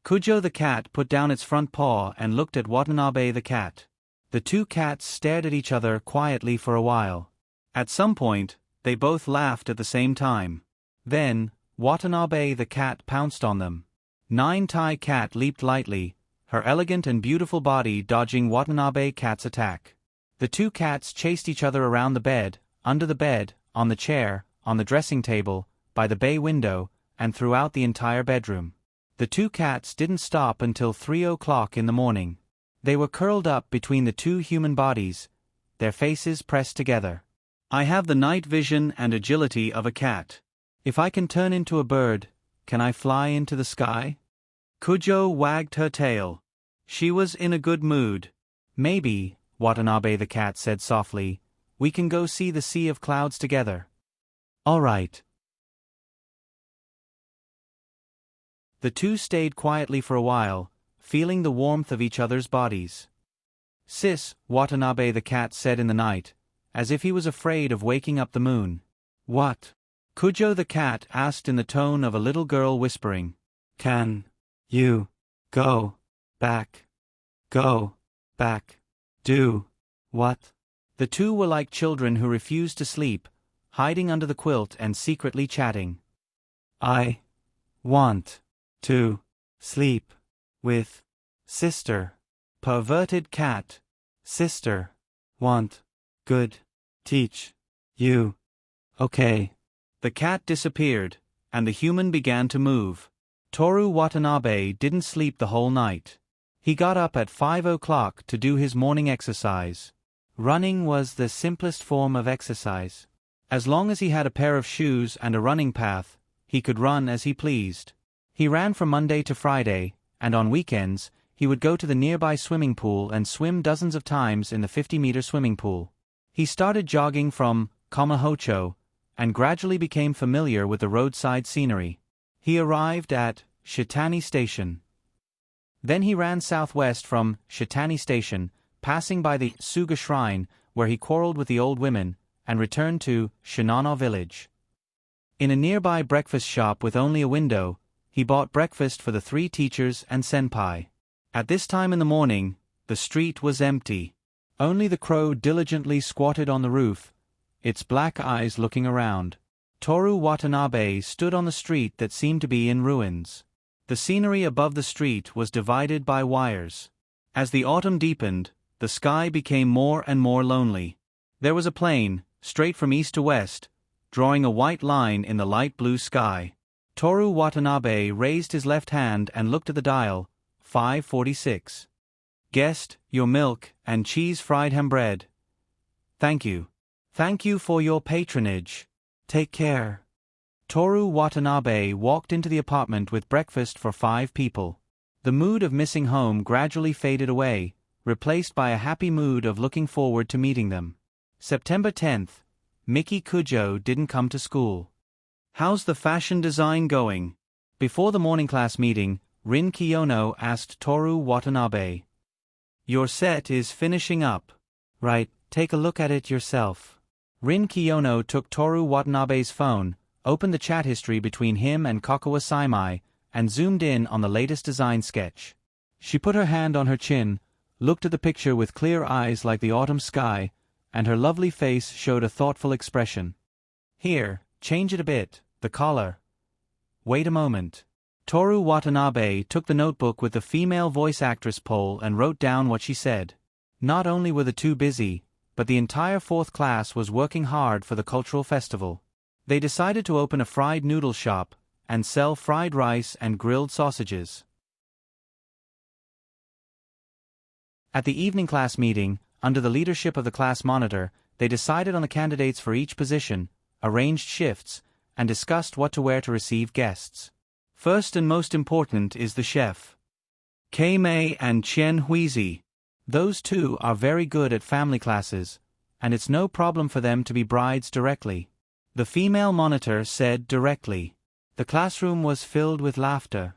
Kujo the cat put down its front paw and looked at Watanabe the cat. The two cats stared at each other quietly for a while. At some point, they both laughed at the same time. Then, Watanabe the cat pounced on them. Nine-Tai cat leaped lightly, her elegant and beautiful body dodging Watanabe cat's attack. The two cats chased each other around the bed, under the bed, on the chair, on the dressing table, by the bay window, and throughout the entire bedroom. The two cats didn't stop until 3 o'clock in the morning. They were curled up between the two human bodies, their faces pressed together. "I have the night vision and agility of a cat. If I can turn into a bird, can I fly into the sky?" Kujo wagged her tail. She was in a good mood. "Maybe," Watanabe the cat said softly, "we can go see the sea of clouds together." "All right." The two stayed quietly for a while, feeling the warmth of each other's bodies. "Sis," Watanabe the cat said in the night, as if he was afraid of waking up the moon. "What?" Kujo the cat asked in the tone of a little girl whispering. "Can you go back? Go back. Do what?" The two were like children who refused to sleep, hiding under the quilt and secretly chatting. "I want to sleep with sister. Perverted cat. Sister. Want. Good. Teach. You. Okay." The cat disappeared, and the human began to move. Toru Watanabe didn't sleep the whole night. He got up at 5 o'clock to do his morning exercise. Running was the simplest form of exercise. As long as he had a pair of shoes and a running path, he could run as he pleased. He ran from Monday to Friday, and on weekends, he would go to the nearby swimming pool and swim dozens of times in the 50-meter swimming pool. He started jogging from Kamahocho, and gradually became familiar with the roadside scenery. He arrived at Shitani Station. Then he ran southwest from Shitani Station, passing by the Suga Shrine, where he quarreled with the old women, and returned to Shinano Village. In a nearby breakfast shop with only a window, he bought breakfast for the 3 teachers and senpai. At this time in the morning, the street was empty. Only the crow diligently squatted on the roof, its black eyes looking around. Toru Watanabe stood on the street that seemed to be in ruins. The scenery above the street was divided by wires. As the autumn deepened, the sky became more and more lonely. There was a plane, straight from east to west, drawing a white line in the light blue sky. Toru Watanabe raised his left hand and looked at the dial. 5:46. Guest, your milk and cheese fried ham bread. Thank you. Thank you for your patronage. Take care. Toru Watanabe walked into the apartment with breakfast for 5 people. The mood of missing home gradually faded away, replaced by a happy mood of looking forward to meeting them. September 10th. Miki Kujo didn't come to school. How's the fashion design going? Before the morning class meeting, Rin Kiyono asked Toru Watanabe. Your set is finishing up. Right, take a look at it yourself. Rin Kiyono took Toru Watanabe's phone, opened the chat history between him and Kakawa Saimai, and zoomed in on the latest design sketch. She put her hand on her chin, looked at the picture with clear eyes like the autumn sky, and her lovely face showed a thoughtful expression. Here, change it a bit, the collar. Wait a moment. Toru Watanabe took the notebook with the female voice actress poll and wrote down what she said. Not only were the two busy, but the entire 4th class was working hard for the cultural festival. They decided to open a fried noodle shop and sell fried rice and grilled sausages. At the evening class meeting, under the leadership of the class monitor, they decided on the candidates for each position, arranged shifts, and discussed what to wear to receive guests. First and most important is the chef. Kei-mei and Chen Huizi. Those two are very good at family classes, and it's no problem for them to be brides directly. The female monitor said directly. The classroom was filled with laughter.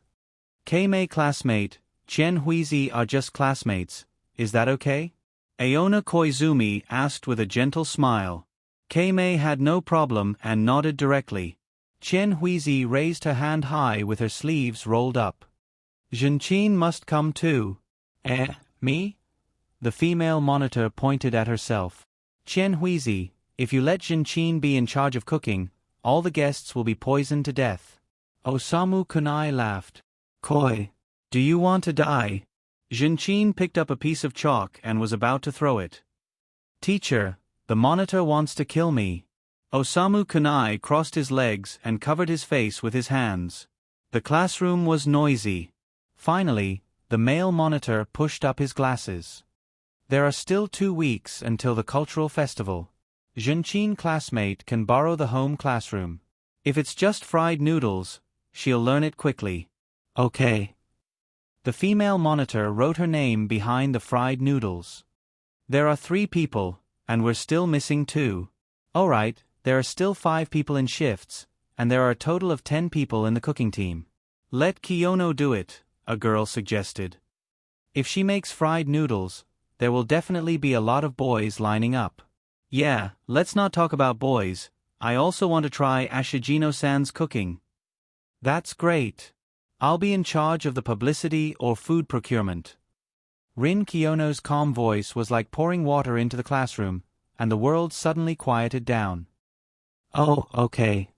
Kei-mei classmate, Chen Huizi are just classmates, is that okay? Aona Koizumi asked with a gentle smile. Kei-mei had no problem and nodded directly. Chen Huizi raised her hand high with her sleeves rolled up. Jinchin must come too. Me? The female monitor pointed at herself. Chen Huizi, if you let Jinchin be in charge of cooking, all the guests will be poisoned to death. Osamu Kunai laughed. Koi. Do you want to die? Jinchin picked up a piece of chalk and was about to throw it. Teacher, the monitor wants to kill me. Osamu Kunai crossed his legs and covered his face with his hands. The classroom was noisy. Finally, the male monitor pushed up his glasses. There are still 2 weeks until the cultural festival. Jinchin classmate can borrow the home classroom. If it's just fried noodles, she'll learn it quickly. Okay. The female monitor wrote her name behind the fried noodles. There are 3 people, and we're still missing 2. Alright, there are still 5 people in shifts, and there are a total of 10 people in the cooking team. Let Kiyono do it, a girl suggested. If she makes fried noodles, there will definitely be a lot of boys lining up. Yeah, let's not talk about boys, I also want to try Ashijino-san's cooking. That's great. I'll be in charge of the publicity or food procurement. Rin Kiyono's calm voice was like pouring water into the classroom, and the world suddenly quieted down. Oh, okay.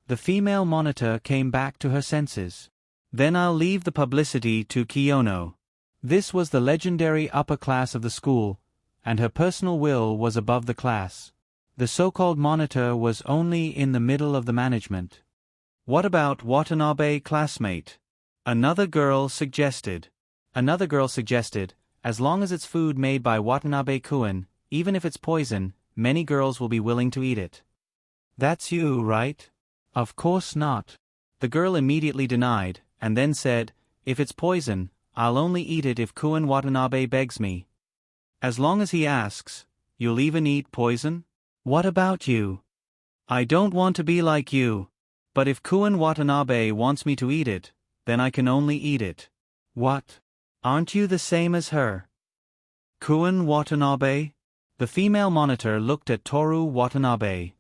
The female monitor came back to her senses. Then I'll leave the publicity to Kiyono. This was the legendary upper class of the school, and her personal will was above the class. The so-called monitor was only in the middle of the management. What about Watanabe classmate? Another girl suggested, as long as it's food made by Watanabe-kun, even if it's poison, many girls will be willing to eat it. That's you, right? Of course not. The girl immediately denied, and then said, if it's poison, I'll only eat it if Kun Watanabe begs me. As long as he asks, you'll even eat poison? What about you? I don't want to be like you. But if Kun Watanabe wants me to eat it, then I can only eat it. What? Aren't you the same as her? Kun Watanabe? The female monitor looked at Toru Watanabe.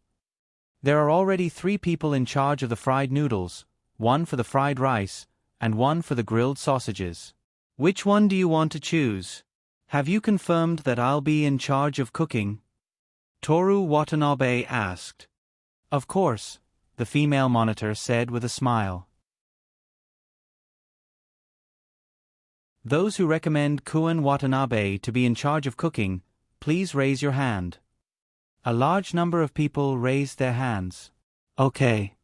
There are already 3 people in charge of the fried noodles, 1 for the fried rice, and 1 for the grilled sausages. Which one do you want to choose? Have you confirmed that I'll be in charge of cooking? Toru Watanabe asked. Of course, the female monitor said with a smile. Those who recommend Kun Watanabe to be in charge of cooking, please raise your hand. A large number of people raised their hands. Okay.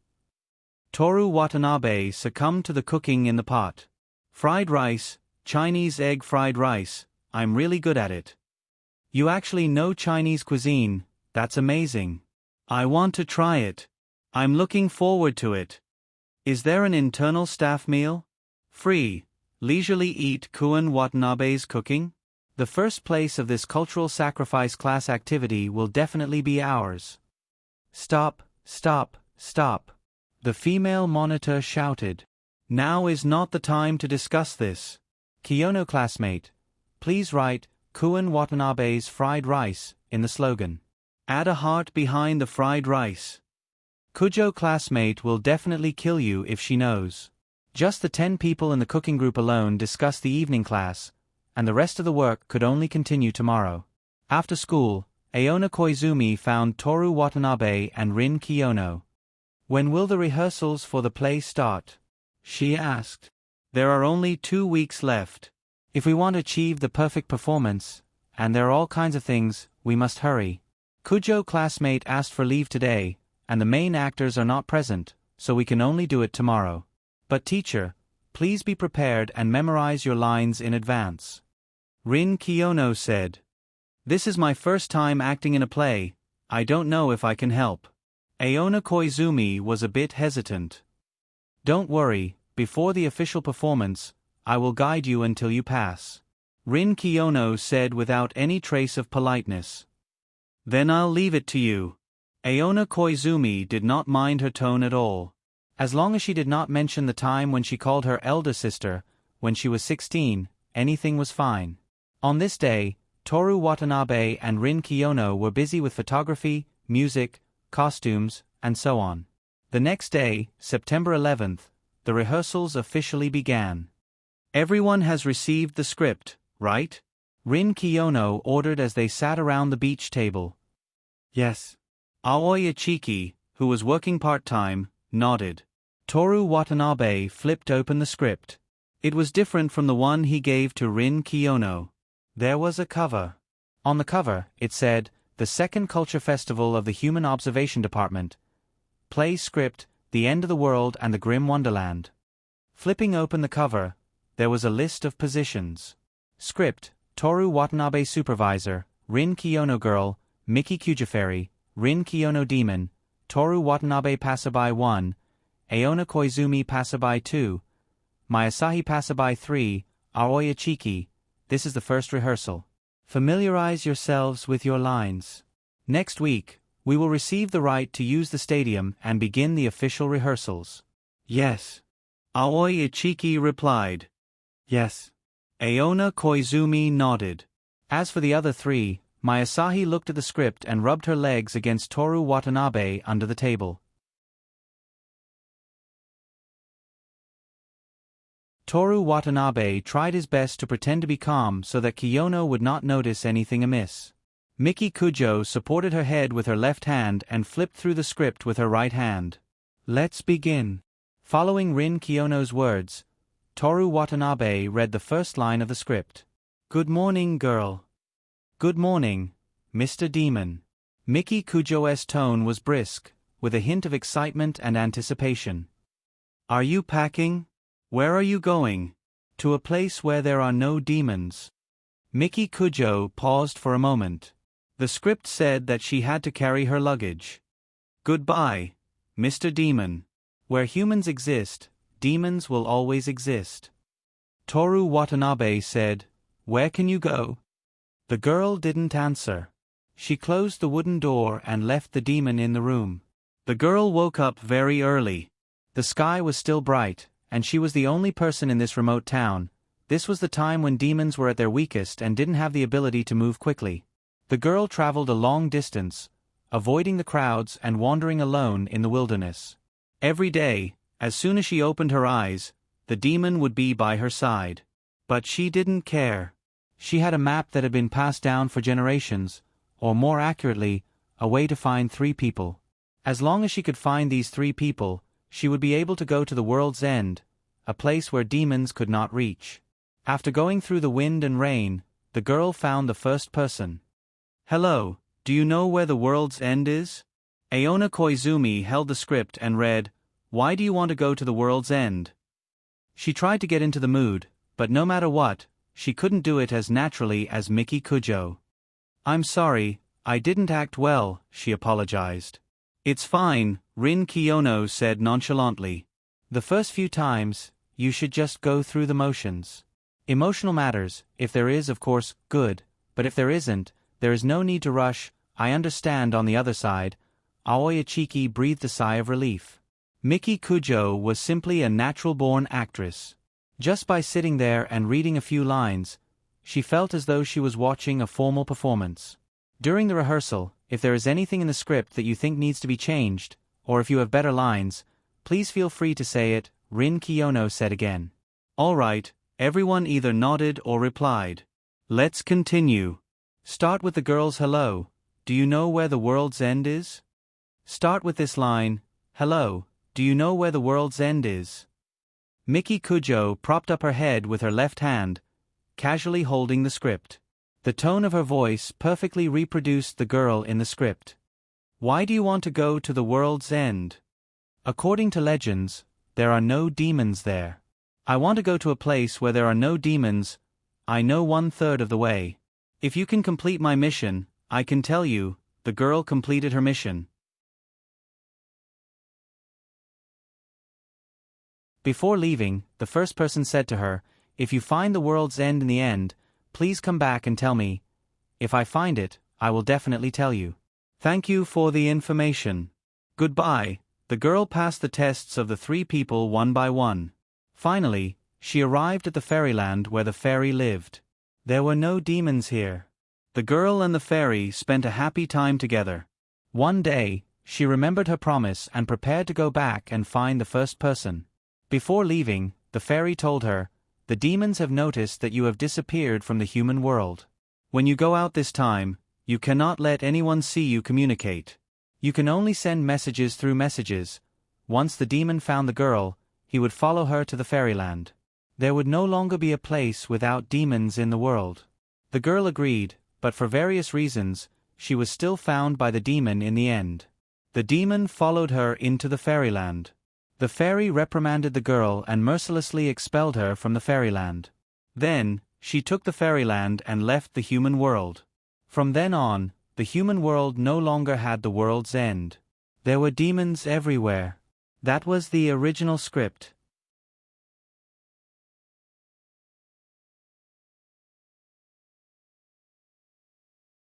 Toru Watanabe succumbed to the cooking in the pot. Fried rice, Chinese egg fried rice, I'm really good at it. You actually know Chinese cuisine, that's amazing. I want to try it. I'm looking forward to it. Is there an internal staff meal? Free, leisurely eat Kun Watanabe's cooking? The first place of this cultural sacrifice class activity will definitely be ours. Stop, stop, stop. The female monitor shouted. Now is not the time to discuss this. Kiyono classmate, please write Kun Watanabe's fried rice in the slogan. Add a heart behind the fried rice. Kujo classmate will definitely kill you if she knows. Just the 10 people in the cooking group alone discussed the evening class, and the rest of the work could only continue tomorrow. After school, Aona Koizumi found Toru Watanabe and Rin Kiyono. When will the rehearsals for the play start? She asked. There are only 2 weeks left. If we want to achieve the perfect performance, and there are all kinds of things, we must hurry. Kujo classmate asked for leave today, and the main actors are not present, so we can only do it tomorrow. But teacher, please be prepared and memorize your lines in advance. Rin Kiyono said. This is my first time acting in a play, I don't know if I can help. Aona Koizumi was a bit hesitant. Don't worry, before the official performance, I will guide you until you pass. Rin Kiyono said without any trace of politeness. Then I'll leave it to you. Aona Koizumi did not mind her tone at all. As long as she did not mention the time when she called her elder sister, when she was 16, anything was fine. On this day, Toru Watanabe and Rin Kiyono were busy with photography, music, costumes, and so on. The next day, September 11th, the rehearsals officially began. Everyone has received the script, right? Rin Kiyono ordered as they sat around the beach table. Yes. Aoi Ichiki, who was working part-time, nodded. Toru Watanabe flipped open the script. It was different from the one he gave to Rin Kiyono. There was a cover. On the cover, it said, The Second Culture Festival of the Human Observation Department. Play script, The End of the World and the Grim Wonderland. Flipping open the cover, there was a list of positions. Script, Toru Watanabe Supervisor, Rin Kiyono Girl, Miki Kujiferi, Rin Kiyono Demon, Toru Watanabe Passerby 1, Aona Koizumi Passerby 2, Mayasahi Passerby 3, Aoi Ichiki. This is the first rehearsal. Familiarize yourselves with your lines. Next week, we will receive the right to use the stadium and begin the official rehearsals. Yes. Aoi Ichiki replied. Yes. Aona Koizumi nodded. As for the other 3, Mayasahi looked at the script and rubbed her legs against Toru Watanabe under the table. Toru Watanabe tried his best to pretend to be calm so that Kiyono would not notice anything amiss. Miki Kujo supported her head with her left hand and flipped through the script with her right hand. Let's begin. Following Rin Kiyono's words, Toru Watanabe read the first line of the script. Good morning, girl. Good morning, Mr. Demon. Miki Kujo's tone was brisk, with a hint of excitement and anticipation. Are you packing? Where are you going? To a place where there are no demons. Miki Kujo paused for a moment. The script said that she had to carry her luggage. Goodbye, Mr. Demon. Where humans exist, demons will always exist. Toru Watanabe said, Where can you go? The girl didn't answer. She closed the wooden door and left the demon in the room. The girl woke up very early. The sky was still bright, and she was the only person in this remote town. This was the time when demons were at their weakest and didn't have the ability to move quickly. The girl traveled a long distance, avoiding the crowds and wandering alone in the wilderness. Every day, as soon as she opened her eyes, the demon would be by her side. But she didn't care. She had a map that had been passed down for generations, or more accurately, a way to find 3 people. As long as she could find these 3 people, she would be able to go to the world's end, a place where demons could not reach. After going through the wind and rain, the girl found the first person. "Hello, do you know where the world's end is?" Aona Koizumi held the script and read, "Why do you want to go to the world's end?" She tried to get into the mood, but no matter what, she couldn't do it as naturally as Miki Kujo. "I'm sorry, I didn't act well," she apologized. "It's fine," Rin Kiyono said nonchalantly. "The first few times, you should just go through the motions. Emotional matters, if there is of course, good, but if there isn't, there is no need to rush. I understand." On the other side, Aoi Ichiki breathed a sigh of relief. Miki Kujo was simply a natural-born actress. Just by sitting there and reading a few lines, she felt as though she was watching a formal performance. During the rehearsal, if there is anything in the script that you think needs to be changed, or if you have better lines, please feel free to say it, Rin Kiyono said again. "All right," everyone either nodded or replied. "Let's continue. Start with the girl's hello. Do you know where the world's end is?" Start with this line, "Hello, do you know where the world's end is?" Miki Kujo propped up her head with her left hand, casually holding the script. The tone of her voice perfectly reproduced the girl in the script. "Why do you want to go to the world's end?" "According to legends, there are no demons there. I want to go to a place where there are no demons. I know 1/3 of the way. If you can complete my mission, I can tell you." The girl completed her mission. Before leaving, the first person said to her, "If you find the world's end in the end, please come back and tell me. If I find it, I will definitely tell you. Thank you for the information. Goodbye." The girl passed the tests of the 3 people one by one. Finally, she arrived at the fairyland where the fairy lived. There were no demons here. The girl and the fairy spent a happy time together. One day, she remembered her promise and prepared to go back and find the first person. Before leaving, the fairy told her, "The demons have noticed that you have disappeared from the human world. When you go out this time, you cannot let anyone see you communicate. You can only send messages through messages. Once the demon found the girl, he would follow her to the fairyland. There would no longer be a place without demons in the world." The girl agreed, but for various reasons, she was still found by the demon in the end. The demon followed her into the fairyland. The fairy reprimanded the girl and mercilessly expelled her from the fairyland. Then, she took the fairyland and left the human world. From then on, the human world no longer had the world's end. There were demons everywhere. That was the original script.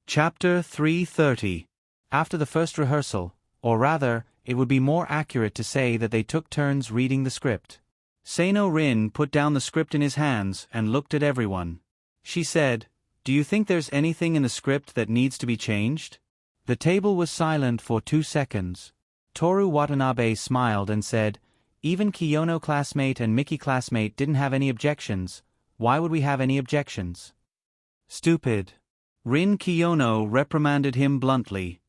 Chapter 330. After the first rehearsal, or rather, it would be more accurate to say that they took turns reading the script. Seino Rin put down the script in his hands and looked at everyone. She said, "Do you think there's anything in the script that needs to be changed?" The table was silent for 2 seconds. Toru Watanabe smiled and said, "Even Kiyono classmate and Miki classmate didn't have any objections. Why would we have any objections?" "Stupid." Rin Kiyono reprimanded him bluntly.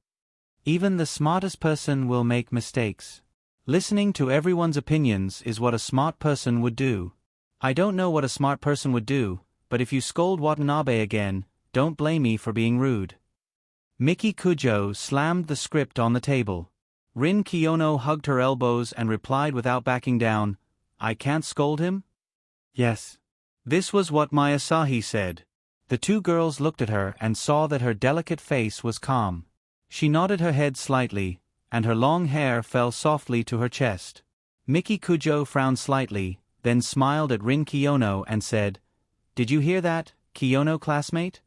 "Even the smartest person will make mistakes. Listening to everyone's opinions is what a smart person would do. I don't know what a smart person would do, but if you scold Watanabe again, don't blame me for being rude." Miki Kujo slammed the script on the table. Rin Kiyono hugged her elbows and replied without backing down, "I can't scold him?" "Yes." This was what my Asahi said. The 2 girls looked at her and saw that her delicate face was calm. She nodded her head slightly, and her long hair fell softly to her chest. Miki Kujo frowned slightly, then smiled at Rin Kiyono and said, "Did you hear that, Kiyono classmate?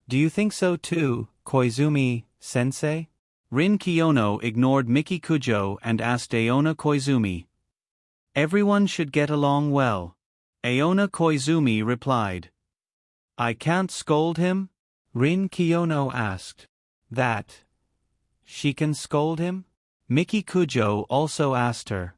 Do you think so too, Koizumi-sensei?" Rin Kiyono ignored Miki Kujo and asked Aona Koizumi, Everyone should get along well. Aona Koizumi replied. I can't scold him? Rin Kiyono asked. That she can scold him? Miki Kujo also asked her.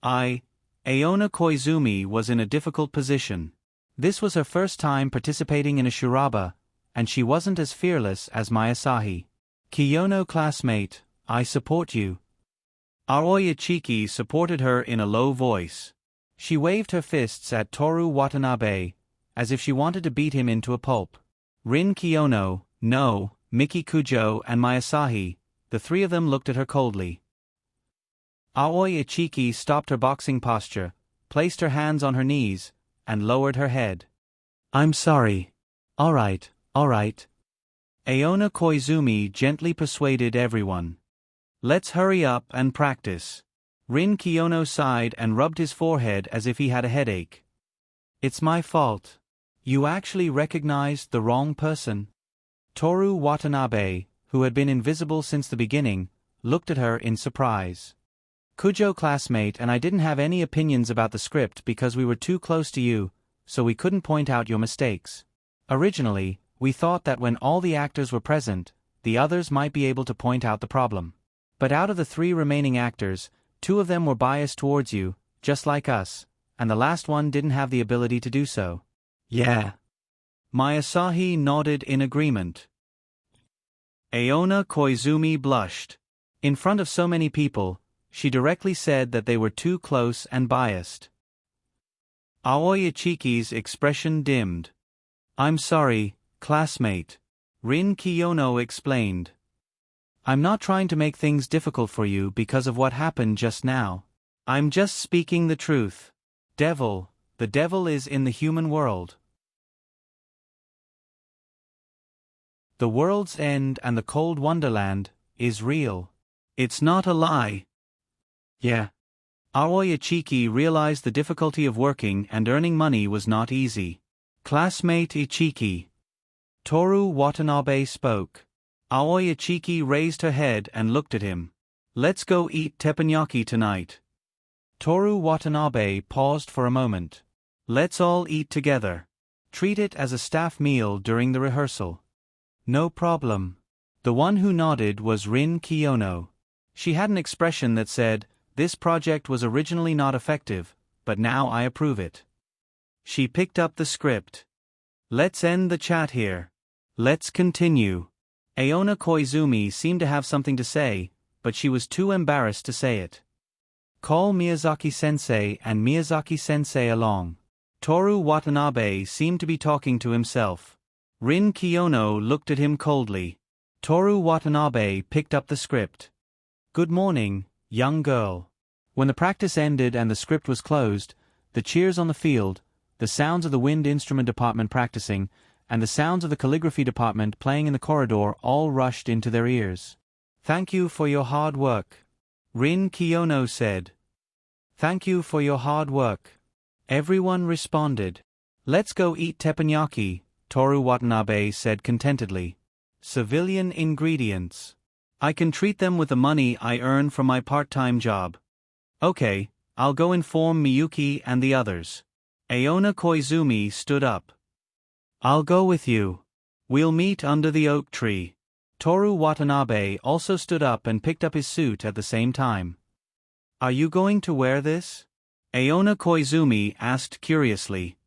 Aona Koizumi was in a difficult position. This was her first time participating in a shuraba, and she wasn't as fearless as Mayasahi. Kiyono classmate, I support you. Aoi Ichiki supported her in a low voice. She waved her fists at Toru Watanabe, as if she wanted to beat him into a pulp. Rin Kiyono, no, Miki Kujo and Mayasahi, the three of them looked at her coldly. Aoi Ichiki stopped her boxing posture, placed her hands on her knees, and lowered her head. I'm sorry. All right. Aona Koizumi gently persuaded everyone. Let's hurry up and practice. Rin Kiyono sighed and rubbed his forehead as if he had a headache. It's my fault. You actually recognized the wrong person? Toru Watanabe, who had been invisible since the beginning, looked at her in surprise. Kujo classmate and I didn't have any opinions about the script because we were too close to you, so we couldn't point out your mistakes. Originally, we thought that when all the actors were present, the others might be able to point out the problem. But out of the 3 remaining actors, 2 of them were biased towards you, just like us, and the last one didn't have the ability to do so. Yeah. Mayasahi nodded in agreement. Aona Koizumi blushed. In front of so many people, she directly said that they were too close and biased. Aoi Ichiki's expression dimmed. I'm sorry, classmate. Rin Kiyono explained. I'm not trying to make things difficult for you because of what happened just now. I'm just speaking the truth. The devil is in the human world. The world's end and the cold wonderland is real. It's not a lie. Yeah. Aoi Ichiki realized the difficulty of working and earning money was not easy. Classmate Ichiki. Toru Watanabe spoke. Aoi Ichiki raised her head and looked at him. Let's go eat teppanyaki tonight. Toru Watanabe paused for a moment. Let's all eat together. Treat it as a staff meal during the rehearsal. No problem. The one who nodded was Rin Kiyono. She had an expression that said, this project was originally not effective, but now I approve it. She picked up the script. Let's end the chat here. Let's continue. Aona Koizumi seemed to have something to say, but she was too embarrassed to say it. Call Miyazaki-sensei and Miyazaki-sensei along. Toru Watanabe seemed to be talking to himself. Rin Kiyono looked at him coldly. Toru Watanabe picked up the script. Good morning, young girl. When the practice ended and the script was closed, the cheers on the field, the sounds of the wind instrument department practicing, and the sounds of the calligraphy department playing in the corridor all rushed into their ears. Thank you for your hard work. Rin Kiyono said. Thank you for your hard work. Everyone responded. Let's go eat teppanyaki, Toru Watanabe said contentedly. Civilian ingredients. I can treat them with the money I earn from my part-time job. Okay, I'll go inform Miyuki and the others. Aona Koizumi stood up. I'll go with you. We'll meet under the oak tree. Toru Watanabe also stood up and picked up his suit at the same time. Are you going to wear this? Aona Koizumi asked curiously.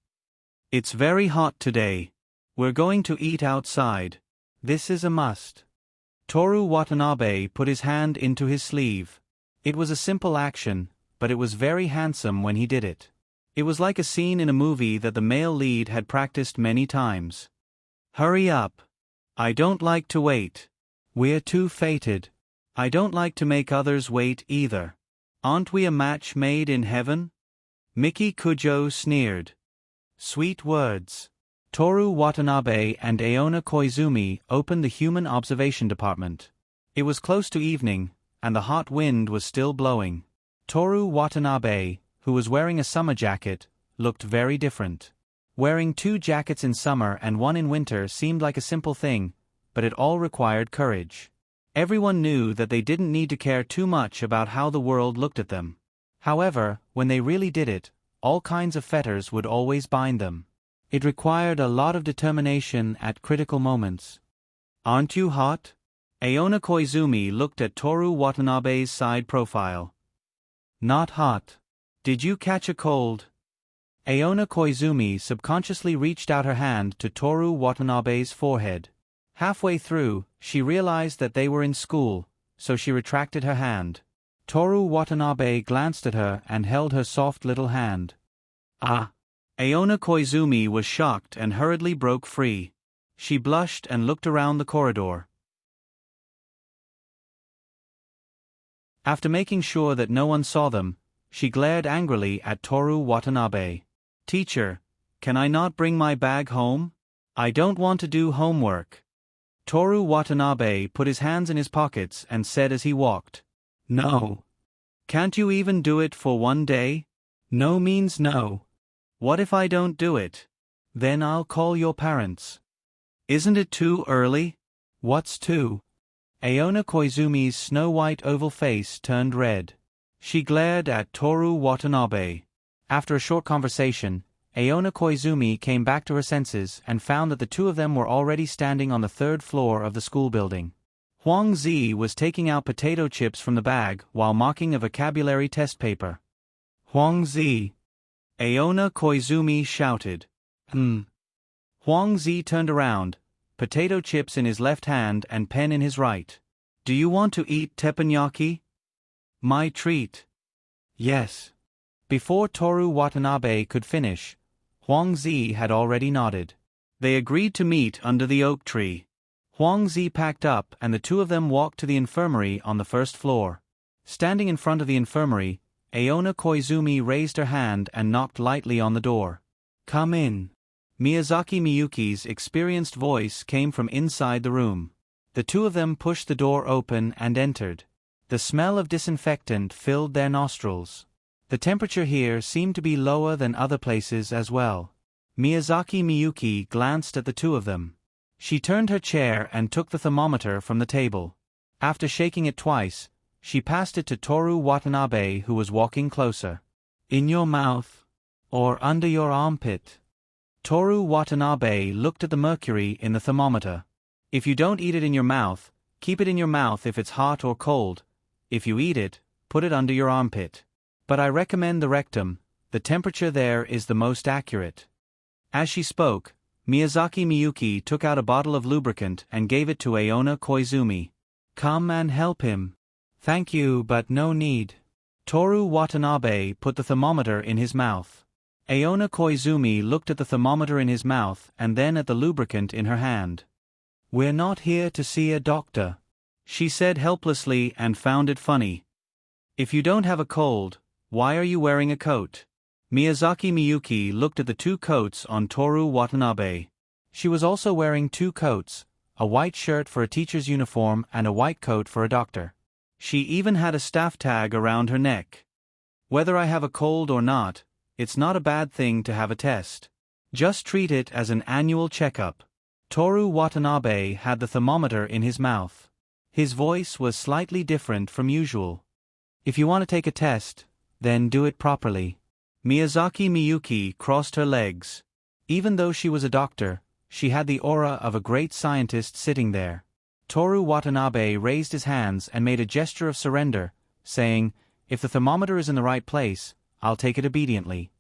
It's very hot today. We're going to eat outside. This is a must. Toru Watanabe put his hand into his sleeve. It was a simple action, but it was very handsome when he did it. It was like a scene in a movie that the male lead had practiced many times. Hurry up. I don't like to wait. We're too fated. I don't like to make others wait either. Aren't we a match made in heaven? Miki Kujo sneered. Sweet words. Toru Watanabe and Aona Koizumi opened the Human Observation Department. It was close to evening, and the hot wind was still blowing. Toru Watanabe, who was wearing a summer jacket, looked very different. Wearing 2 jackets in summer and 1 in winter seemed like a simple thing, but it all required courage. Everyone knew that they didn't need to care too much about how the world looked at them. However, when they really did it, all kinds of fetters would always bind them. It required a lot of determination at critical moments. "Aren't you hot?" Aona Koizumi looked at Toru Watanabe's side profile. "Not hot. Did you catch a cold?" Aona Koizumi subconsciously reached out her hand to Toru Watanabe's forehead. Halfway through, she realized that they were in school, so she retracted her hand. Toru Watanabe glanced at her and held her soft little hand. "Ah!" Aona Koizumi was shocked and hurriedly broke free. She blushed and looked around the corridor. After making sure that no one saw them, she glared angrily at Toru Watanabe. "Teacher, can I not bring my bag home? I don't want to do homework." Toru Watanabe put his hands in his pockets and said as he walked, "No. Can't you even do it for one day?" "No means no." "What if I don't do it?" "Then I'll call your parents." "Isn't it too early?" "What's too?" Aona Koizumi's snow-white oval face turned red. She glared at Toru Watanabe. After a short conversation, Aona Koizumi came back to her senses and found that the two of them were already standing on the third floor of the school building. Huang Zi was taking out potato chips from the bag while mocking a vocabulary test paper. "Huang Zi!" Aona Koizumi shouted. Huang Zi turned around, potato chips in his left hand and pen in his right. "Do you want to eat teppanyaki?" "My treat." "Yes." Before Toru Watanabe could finish, Huang Zi had already nodded. They agreed to meet under the oak tree. Huang Zi packed up and the two of them walked to the infirmary on the first floor. Standing in front of the infirmary, Aona Koizumi raised her hand and knocked lightly on the door. "Come in." Miyazaki Miyuki's experienced voice came from inside the room. The two of them pushed the door open and entered. The smell of disinfectant filled their nostrils. The temperature here seemed to be lower than other places as well. Miyazaki Miyuki glanced at the two of them. She turned her chair and took the thermometer from the table. After shaking it twice, she passed it to Toru Watanabe, who was walking closer. "In your mouth? Or under your armpit?" Toru Watanabe looked at the mercury in the thermometer. "If you don't eat it in your mouth, keep it in your mouth if it's hot or cold. If you eat it, put it under your armpit. But I recommend the rectum, the temperature there is the most accurate." As she spoke, Miyazaki Miyuki took out a bottle of lubricant and gave it to Aona Koizumi. "Come and help him." "Thank you, but no need." Toru Watanabe put the thermometer in his mouth. Aona Koizumi looked at the thermometer in his mouth and then at the lubricant in her hand. "We're not here to see a doctor," she said helplessly and found it funny. "If you don't have a cold, why are you wearing a coat?" Miyazaki Miyuki looked at the two coats on Toru Watanabe. She was also wearing two coats, a white shirt for a teacher's uniform and a white coat for a doctor. She even had a staff tag around her neck. "Whether I have a cold or not, it's not a bad thing to have a test. Just treat it as an annual checkup." Toru Watanabe had the thermometer in his mouth. His voice was slightly different from usual. "If you want to take a test, then do it properly." Miyazaki Miyuki crossed her legs. Even though she was a doctor, she had the aura of a great scientist sitting there. Toru Watanabe raised his hands and made a gesture of surrender, saying, "If the thermometer is in the right place, I'll take it obediently."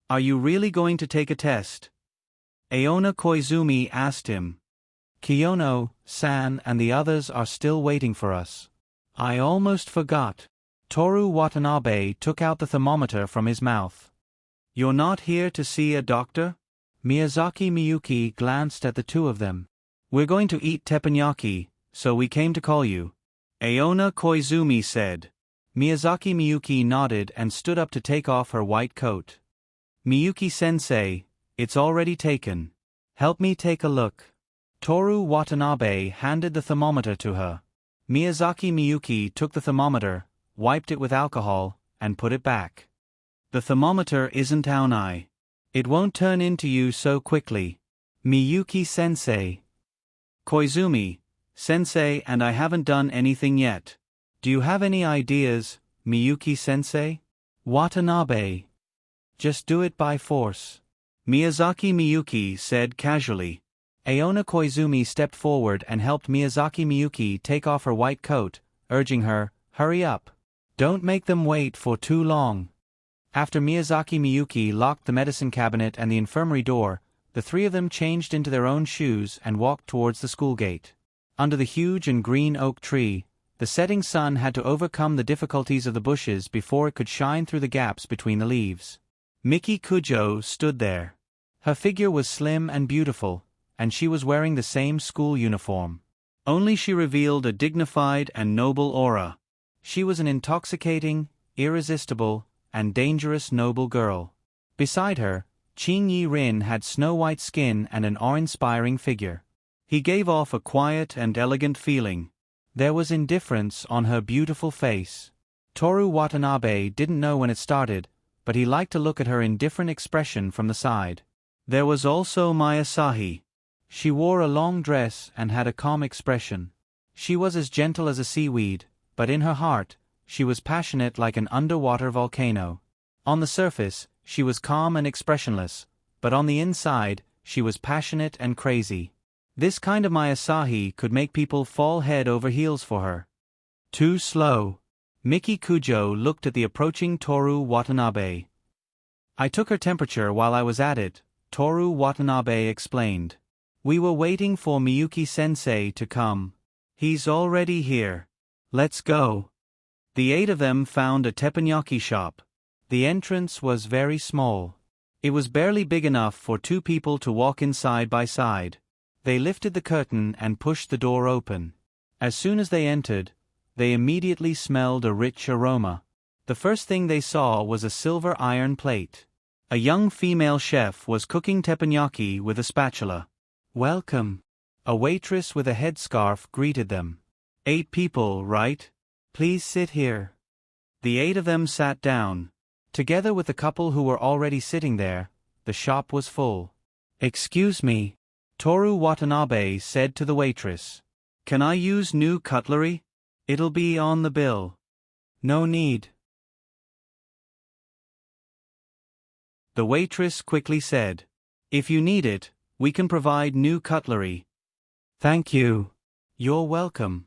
"Are you really going to take a test?" Aona Koizumi asked him. "Kiyono-san and the others are still waiting for us." "I almost forgot." Toru Watanabe took out the thermometer from his mouth. "You're not here to see a doctor?" Miyazaki Miyuki glanced at the two of them. "We're going to eat teppanyaki, so we came to call you," Aona Koizumi said. Miyazaki Miyuki nodded and stood up to take off her white coat. "Miyuki-sensei, it's already taken. Help me take a look." Toru Watanabe handed the thermometer to her. Miyazaki Miyuki took the thermometer, wiped it with alcohol, and put it back. "The thermometer isn't Aonai. It won't turn into you so quickly. Miyuki-sensei." "Koizumi, sensei, and I haven't done anything yet." Do you have any ideas, Miyuki-sensei? Watanabe. Just do it by force. Miyazaki Miyuki said casually. Aona Koizumi stepped forward and helped Miyazaki Miyuki take off her white coat, urging her, hurry up. Don't make them wait for too long. After Miyazaki Miyuki locked the medicine cabinet and the infirmary door, the three of them changed into their own shoes and walked towards the school gate. Under the huge and green oak tree, the setting sun had to overcome the difficulties of the bushes before it could shine through the gaps between the leaves. Miki Kujo stood there. Her figure was slim and beautiful, and she was wearing the same school uniform. Only she revealed a dignified and noble aura. She was an intoxicating, irresistible, and dangerous noble girl. Beside her, Qing Yi Rin had snow-white skin and an awe-inspiring figure. He gave off a quiet and elegant feeling. There was indifference on her beautiful face. Toru Watanabe didn't know when it started, but he liked to look at her indifferent expression from the side. There was also Mayasahi. She wore a long dress and had a calm expression. She was as gentle as a seaweed, but in her heart, she was passionate like an underwater volcano. On the surface, she was calm and expressionless, but on the inside, she was passionate and crazy. This kind of Mayasahi could make people fall head over heels for her. Too slow. Miki Kujo looked at the approaching Toru Watanabe. I took her temperature while I was at it, Toru Watanabe explained. We were waiting for Miyuki-sensei to come. He's already here. Let's go. The 8 of them found a teppanyaki shop. The entrance was very small. It was barely big enough for 2 people to walk in side by side. They lifted the curtain and pushed the door open. As soon as they entered, they immediately smelled a rich aroma. The first thing they saw was a silver iron plate. A young female chef was cooking teppanyaki with a spatula. Welcome. A waitress with a headscarf greeted them. 8 people, right? Please sit here. The 8 of them sat down. Together with the couple who were already sitting there, the shop was full. Excuse me, Toru Watanabe said to the waitress. Can I use new cutlery? It'll be on the bill. No need. The waitress quickly said. If you need it, we can provide new cutlery. Thank you. You're welcome.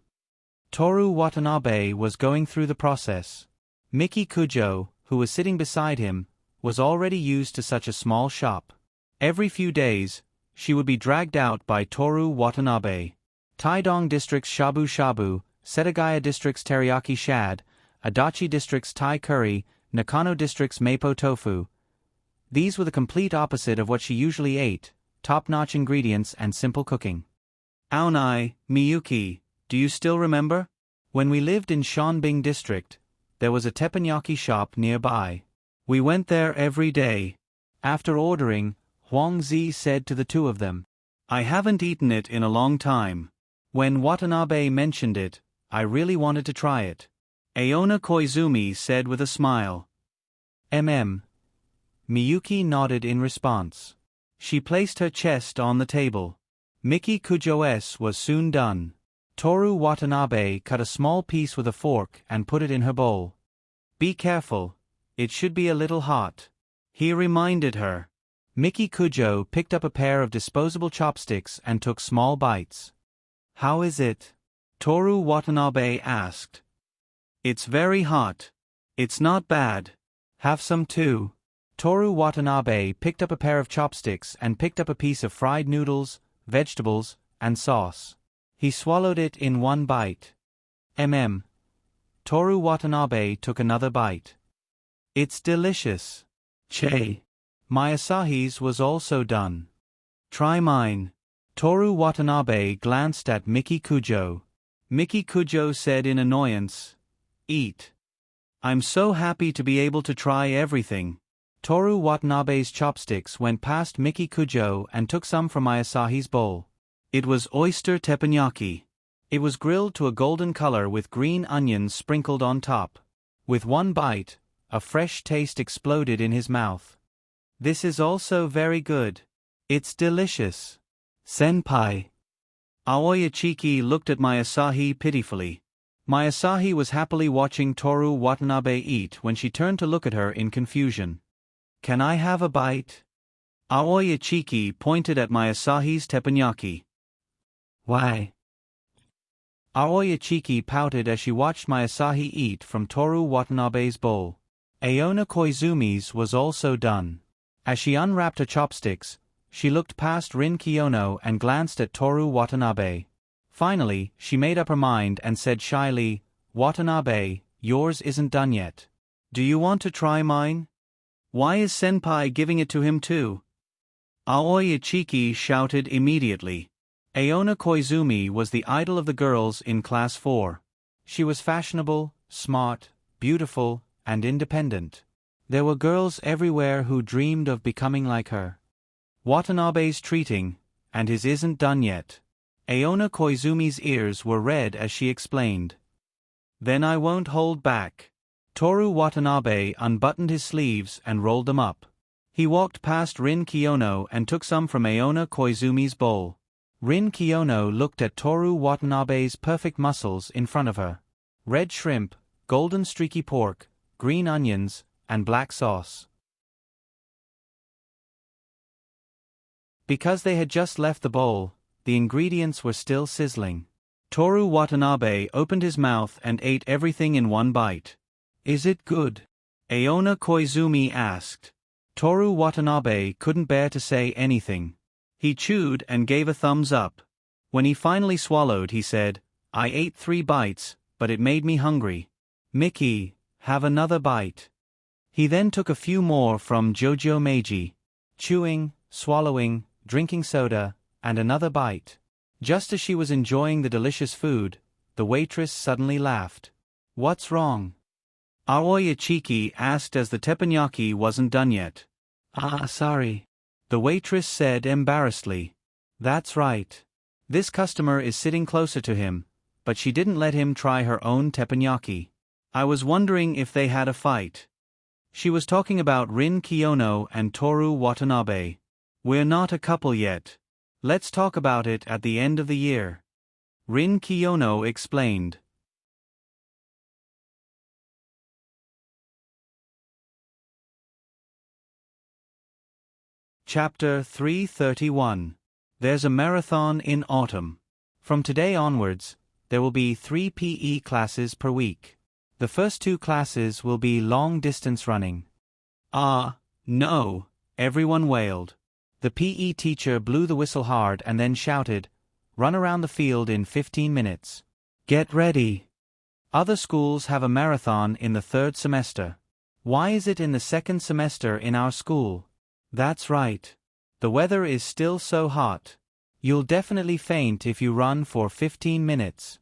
Toru Watanabe was going through the process. Miki Kujo, who was sitting beside him, was already used to such a small shop. Every few days, she would be dragged out by Toru Watanabe. Taidong District's shabu shabu, Setagaya District's teriyaki shad, Adachi District's Thai curry, Nakano District's mapo tofu. These were the complete opposite of what she usually ate, top-notch ingredients and simple cooking. Aonai, Miyuki, do you still remember? When we lived in Shanbing District, there was a teppanyaki shop nearby. We went there every day. After ordering, Huang Zi said to the 2 of them, I haven't eaten it in a long time. When Watanabe mentioned it, I really wanted to try it. Aona Koizumi said with a smile. Miyuki nodded in response. She placed her chest on the table. Miki Kujo's was soon done. Toru Watanabe cut a small piece with a fork and put it in her bowl. Be careful, it should be a little hot. He reminded her. Miki Kujo picked up a pair of disposable chopsticks and took small bites. How is it? Toru Watanabe asked. It's very hot. It's not bad. Have some too. Toru Watanabe picked up a pair of chopsticks and picked up a piece of fried noodles, vegetables, and sauce. He swallowed it in one bite. Toru Watanabe took another bite. It's delicious. Che. Mayasahi's was also done. Try mine. Toru Watanabe glanced at Miki Kujo. Miki Kujo said in annoyance, Eat. I'm so happy to be able to try everything. Toru Watanabe's chopsticks went past Miki Kujo and took some from Mayasahi's bowl. It was oyster teppanyaki. It was grilled to a golden color with green onions sprinkled on top. With one bite, a fresh taste exploded in his mouth. This is also very good. It's delicious. Senpai. Aoyachiki looked at Mayasahi pitifully. My Asahi was happily watching Toru Watanabe eat when she turned to look at her in confusion. "Can I have a bite?" Aoi Ichiki pointed at my Asahi's teppanyaki. "Why?" Aoi Ichiki pouted as she watched my Asahi eat from Toru Watanabe's bowl. Aona Koizumi's was also done. As she unwrapped her chopsticks, she looked past Rin Kiyono and glanced at Toru Watanabe. Finally, she made up her mind and said shyly, "Watanabe, yours isn't done yet. Do you want to try mine?" "Why is Senpai giving it to him too?" Aoi Ichiki shouted immediately. Aona Koizumi was the idol of the girls in Class 4. She was fashionable, smart, beautiful, and independent. There were girls everywhere who dreamed of becoming like her. Watanabe's treating, and his isn't done yet. Aona Koizumi's ears were red as she explained. "Then I won't hold back." Toru Watanabe unbuttoned his sleeves and rolled them up. He walked past Rin Kiyono and took some from Aona Koizumi's bowl. Rin Kiyono looked at Toru Watanabe's perfect muscles in front of her. Red shrimp, golden streaky pork, green onions, and black sauce. Because they had just left the bowl, the ingredients were still sizzling. Toru Watanabe opened his mouth and ate everything in one bite. "Is it good?" Aona Koizumi asked. Toru Watanabe couldn't bear to say anything. He chewed and gave a thumbs up. When he finally swallowed, he said, "I ate 3 bites, but it made me hungry. Miki, have another bite." He then took a few more from Jojo Meiji. Chewing, swallowing, drinking soda, and another bite. Just as she was enjoying the delicious food, the waitress suddenly laughed. "What's wrong?" Aoi Ichiki asked as the teppanyaki wasn't done yet. Sorry," the waitress said embarrassedly. "That's right. This customer is sitting closer to him, but she didn't let him try her own teppanyaki. I was wondering if they had a fight." She was talking about Rin Kiyono and Toru Watanabe. "We're not a couple yet. Let's talk about it at the end of the year," Rin Kiyono explained. Chapter 331. There's a Marathon in Autumn. From today onwards, there will be 3 PE classes per week. The first 2 classes will be long-distance running. No, everyone wailed. The PE teacher blew the whistle hard and then shouted, "Run around the field in 15 minutes. Get ready." Other schools have a marathon in the 3rd semester. Why is it in the 2nd semester in our school? That's right. The weather is still so hot. You'll definitely faint if you run for 15 minutes.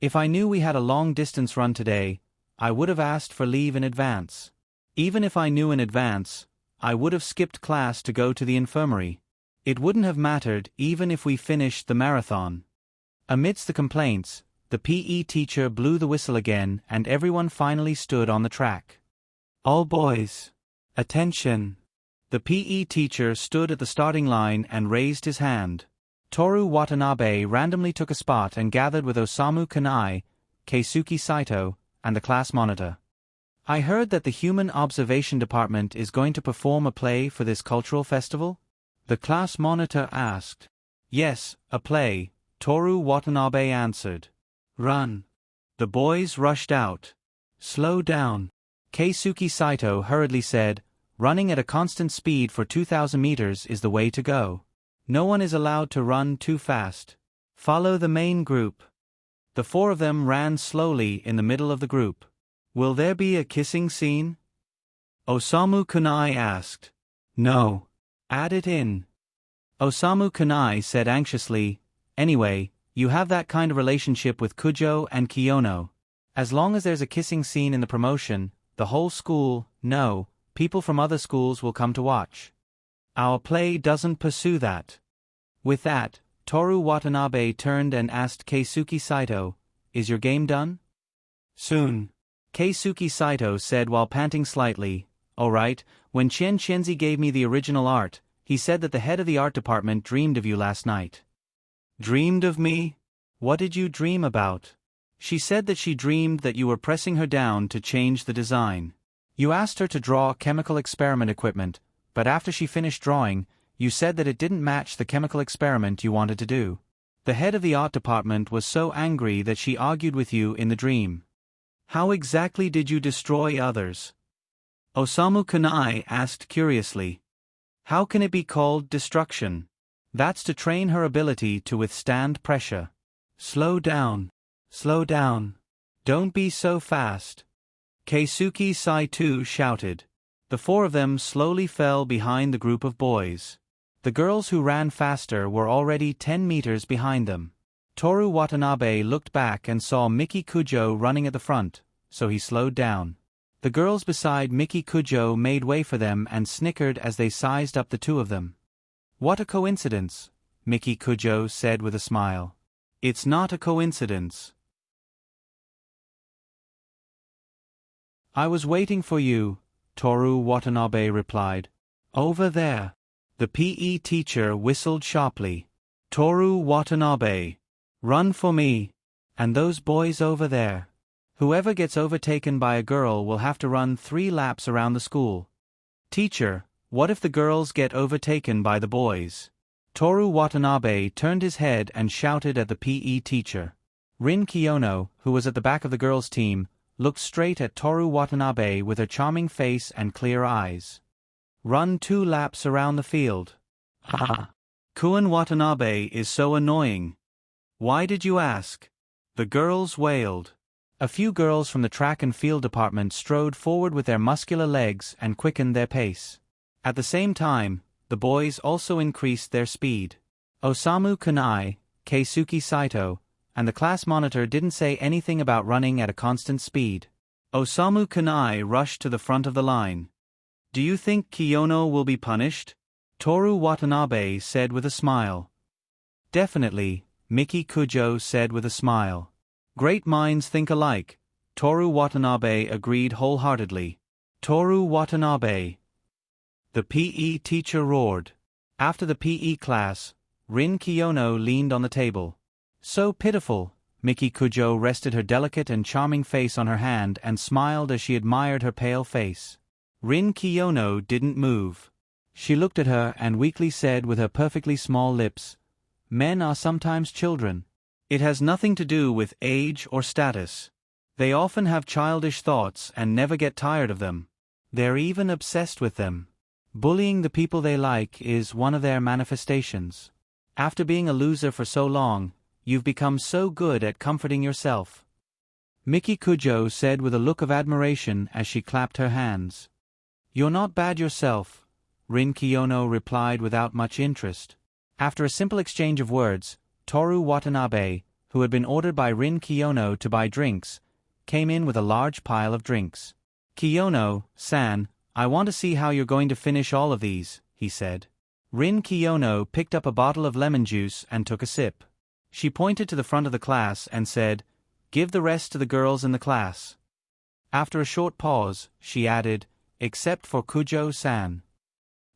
If I knew we had a long-distance run today, I would have asked for leave in advance. Even if I knew in advance, I would have skipped class to go to the infirmary. It wouldn't have mattered even if we finished the marathon. Amidst the complaints, the PE teacher blew the whistle again and everyone finally stood on the track. "All boys, attention." The PE teacher stood at the starting line and raised his hand. Toru Watanabe randomly took a spot and gathered with Osamu Kanai, Keisuke Saito, and the class monitor. "I heard that the Human Observation Department is going to perform a play for this cultural festival?" the class monitor asked. "Yes, a play," Toru Watanabe answered. "Run." The boys rushed out. "Slow down," Keisuke Saito hurriedly said. "Running at a constant speed for 2,000 meters is the way to go. No one is allowed to run too fast. Follow the main group." The 4 of them ran slowly in the middle of the group. "Will there be a kissing scene?" Osamu Kunai asked. "No. Add it in." Osamu Kunai said anxiously, "Anyway, you have that kind of relationship with Kujo and Kiyono. As long as there's a kissing scene in the promotion, the whole school, no, people from other schools will come to watch. Our play doesn't pursue that." With that, Toru Watanabe turned and asked Keisuke Saito, "Is your game done?" "Soon," Keisuke Saito said while panting slightly. "All right, when Chen Shenzi gave me the original art, he said that the head of the art department dreamed of you last night." "Dreamed of me? What did you dream about?" She said that she dreamed that you were pressing her down to change the design. You asked her to draw chemical experiment equipment, but after she finished drawing, you said that it didn't match the chemical experiment you wanted to do. The head of the art department was so angry that she argued with you in the dream. How exactly did you destroy others? Osamu Kunai asked curiously. How can it be called destruction? That's to train her ability to withstand pressure. Slow down. Slow down. Don't be so fast. Keisuke Saito shouted. The four of them slowly fell behind the group of boys. The girls who ran faster were already 10 meters behind them. Toru Watanabe looked back and saw Miki Kujo running at the front, so he slowed down. The girls beside Miki Kujo made way for them and snickered as they sized up the two of them. What a coincidence, Miki Kujo said with a smile. It's not a coincidence. I was waiting for you, Toru Watanabe replied. Over there. The PE teacher whistled sharply. Toru Watanabe. Run for me. And those boys over there. Whoever gets overtaken by a girl will have to run 3 laps around the school. Teacher, what if the girls get overtaken by the boys? Toru Watanabe turned his head and shouted at the PE teacher. Rin Kiyono, who was at the back of the girls' team, looked straight at Toru Watanabe with her charming face and clear eyes. Run 2 laps around the field. Ha! Kun Watanabe is so annoying. Why did you ask? The girls wailed. A few girls from the track and field department strode forward with their muscular legs and quickened their pace. At the same time, the boys also increased their speed. Osamu Kunai, Keisuke Saito, and the class monitor didn't say anything about running at a constant speed. Osamu Kunai rushed to the front of the line. Do you think Kiyono will be punished? Toru Watanabe said with a smile. Definitely, Miki Kujo said with a smile. Great minds think alike, Toru Watanabe agreed wholeheartedly. Toru Watanabe. The PE teacher roared. After the PE class, Rin Kiyono leaned on the table. So pitiful, Miki Kujo rested her delicate and charming face on her hand and smiled as she admired her pale face. Rin Kiyono didn't move. She looked at her and weakly said with her perfectly small lips, Men are sometimes children. It has nothing to do with age or status. They often have childish thoughts and never get tired of them. They're even obsessed with them. Bullying the people they like is one of their manifestations. After being a loser for so long, you've become so good at comforting yourself. Miki Kujo said with a look of admiration as she clapped her hands. You're not bad yourself, Rin Kiyono replied without much interest. After a simple exchange of words, Toru Watanabe, who had been ordered by Rin Kiyono to buy drinks, came in with a large pile of drinks. Kiyono-san, I want to see how you're going to finish all of these, he said. Rin Kiyono picked up a bottle of lemon juice and took a sip. She pointed to the front of the class and said, Give the rest to the girls in the class. After a short pause, she added, Except for Kujo-san.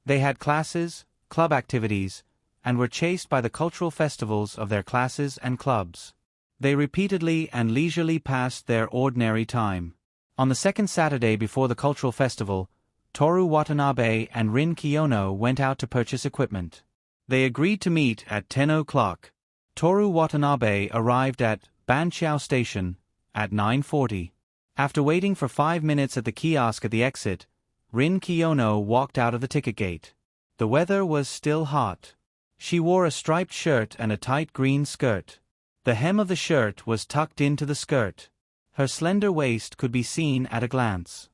They had classes, club activities, and were chased by the cultural festivals of their classes and clubs. They repeatedly and leisurely passed their ordinary time. On the second Saturday before the cultural festival, Toru Watanabe and Rin Kiyono went out to purchase equipment. They agreed to meet at 10 o'clock. Toru Watanabe arrived at Banqiao Station at 9:40. After waiting for 5 minutes at the kiosk at the exit, Rin Kiyono walked out of the ticket gate. The weather was still hot. She wore a striped shirt and a tight green skirt. The hem of the shirt was tucked into the skirt. Her slender waist could be seen at a glance.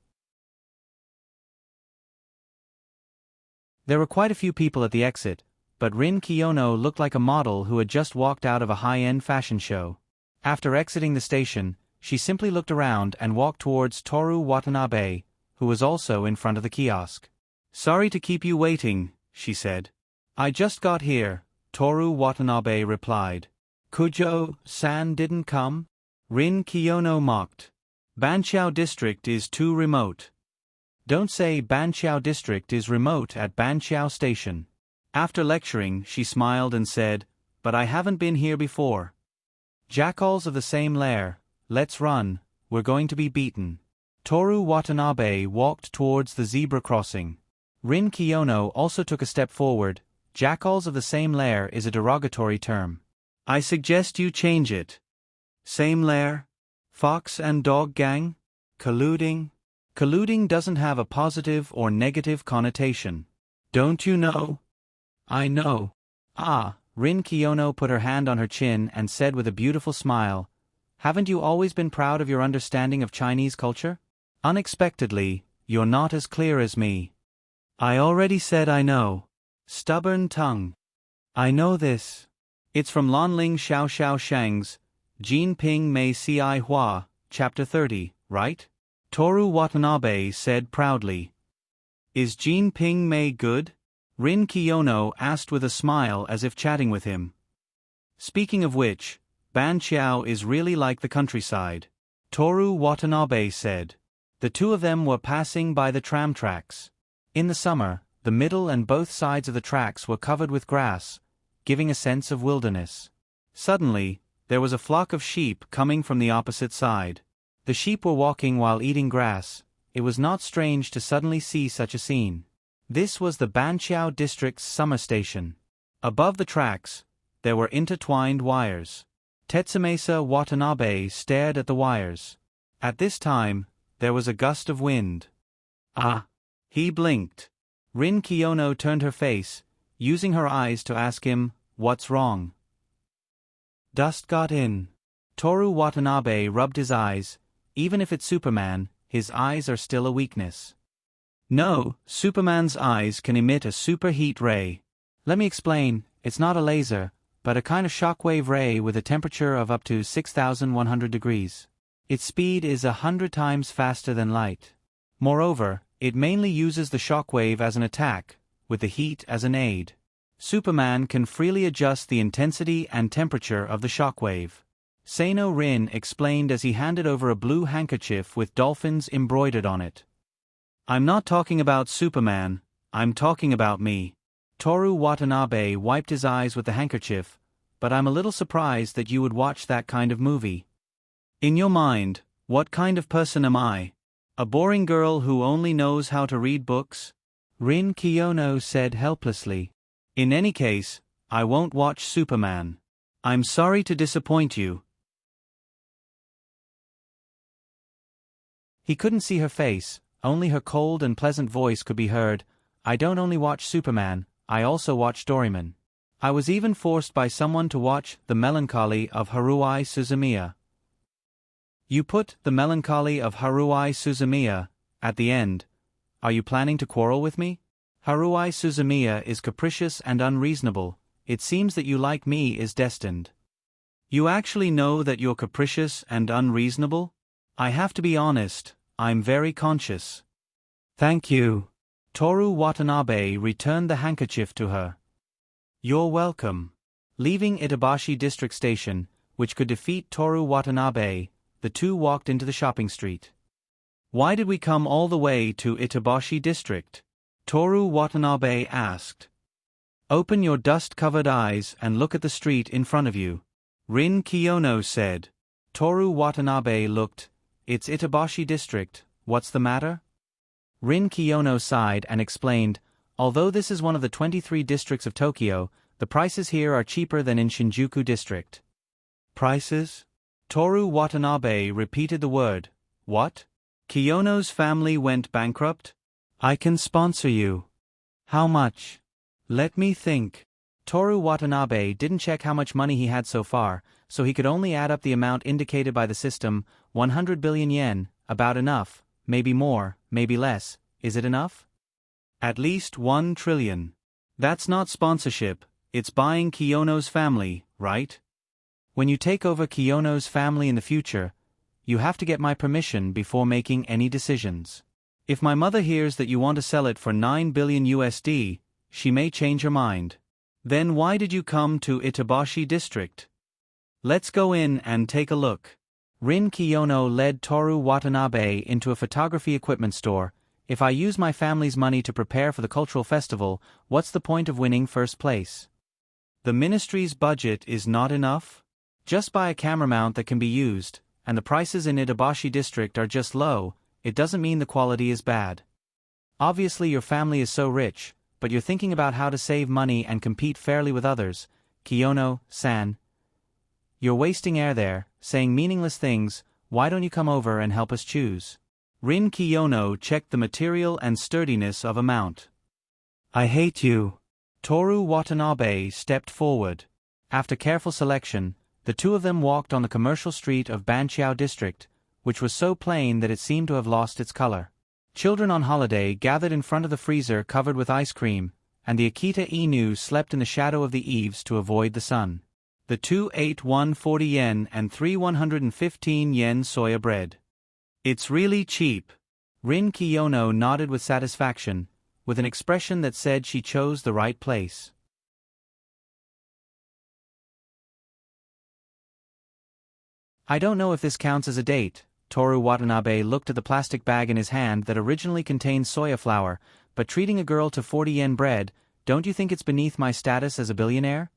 There were quite a few people at the exit, but Rin Kiyono looked like a model who had just walked out of a high-end fashion show. After exiting the station, she simply looked around and walked towards Toru Watanabe, who was also in front of the kiosk. Sorry to keep you waiting, she said. I just got here, Toru Watanabe replied. Kujo-san didn't come? Rin Kiyono mocked. Banqiao district is too remote. Don't say Banqiao district is remote at Banqiao station. After lecturing, she smiled and said, But I haven't been here before. Jackals of the same lair, let's run, we're going to be beaten. Toru Watanabe walked towards the zebra crossing. Rin Kiyono also took a step forward. Jackals of the same lair is a derogatory term. I suggest you change it. Same lair? Fox and dog gang? Colluding? Colluding doesn't have a positive or negative connotation. Don't you know? I know. Ah, Rin Kiyono put her hand on her chin and said with a beautiful smile, haven't you always been proud of your understanding of Chinese culture? Unexpectedly, you're not as clear as me. I already said I know. Stubborn tongue. I know this. It's from Lanling Xiao Xiao Shang's Jin Ping Mei Ci Hua, Chapter 30, right? Toru Watanabe said proudly. Is Jin Ping Mei good? Rin Kiyono asked with a smile as if chatting with him. Speaking of which, Banqiao is really like the countryside. Toru Watanabe said. The two of them were passing by the tram tracks. In the summer, the middle and both sides of the tracks were covered with grass, giving a sense of wilderness. Suddenly, there was a flock of sheep coming from the opposite side. The sheep were walking while eating grass. It was not strange to suddenly see such a scene. This was the Banqiao district's summer station. Above the tracks, there were intertwined wires. Tetsumesa Watanabe stared at the wires. At this time, there was a gust of wind. Ah! He blinked. Rin Kiyono turned her face, using her eyes to ask him, what's wrong? Dust got in. Toru Watanabe rubbed his eyes. Even if it's Superman, his eyes are still a weakness. No, Superman's eyes can emit a superheat ray. Let me explain, it's not a laser, but a kind of shockwave ray with a temperature of up to 6,100 degrees. Its speed is 100 times faster than light. Moreover, it mainly uses the shockwave as an attack, with the heat as an aid. Superman can freely adjust the intensity and temperature of the shockwave. Seino Rin explained as he handed over a blue handkerchief with dolphins embroidered on it. I'm not talking about Superman, I'm talking about me. Toru Watanabe wiped his eyes with the handkerchief, but I'm a little surprised that you would watch that kind of movie. In your mind, what kind of person am I? A boring girl who only knows how to read books? Rin Kiyono said helplessly. In any case, I won't watch Superman. I'm sorry to disappoint you. He couldn't see her face, only her cold and pleasant voice could be heard. I don't only watch Superman, I also watch Doraemon. I was even forced by someone to watch The Melancholy of Haruhi Suzumiya. You put The Melancholy of Haruhi Suzumiya at the end. Are you planning to quarrel with me? Haruhi Suzumiya is capricious and unreasonable. It seems that you like me is destined. You actually know that you're capricious and unreasonable? I have to be honest, I'm very conscious. Thank you. Toru Watanabe returned the handkerchief to her. You're welcome. Leaving Itabashi District Station, which could defeat Toru Watanabe, the two walked into the shopping street. Why did we come all the way to Itabashi District? Toru Watanabe asked. Open your dust-covered eyes and look at the street in front of you. Rin Kiyono said. Toru Watanabe looked. It's Itabashi District, what's the matter? Rin Kiyono sighed and explained, although this is one of the 23 districts of Tokyo, the prices here are cheaper than in Shinjuku District. Prices? Toru Watanabe repeated the word. What? Kiyono's family went bankrupt? I can sponsor you. How much? Let me think. Toru Watanabe didn't check how much money he had so far, so he could only add up the amount indicated by the system, 100 billion yen, about enough, maybe more, maybe less. Is it enough? At least 1 trillion. That's not sponsorship, it's buying Kiyono's family, right? When you take over Kiyono's family in the future, you have to get my permission before making any decisions. If my mother hears that you want to sell it for 9 billion USD, she may change her mind. Then why did you come to Itabashi District? Let's go in and take a look. Rin Kiyono led Toru Watanabe into a photography equipment store. If I use my family's money to prepare for the cultural festival, what's the point of winning first place? The ministry's budget is not enough? Just buy a camera mount that can be used, and the prices in Itabashi district are just low, it doesn't mean the quality is bad. Obviously your family is so rich, but you're thinking about how to save money and compete fairly with others, Kiyono-san. You're wasting air there, saying meaningless things. Why don't you come over and help us choose? Rin Kiyono checked the material and sturdiness of a mount. I hate you. Toru Watanabe stepped forward. After careful selection, the two of them walked on the commercial street of Banqiao district, which was so plain that it seemed to have lost its color. Children on holiday gathered in front of the freezer covered with ice cream, and the Akita Inu slept in the shadow of the eaves to avoid the sun. The two ate 140 yen and 3 115 yen soya bread. It's really cheap. Rin Kiyono nodded with satisfaction, with an expression that said she chose the right place. I don't know if this counts as a date. Toru Watanabe looked at the plastic bag in his hand that originally contained soya flour, but treating a girl to 40 yen bread, don't you think it's beneath my status as a billionaire?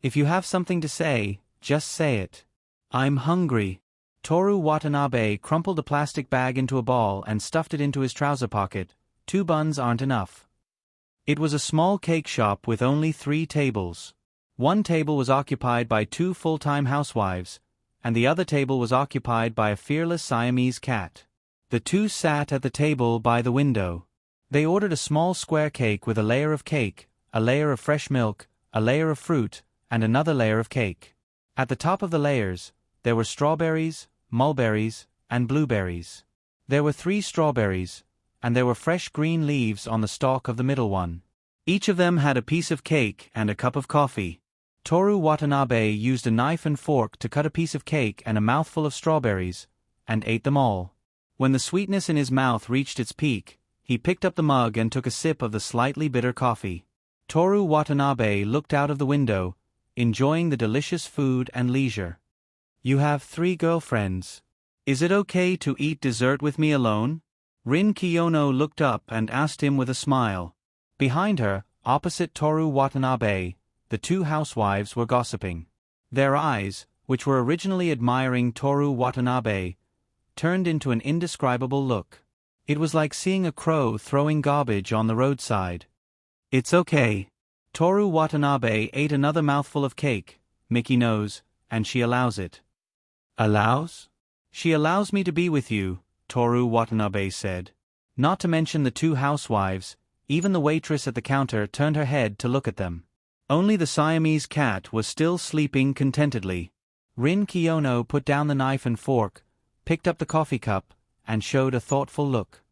If you have something to say, just say it. I'm hungry. Toru Watanabe crumpled the plastic bag into a ball and stuffed it into his trouser pocket. 2 buns aren't enough. It was a small cake shop with only 3 tables. One table was occupied by 2 full-time housewives, and the other table was occupied by a fearless Siamese cat. The two sat at the table by the window. They ordered a small square cake with a layer of cake, a layer of fresh milk, a layer of fruit, and another layer of cake. At the top of the layers, there were strawberries, mulberries, and blueberries. There were 3 strawberries, and there were fresh green leaves on the stalk of the middle one. Each of them had a piece of cake and a cup of coffee. Toru Watanabe used a knife and fork to cut a piece of cake and a mouthful of strawberries, and ate them all. When the sweetness in his mouth reached its peak, he picked up the mug and took a sip of the slightly bitter coffee. Toru Watanabe looked out of the window, enjoying the delicious food and leisure. You have 3 girlfriends. Is it okay to eat dessert with me alone? Rin Kiyono looked up and asked him with a smile. Behind her, opposite Toru Watanabe, the 2 housewives were gossiping. Their eyes, which were originally admiring Toru Watanabe, turned into an indescribable look. It was like seeing a crow throwing garbage on the roadside. It's okay. Toru Watanabe ate another mouthful of cake. Mickey knows, and she allows it. Allows? She allows me to be with you, Toru Watanabe said. Not to mention the 2 housewives, even the waitress at the counter turned her head to look at them. Only the Siamese cat was still sleeping contentedly. Rin Kiyono put down the knife and fork, picked up the coffee cup, and showed a thoughtful look.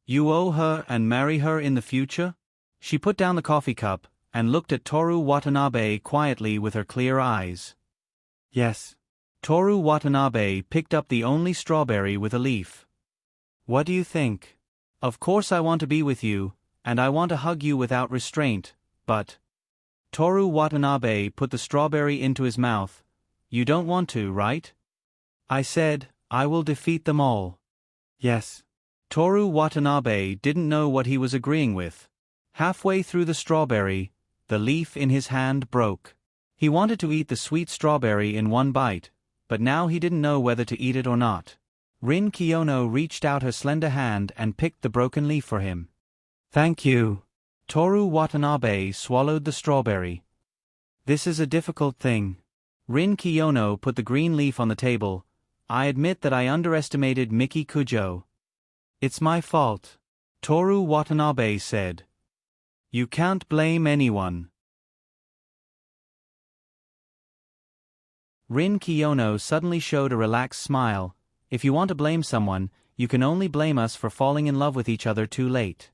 You owe her and marry her in the future? She put down the coffee cup, and looked at Toru Watanabe quietly with her clear eyes. Yes. Toru Watanabe picked up the only strawberry with a leaf. What do you think? Of course I want to be with you, and I want to hug you without restraint, but... Toru Watanabe put the strawberry into his mouth. You don't want to, right? I said, I will defeat them all. Yes. Toru Watanabe didn't know what he was agreeing with. Halfway through the strawberry, the leaf in his hand broke. He wanted to eat the sweet strawberry in one bite, but now he didn't know whether to eat it or not. Rin Kiyono reached out her slender hand and picked the broken leaf for him. Thank you. Toru Watanabe swallowed the strawberry. This is a difficult thing. Rin Kiyono put the green leaf on the table. I admit that I underestimated Miki Kujo. It's my fault. Toru Watanabe said. You can't blame anyone. Rin Kiyono suddenly showed a relaxed smile. If you want to blame someone, you can only blame us for falling in love with each other too late.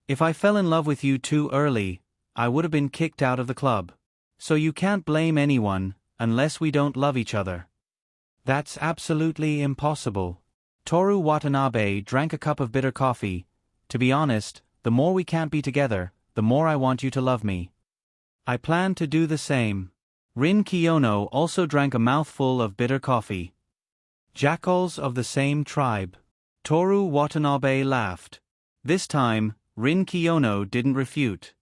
If I fell in love with you too early, I would have been kicked out of the club. So you can't blame anyone, unless we don't love each other. That's absolutely impossible. Toru Watanabe drank a cup of bitter coffee. To be honest, the more we can't be together, the more I want you to love me. I plan to do the same. Rin Kiyono also drank a mouthful of bitter coffee. Jackals of the same tribe. Toru Watanabe laughed. This time, Rin Kiyono didn't refute.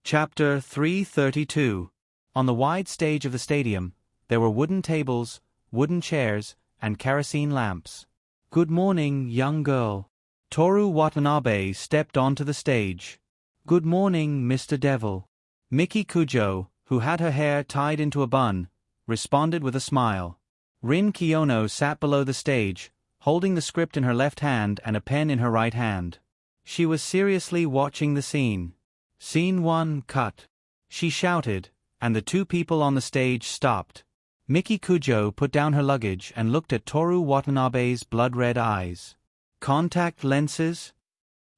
Chapter 332. On the wide stage of the stadium, there were wooden tables, wooden chairs, and kerosene lamps. "Good morning, young girl." Toru Watanabe stepped onto the stage. "Good morning, Mr. Devil." Miki Kujo, who had her hair tied into a bun, responded with a smile. Rin Kiyono sat below the stage, holding the script in her left hand and a pen in her right hand. She was seriously watching the scene. "Scene 1, cut," she shouted, and the two people on the stage stopped. Miki Kujo put down her luggage and looked at Toru Watanabe's blood-red eyes. "Contact lenses?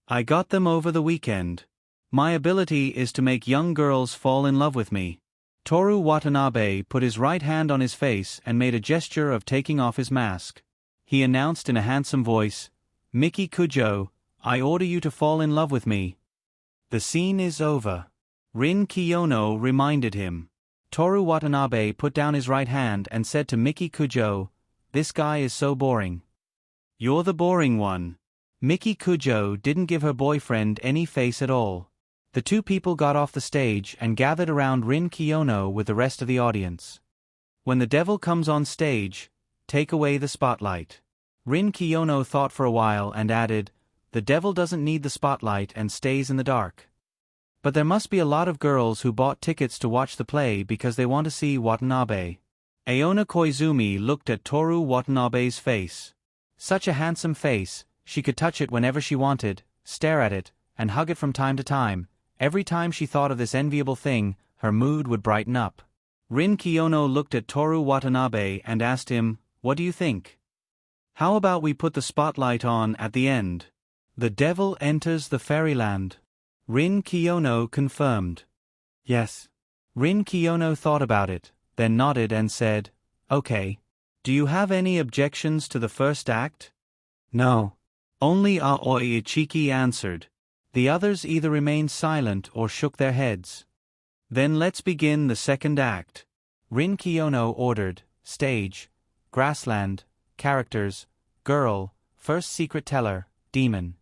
I got them over the weekend. My ability is to make young girls fall in love with me." Toru Watanabe put his right hand on his face and made a gesture of taking off his mask. He announced in a handsome voice, "Miki Kujo, I order you to fall in love with me." "The scene is over," Rin Kiyono reminded him. Toru Watanabe put down his right hand and said to Miki Kujo, "This guy is so boring." "You're the boring one." Miki Kujo didn't give her boyfriend any face at all. The two people got off the stage and gathered around Rin Kiyono with the rest of the audience. "When the devil comes on stage, take away the spotlight." Rin Kiyono thought for a while and added, "The devil doesn't need the spotlight and stays in the dark." But there must be a lot of girls who bought tickets to watch the play because they want to see Watanabe. Aona Koizumi looked at Toru Watanabe's face. Such a handsome face, she could touch it whenever she wanted, stare at it, and hug it from time to time. Every time she thought of this enviable thing, her mood would brighten up. Rin Kiyono looked at Toru Watanabe and asked him, "What do you think? How about we put the spotlight on at the end? The devil enters the fairyland." Rin Kiyono confirmed. "Yes." Rin Kiyono thought about it, then nodded and said, "Okay. Do you have any objections to the first act?" "No." Only Aoi Ichiki answered. The others either remained silent or shook their heads. "Then let's begin the second act." Rin Kiyono ordered. Stage, grassland, characters, girl, first secret teller, demon.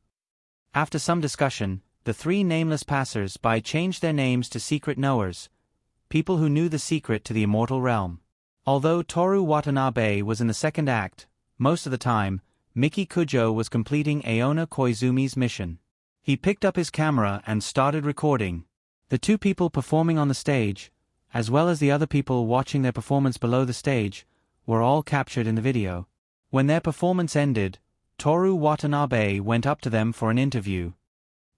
After some discussion, the three nameless passers-by changed their names to secret knowers, people who knew the secret to the immortal realm. Although Toru Watanabe was in the second act, most of the time, Miki Kujo was completing Aona Koizumi's mission. He picked up his camera and started recording. The two people performing on the stage, as well as the other people watching their performance below the stage, were all captured in the video. When their performance ended, Toru Watanabe went up to them for an interview.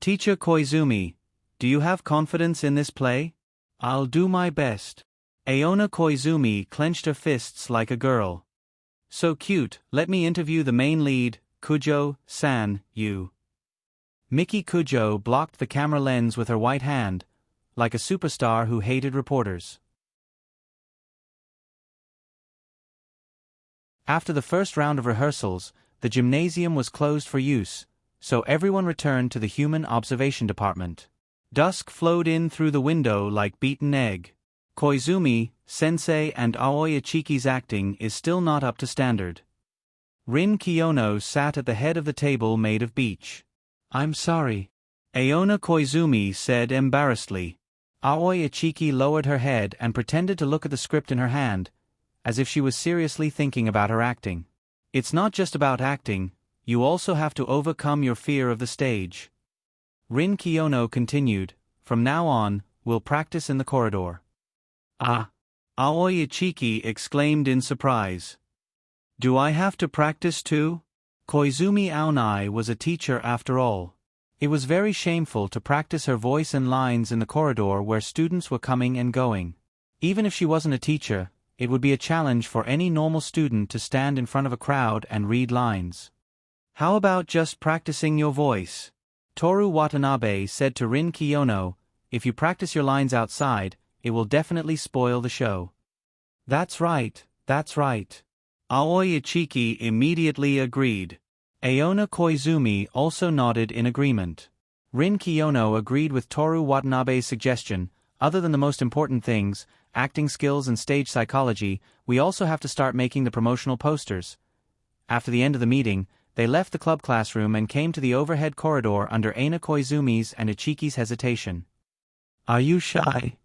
"Teacher Koizumi, do you have confidence in this play?" "I'll do my best." Aona Koizumi clenched her fists like a girl. "So cute, let me interview the main lead, Kujo-san, you." Miki Kujo blocked the camera lens with her white hand, like a superstar who hated reporters. After the first round of rehearsals, the gymnasium was closed for use, so everyone returned to the human observation department. Dusk flowed in through the window like beaten egg. Koizumi, sensei and Aoi Ichiki's acting is still not up to standard. Rin Kiyono sat at the head of the table made of beech. "I'm sorry," Aona Koizumi said embarrassedly. Aoi Ichiki lowered her head and pretended to look at the script in her hand, as if she was seriously thinking about her acting. "It's not just about acting, you also have to overcome your fear of the stage." Rin Kiyono continued, "From now on, we'll practice in the corridor." "Ah!" Aoi Ichiki exclaimed in surprise. "Do I have to practice too?" Koizumi Aonai was a teacher after all. It was very shameful to practice her voice and lines in the corridor where students were coming and going. Even if she wasn't a teacher, it would be a challenge for any normal student to stand in front of a crowd and read lines. "How about just practicing your voice?" Toru Watanabe said to Rin Kiyono, "If you practice your lines outside, it will definitely spoil the show." That's right. Aoi Ichiki immediately agreed. Aona Koizumi also nodded in agreement. Rin Kiyono agreed with Toru Watanabe's suggestion. "Other than the most important things, acting skills and stage psychology, we also have to start making the promotional posters." After the end of the meeting, they left the club classroom and came to the overhead corridor under Aona Koizumi's and Ichiki's hesitation. Are you shy?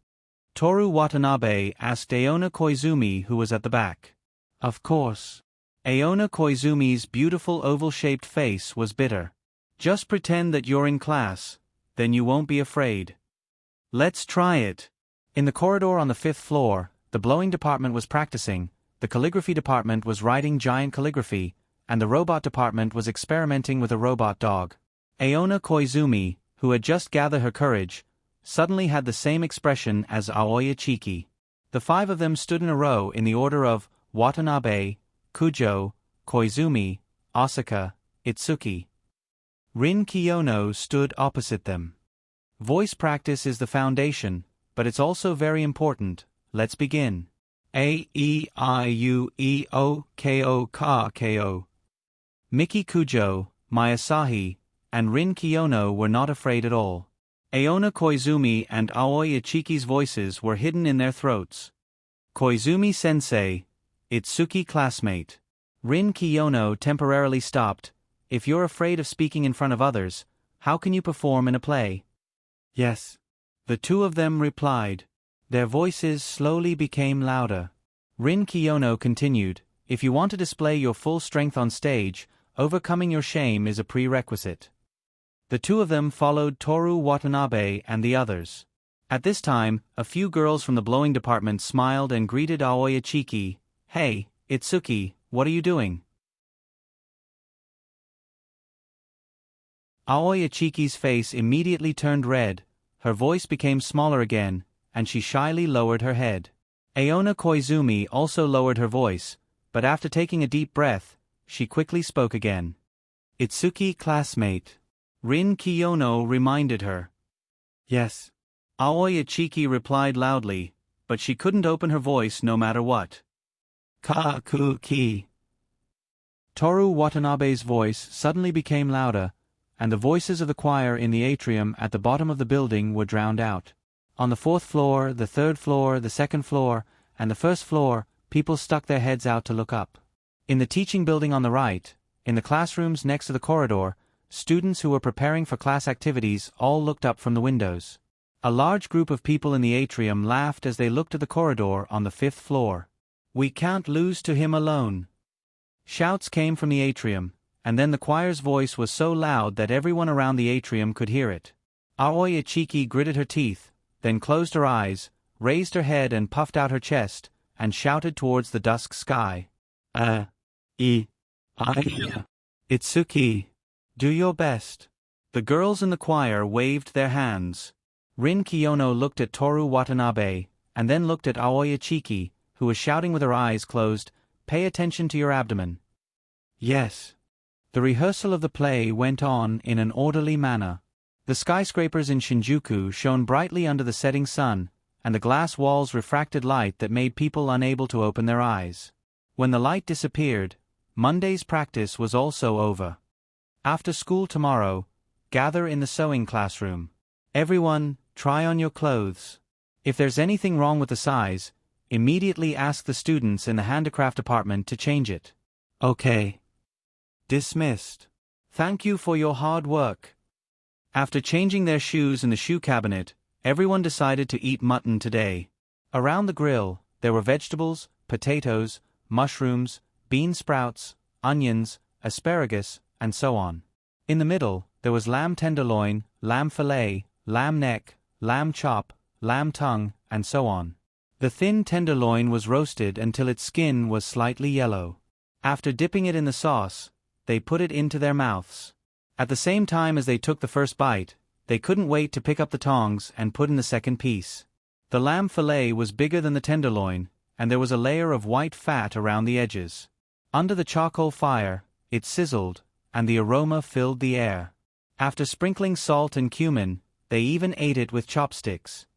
Toru Watanabe asked Aona Koizumi, who was at the back. Of course. Aona Koizumi's beautiful oval-shaped face was bitter. Just pretend that you're in class, then you won't be afraid. Let's try it. In the corridor on the 5th floor, the blowing department was practicing, the calligraphy department was writing giant calligraphy, and the robot department was experimenting with a robot dog. Aona Koizumi, who had just gathered her courage, suddenly had the same expression as Aoya Chiki. The 5 of them stood in a row in the order of Watanabe, Kujo, Koizumi, Asaka, Itsuki. Rin Kiyono stood opposite them. Voice practice is the foundation, but it's also very important. Let's begin. A-E-I-U-E-O-K-O-Ka-K-O. Miki Kujo, Mayasahi, and Rin Kiyono were not afraid at all. Aona Koizumi and Aoi Ichiki's voices were hidden in their throats. Koizumi-sensei, Itsuki classmate. Rin Kiyono temporarily stopped. If you're afraid of speaking in front of others, how can you perform in a play? Yes. The 2 of them replied. Their voices slowly became louder. Rin Kiyono continued, if you want to display your full strength on stage, overcoming your shame is a prerequisite. The 2 of them followed Toru Watanabe and the others. At this time, a few girls from the blowing department smiled and greeted Aoi Ichiki. Hey, Itsuki, what are you doing? Aoi Ichiki's face immediately turned red, her voice became smaller again, and she shyly lowered her head. Aona Koizumi also lowered her voice, but after taking a deep breath, she quickly spoke again. Itsuki classmate. Rin Kiyono reminded her. Yes. Aoi Ichiki replied loudly, but she couldn't open her voice no matter what. Ka-ku-ki. Toru Watanabe's voice suddenly became louder, and the voices of the choir in the atrium at the bottom of the building were drowned out. On the 4th floor, the 3rd floor, the 2nd floor, and the 1st floor, people stuck their heads out to look up. In the teaching building on the right, in the classrooms next to the corridor, students who were preparing for class activities all looked up from the windows. A large group of people in the atrium laughed as they looked at the corridor on the 5th floor. We can't lose to him alone. Shouts came from the atrium, and then the choir's voice was so loud that everyone around the atrium could hear it. Aoi Ichiki gritted her teeth, then closed her eyes, raised her head and puffed out her chest, and shouted towards the dusk sky. Itsuki. Do your best. The girls in the choir waved their hands. Rin Kiyono looked at Toru Watanabe, and then looked at Aoi Ichiki, who was shouting with her eyes closed, pay attention to your abdomen. Yes. The rehearsal of the play went on in an orderly manner. The skyscrapers in Shinjuku shone brightly under the setting sun, and the glass walls refracted light that made people unable to open their eyes. When the light disappeared, Monday's practice was also over. After school tomorrow, gather in the sewing classroom. Everyone, try on your clothes. If there's anything wrong with the size, immediately ask the students in the handicraft department to change it. Okay. Dismissed. Thank you for your hard work. After changing their shoes in the shoe cabinet, everyone decided to eat mutton today. Around the grill, there were vegetables, potatoes, mushrooms, bean sprouts, onions, asparagus, and so on. In the middle, there was lamb tenderloin, lamb fillet, lamb neck, lamb chop, lamb tongue, and so on. The thin tenderloin was roasted until its skin was slightly yellow. After dipping it in the sauce, they put it into their mouths. At the same time as they took the first bite, they couldn't wait to pick up the tongs and put in the second piece. The lamb fillet was bigger than the tenderloin, and there was a layer of white fat around the edges. Under the charcoal fire, it sizzled, and the aroma filled the air. After sprinkling salt and cumin, they even ate it with chopsticks.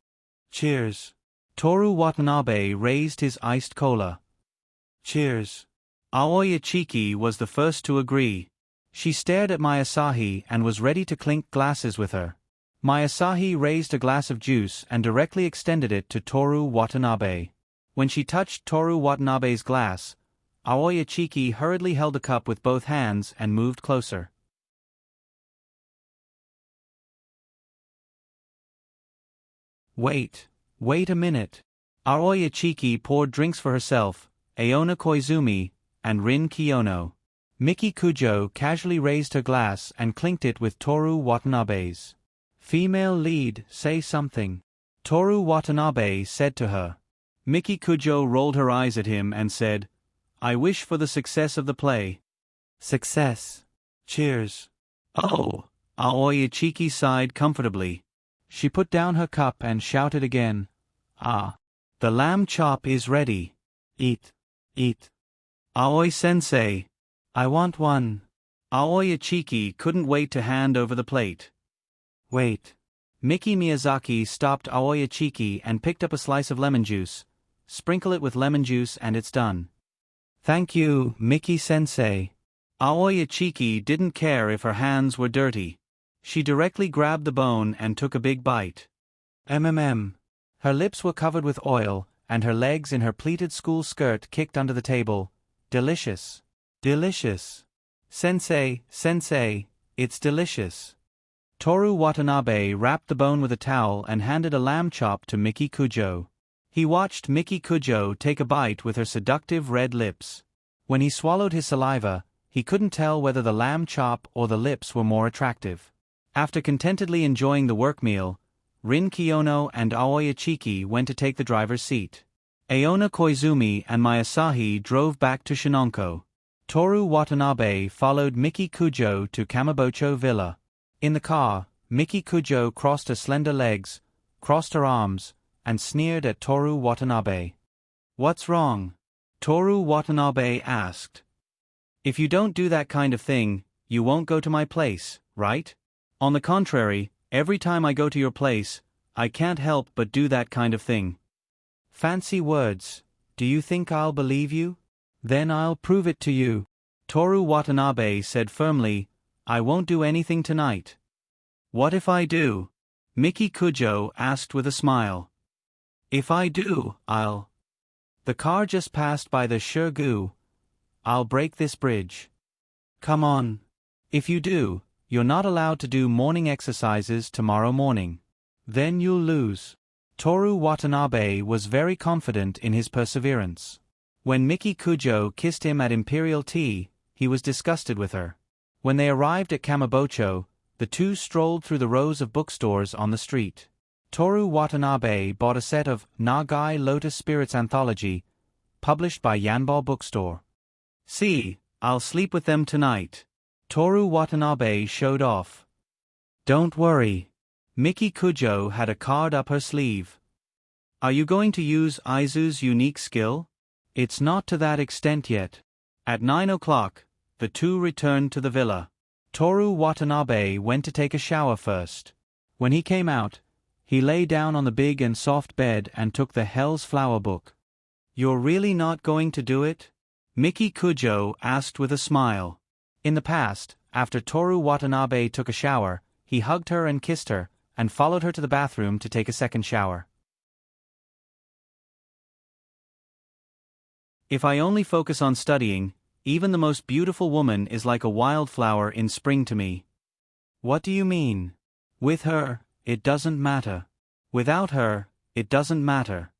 Cheers. Toru Watanabe raised his iced cola. Cheers. Aoi Ichiki was the first to agree. She stared at Mayasahi and was ready to clink glasses with her. Mayasahi raised a glass of juice and directly extended it to Toru Watanabe. When she touched Toru Watanabe's glass, Aoi Ichiki hurriedly held the cup with both hands and moved closer. Wait a minute. Aoi Ichiki poured drinks for herself, Aona Koizumi, and Rin Kiyono. Miki Kujo casually raised her glass and clinked it with Toru Watanabe's. Female lead, say something. Toru Watanabe said to her. Miki Kujo rolled her eyes at him and said, I wish for the success of the play. Success. Cheers. Oh! Aoi Ichiki sighed comfortably. She put down her cup and shouted again. Ah! The lamb chop is ready. Eat. Aoi-sensei. I want one. Aoi Ichiki couldn't wait to hand over the plate. Wait. Miki Miyazaki stopped Aoi Ichiki and picked up a slice of lemon juice. Sprinkle it with lemon juice and it's done. Thank you, Miki-sensei. Aoi Ichiki didn't care if her hands were dirty. She directly grabbed the bone and took a big bite. Her lips were covered with oil, and her legs in her pleated school skirt kicked under the table. Delicious. Delicious. Sensei, it's delicious. Toru Watanabe wrapped the bone with a towel and handed a lamb chop to Miki Kujo. He watched Miki Kujo take a bite with her seductive red lips. When he swallowed his saliva, he couldn't tell whether the lamb chop or the lips were more attractive. After contentedly enjoying the work meal, Rin Kiyono and Aoi Ichiki went to take the driver's seat. Aona Koizumi and Mayasahi drove back to Shinonko. Toru Watanabe followed Miki Kujo to Kamibocho Villa. In the car, Miki Kujo crossed her slender legs, crossed her arms, and sneered at Toru Watanabe. What's wrong? Toru Watanabe asked. If you don't do that kind of thing, you won't go to my place, right? On the contrary, every time I go to your place, I can't help but do that kind of thing. Fancy words. Do you think I'll believe you? Then I'll prove it to you. Toru Watanabe said firmly, I won't do anything tonight. What if I do? Miki Kujo asked with a smile. If I do, I'll... The car just passed by the Shirgu. I'll break this bridge. Come on. If you do, you're not allowed to do morning exercises tomorrow morning. Then you'll lose. Toru Watanabe was very confident in his perseverance. When Miki Kujo kissed him at Imperial Tea, he was disgusted with her. When they arrived at Kamibocho, the two strolled through the rows of bookstores on the street. Toru Watanabe bought a set of Nagai Lotus Spirits Anthology, published by Yanbo Bookstore. See, I'll sleep with them tonight. Toru Watanabe showed off. Don't worry. Miki Kujo had a card up her sleeve. Are you going to use Aizu's unique skill? It's not to that extent yet. At 9 o'clock, the two returned to the villa. Toru Watanabe went to take a shower first. When he came out, he lay down on the big and soft bed and took the Hell's Flower book. You're really not going to do it? Miki Kujo asked with a smile. In the past, after Toru Watanabe took a shower, he hugged her and kissed her, and followed her to the bathroom to take a second shower. If I only focus on studying, even the most beautiful woman is like a wildflower in spring to me. What do you mean? With her, it doesn't matter. Without her, it doesn't matter.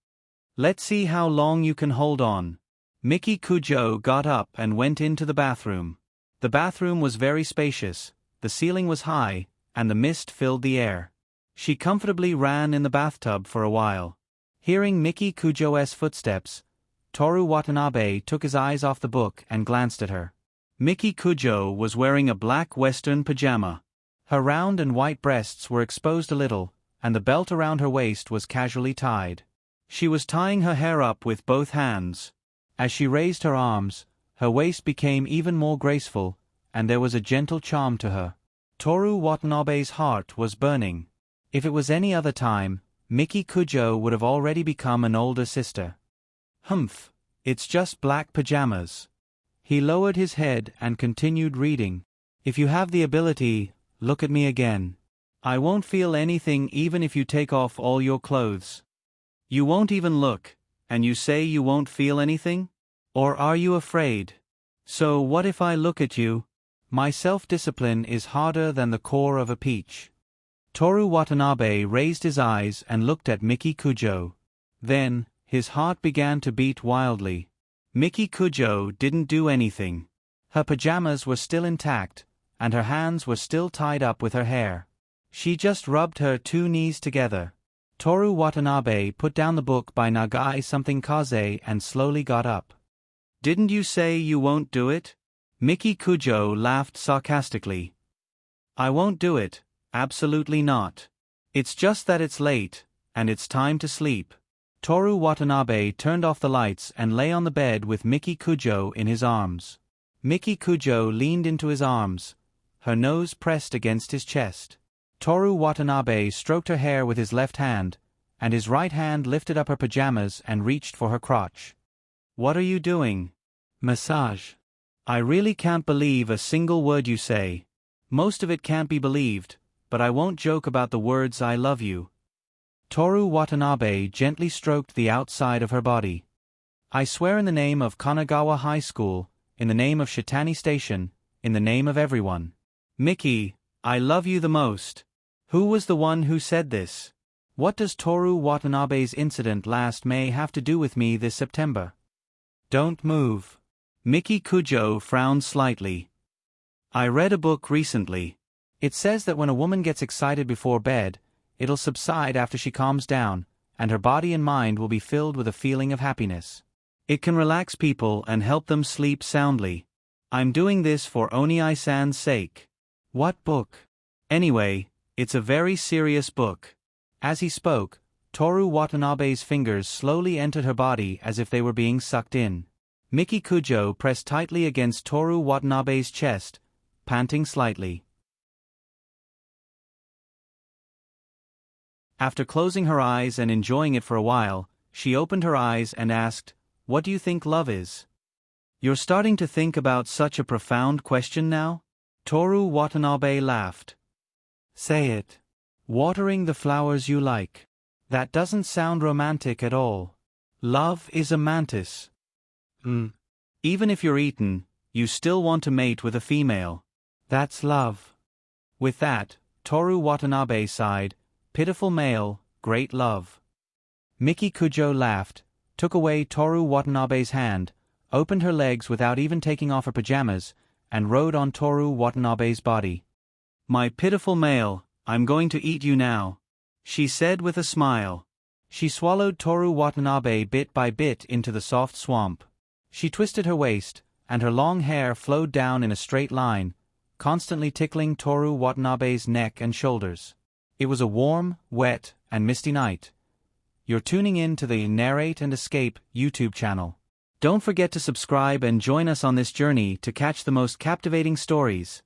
Let's see how long you can hold on. Miki Kujo got up and went into the bathroom. The bathroom was very spacious, the ceiling was high, and the mist filled the air. She comfortably ran in the bathtub for a while. Hearing Miki Kujo's footsteps, Toru Watanabe took his eyes off the book and glanced at her. Miki Kujo was wearing a black western pajama. Her round and white breasts were exposed a little, and the belt around her waist was casually tied. She was tying her hair up with both hands. As she raised her arms, her waist became even more graceful, and there was a gentle charm to her. Toru Watanabe's heart was burning. If it was any other time, Miki Kujo would have already become an older sister. Humph, it's just black pajamas. He lowered his head and continued reading. If you have the ability, look at me again. I won't feel anything even if you take off all your clothes. You won't even look, and you say you won't feel anything? Or are you afraid? So what if I look at you? My self-discipline is harder than the core of a peach. Toru Watanabe raised his eyes and looked at Miki Kujo. Then, his heart began to beat wildly. Miki Kujo didn't do anything. Her pajamas were still intact, and her hands were still tied up with her hair. She just rubbed her two knees together. Toru Watanabe put down the book by Nagai something Kaze and slowly got up. Didn't you say you won't do it? Miki Kujo laughed sarcastically. I won't do it, absolutely not. It's just that it's late, and it's time to sleep. Toru Watanabe turned off the lights and lay on the bed with Miki Kujo in his arms. Miki Kujo leaned into his arms, her nose pressed against his chest. Toru Watanabe stroked her hair with his left hand, and his right hand lifted up her pajamas and reached for her crotch. What are you doing? Massage. I really can't believe a single word you say. Most of it can't be believed, but I won't joke about the words I love you. Toru Watanabe gently stroked the outside of her body. I swear in the name of Kanagawa High School, in the name of Shitani Station, in the name of everyone. Miki, I love you the most. Who was the one who said this? What does Toru Watanabe's incident last May have to do with me this September? Don't move. Miki Kujo frowned slightly. I read a book recently. It says that when a woman gets excited before bed, it'll subside after she calms down, and her body and mind will be filled with a feeling of happiness. It can relax people and help them sleep soundly. I'm doing this for Oniai-san's sake. What book? Anyway, it's a very serious book. As he spoke, Toru Watanabe's fingers slowly entered her body as if they were being sucked in. Miki Kujo pressed tightly against Toru Watanabe's chest, panting slightly. After closing her eyes and enjoying it for a while, she opened her eyes and asked, "What do you think love is?" You're starting to think about such a profound question now? Toru Watanabe laughed. Say it. Watering the flowers you like. That doesn't sound romantic at all. Love is a mantis. Even if you're eaten, you still want to mate with a female. That's love. With that, Toru Watanabe sighed, pitiful male, great love. Miki Kujo laughed, took away Toru Watanabe's hand, opened her legs without even taking off her pajamas, and rode on Toru Watanabe's body. My pitiful male, I'm going to eat you now, she said with a smile. She swallowed Toru Watanabe bit by bit into the soft swamp. She twisted her waist, and her long hair flowed down in a straight line, constantly tickling Toru Watanabe's neck and shoulders. It was a warm, wet, and misty night. You're tuning in to the Narrate and Escape YouTube channel. Don't forget to subscribe and join us on this journey to catch the most captivating stories.